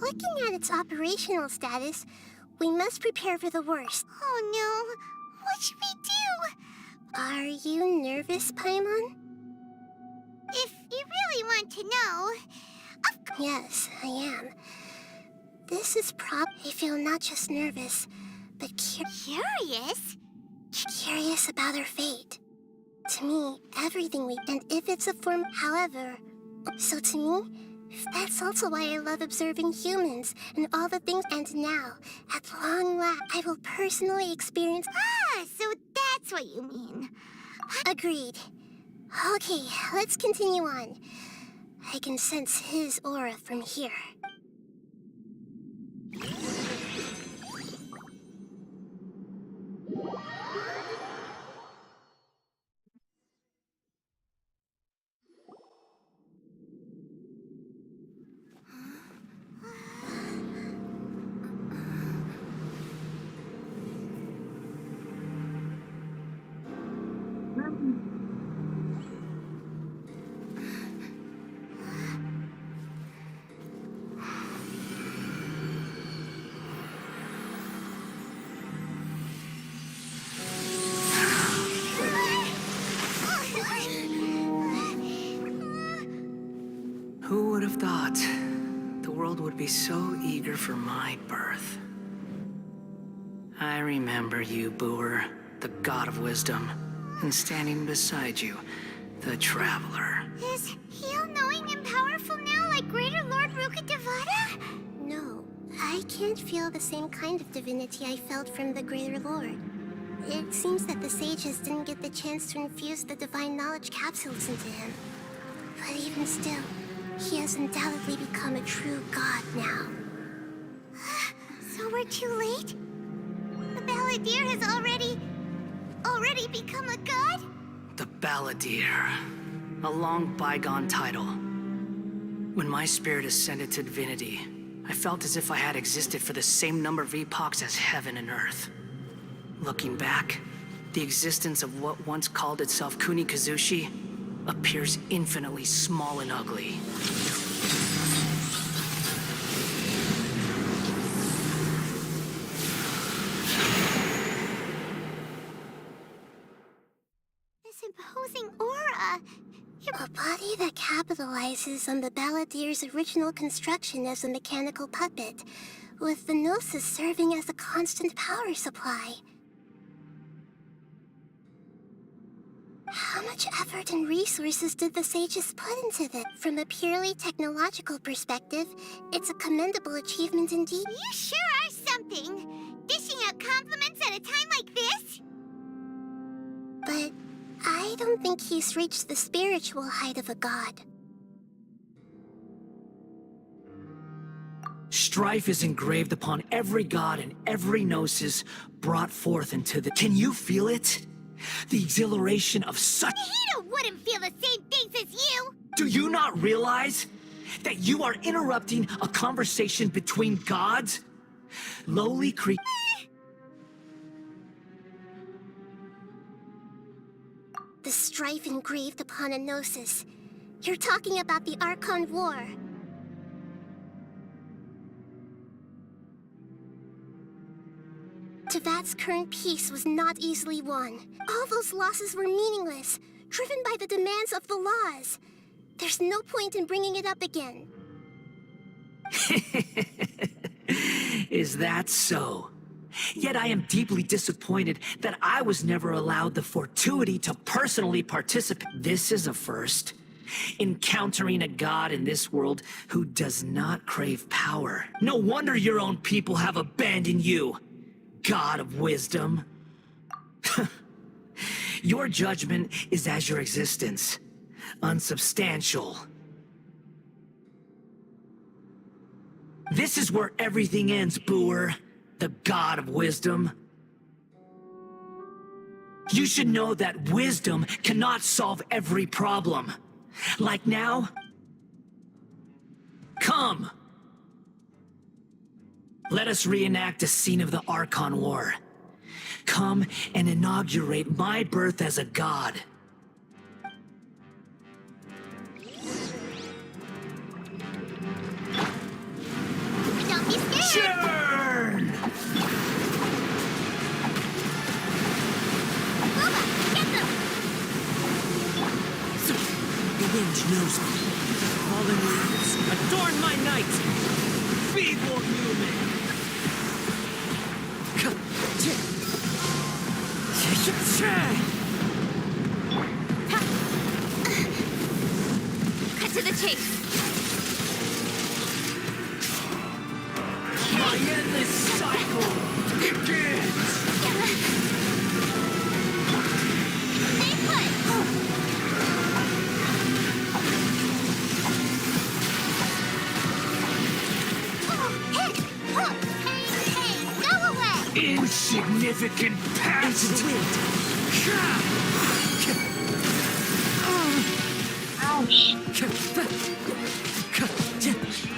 Looking at its operational status, we must prepare for the worst. Oh no! What should we do? Are you nervous, Paimon? If you really want to know, of course. Yes, I am. This is I feel not just nervous, but curious? Curious about our fate. To me, everything and if it's a form, however. So to me, that's also why I love observing humans and all the things. And now, at long last, I will personally experience. Ah, so that's what you mean. Agreed. Okay, let's continue on. I can sense his aura from here. world would be so eager for my birth. I remember you, Booer, the god of wisdom, and standing beside you, the traveler. Is he all-knowing and powerful now, like Greater Lord Rukkhadevata? No, I can't feel the same kind of divinity I felt from the Greater Lord. It seems that the sages didn't get the chance to infuse the divine knowledge capsules into him. But even still, he has undoubtedly become a true god now. So we're too late? The Balladeer has already become a god? The Balladeer. A long bygone title. When my spirit ascended to divinity, I felt as if I had existed for the same number of epochs as heaven and earth. Looking back, the existence of what once called itself Kunikazushi appears infinitely small and ugly. This imposing aura. A body that capitalizes on the Balladeer's original construction as a mechanical puppet, with the Gnosis serving as a constant power supply. How much effort and resources did the sages put into this? From a purely technological perspective, it's a commendable achievement indeed. You sure are something! Dishing out compliments at a time like this? But I don't think he's reached the spiritual height of a god. Strife is engraved upon every god and every gnosis brought forth into the... Can you feel it? The exhilaration of such... Nahida wouldn't feel the same things as you! Do you not realize that you are interrupting a conversation between gods? Lowly creatures... The strife engraved upon a gnosis. You're talking about the Archon War. Tevat's current peace was not easily won. All those losses were meaningless, driven by the demands of the laws. There's no point in bringing it up again. Is that so? Yet I am deeply disappointed that I was never allowed the fortuity to personally participate. This is a first. Encountering a god in this world who does not crave power. No wonder your own people have abandoned you, god of wisdom. Your judgment is as your existence, unsubstantial. This is where everything ends, Booer, the god of wisdom. You should know that wisdom cannot solve every problem. Like now? Come! Let us reenact a scene of the Archon War. Come and inaugurate my birth as a god. Don't be scared! Churn! Booba, get them! The wind knows me. Fallen leaves adorn my night. Feeble human. Cut to the chase. My endless cycle begins! Stay put! Hey, go away! Insignificant past! Into the wind. Ouch.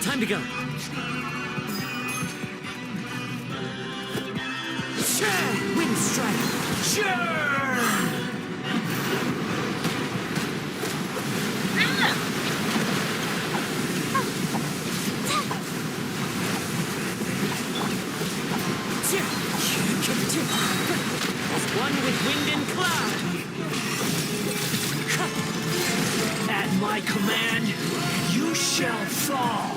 Time to go. Wind strike. As one with wind and cloud. At my command, you shall fall.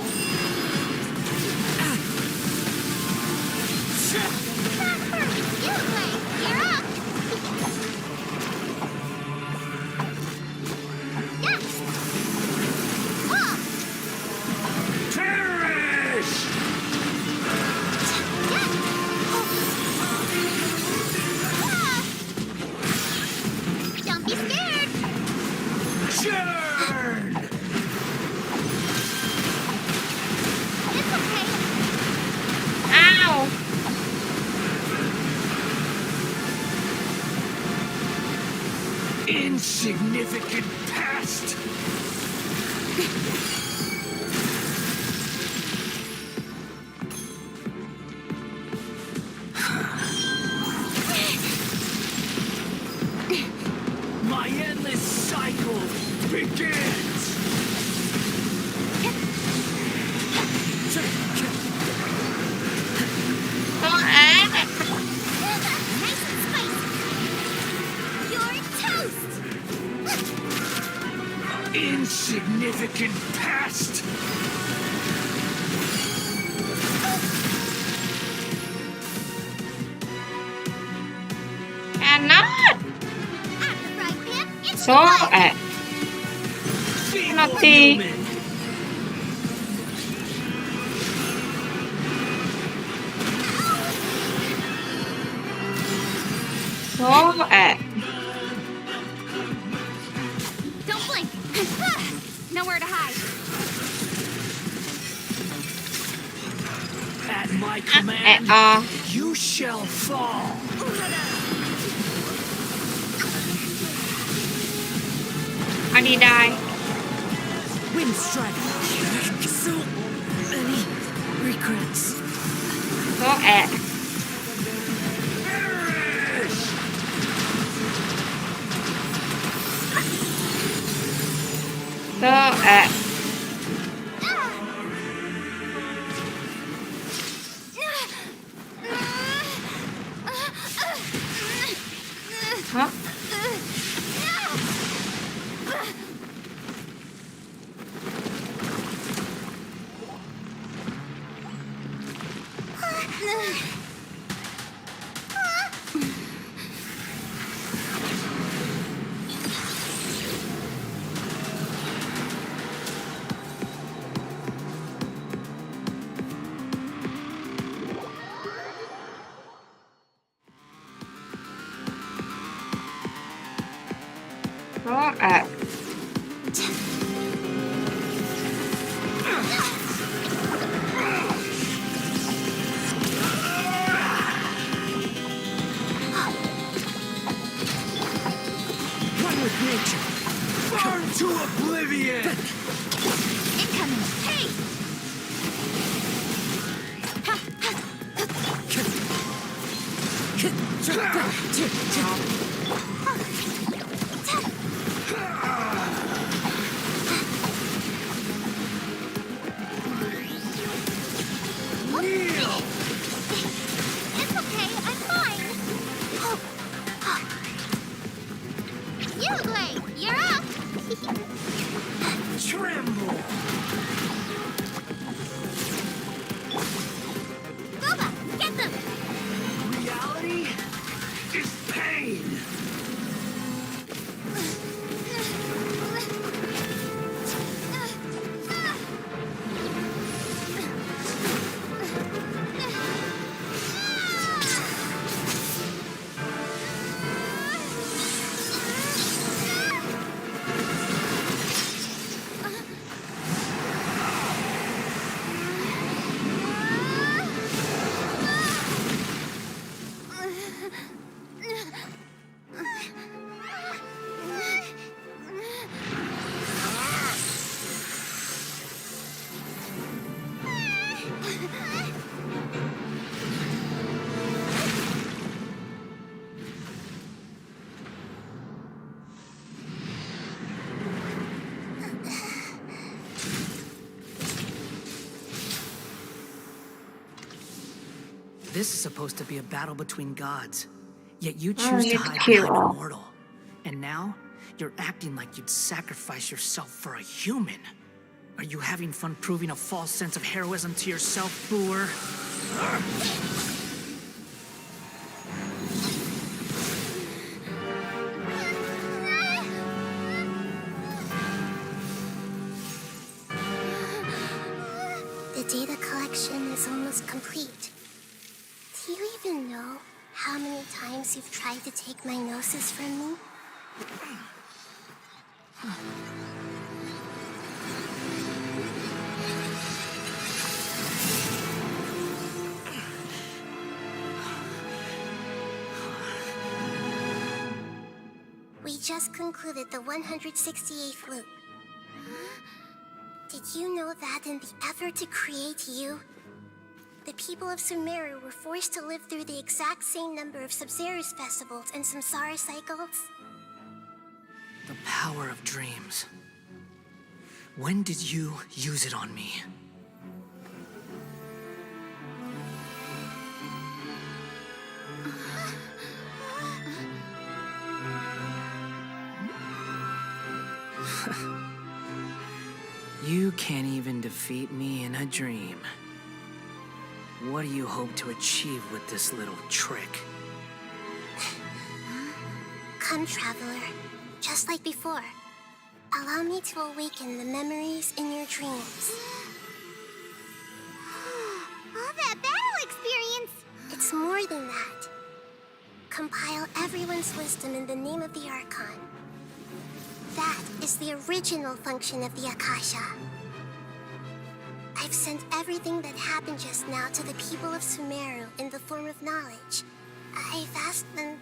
Insignificant pest! My endless cycle begins! You're toast! Insignificant pest! Cannot. It's So naughty. So Don't blink. Nowhere to hide. At my command, you shall fall. how do you die? Wind strike. So many regrets. So So huh? So One with nature. Burn to oblivion! Incoming. Hey! Kneel! It's okay, I'm fine. You, Blake, you're up. Tremble! Boba, get them. Reality is pain! This is supposed to be a battle between gods, yet you Oh, choose to you hide cute. behind a mortal. And now, you're acting like you'd sacrifice yourself for a human. Are you having fun proving a false sense of heroism to yourself, Boor? The data collection is almost complete. Do you even know how many times you've tried to take my gnosis from me? We just concluded the 168th loop. Did you know that in the effort to create you, the people of Sumeru were forced to live through the exact same number of Sub-Zerus festivals and Samsara cycles? The power of dreams. When did you use it on me? You can't even defeat me in a dream. What do you hope to achieve with this little trick? Come, Traveler. Just like before. Allow me to awaken the memories in your dreams. All that battle experience! It's more than that. Compile everyone's wisdom in the name of the Archon. That is the original function of the Akasha. I've sent everything that happened just now to the people of Sumeru in the form of knowledge. I've asked them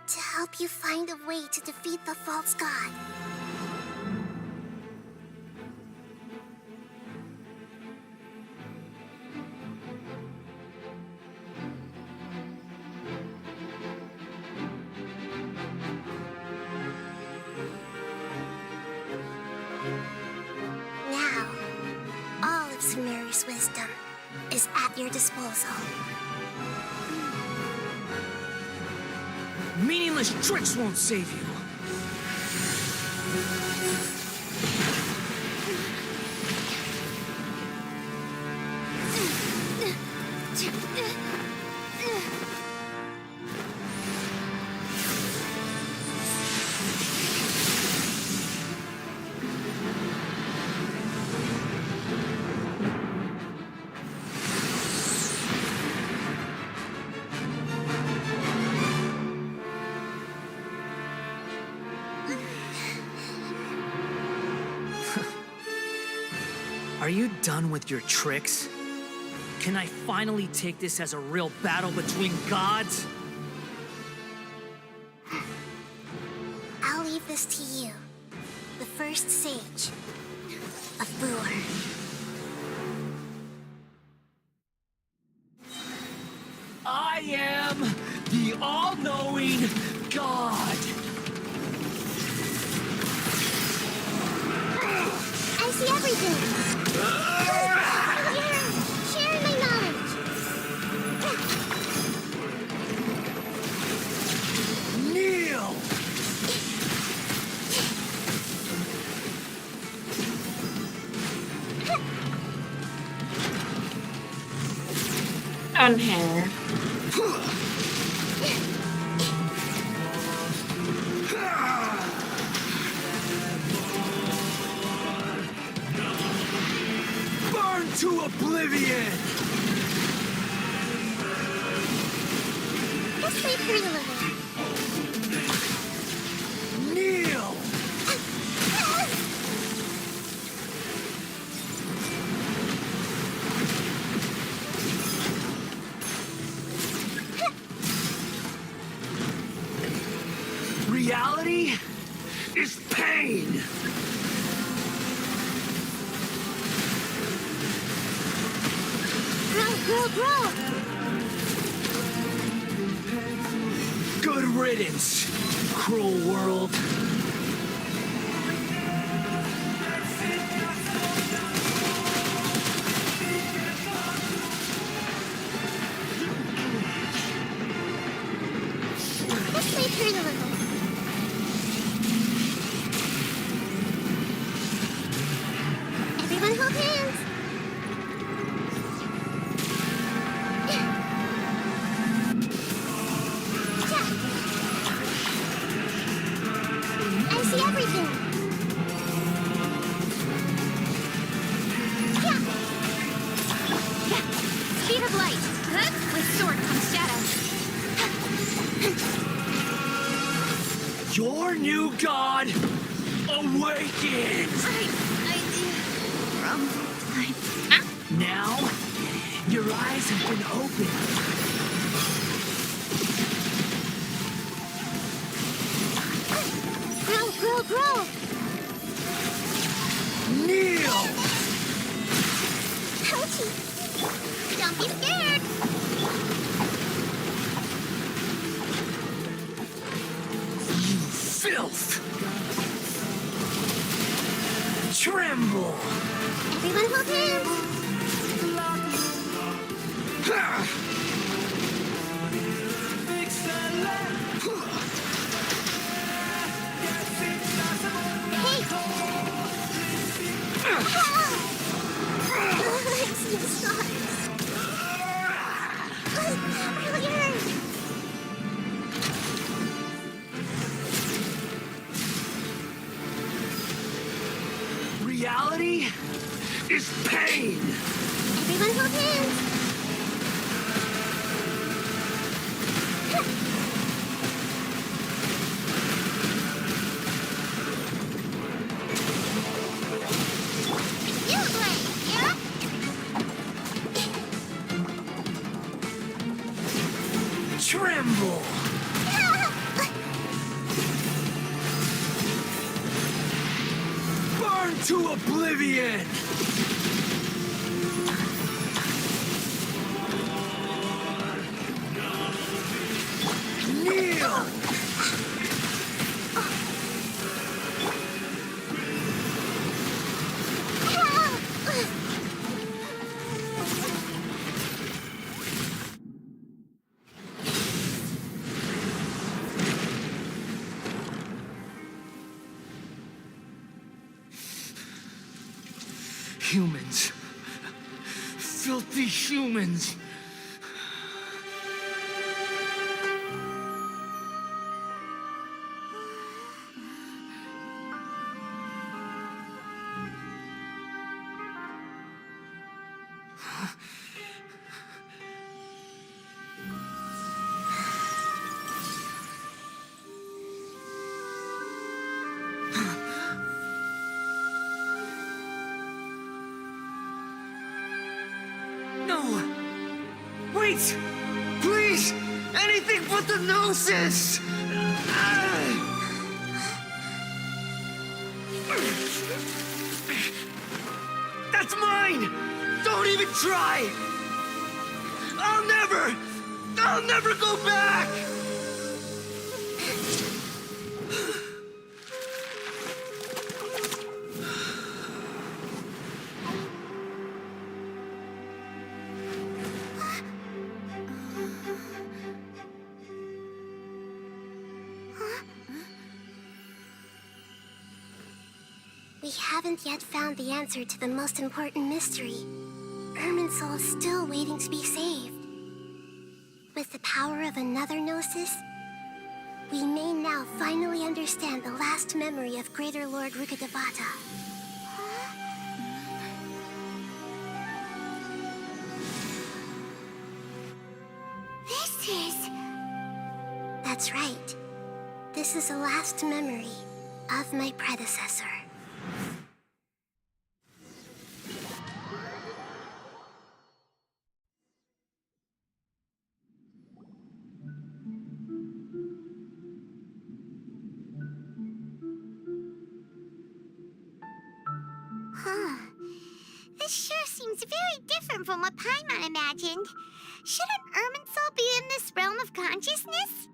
to help you find a way to defeat the false god. Now, all of Sumeru's wisdom is at your disposal. Meaningless tricks won't save you. Are you done with your tricks? Can I finally take this as a real battle between gods? I'll leave this to you, the first sage of Boor. I am the all-knowing God. I see everything. Share my knowledge. Kneel! On here. Burn to oblivion! Just wait for a little. Kneel! Reality is pain! Grow! Good riddance, cruel world. Just wait for a little. Everyone hold hands. I see everything. Speed of light. With sword comes shadow. Your new god awakens! Now, your eyes have been opened. grow! Kneel! Ouchie! Don't be scared! You filth! Tremble! Everyone hold hands! Hey! I've seen stars. Really hurt. Reality is pain! Everyone hold hands! You play, yeah? Tremble! Burn to oblivion! Kneel! Humans. Filthy humans. No! Wait! Please! Anything but the gnosis! That's mine! Don't even try! I'll never go back! We haven't yet found the answer to the most important mystery. Irminsul is still waiting to be saved. With the power of another gnosis, we may now finally understand the last memory of Greater Lord Rukkhadevata. This is... That's right. This is the last memory of my predecessor. Huh. This sure seems very different from what Paimon imagined. Shouldn't Irminsul be in this realm of consciousness?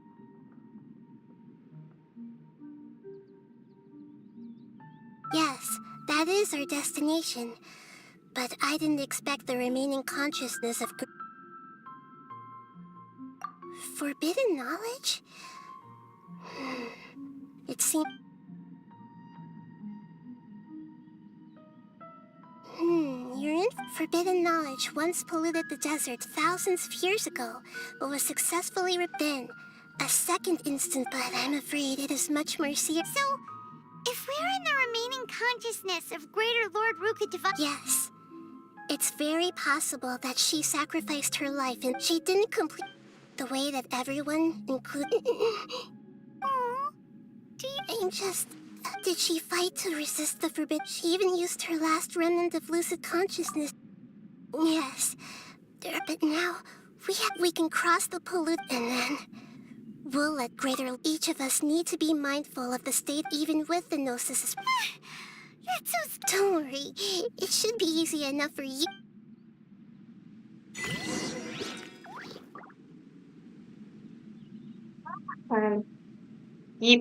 Yes, that is our destination. But I didn't expect the remaining consciousness of... Forbidden knowledge? It seems... Your forbidden knowledge once polluted the desert thousands of years ago, but was successfully ripped in. A second instance, but I'm afraid it is much more serious. So, if we're in the remaining consciousness of Greater Lord Rukkhadevata... Yes. It's very possible that she sacrificed her life and she didn't complete the way that everyone, including... Did she fight to resist the forbidden? She even used her last remnant of lucid consciousness. Yes. But now, we can cross the pollute and then... We'll let greater. Each of us need to be mindful of the state even with the gnosis. That's so. Don't worry. It should be easy enough for you. Yep.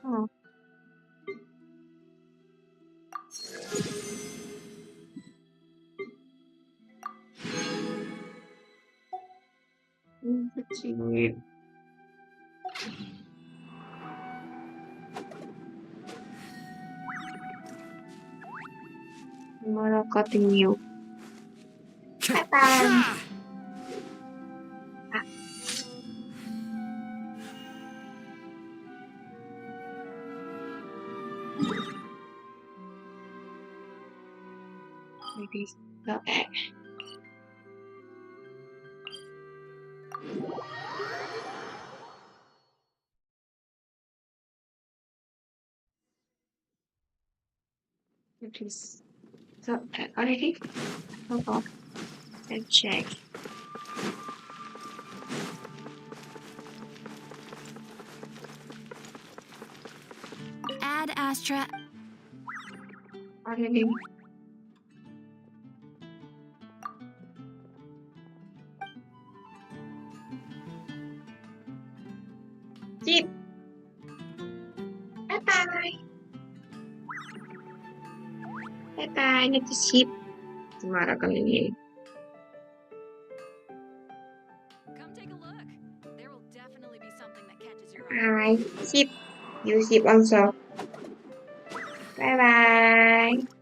Oh. Cute. Tomorrow continue. Bye bye. Maybe go back. It is go back already. Hold on. Let's check. Add Astra. Already. Keep. Bye bye. Bye bye. I need to sleep. Tomorrow continue. Come take a look. There will definitely be something that catches your eye. Bye. Sleep. You sleep also. Bye bye.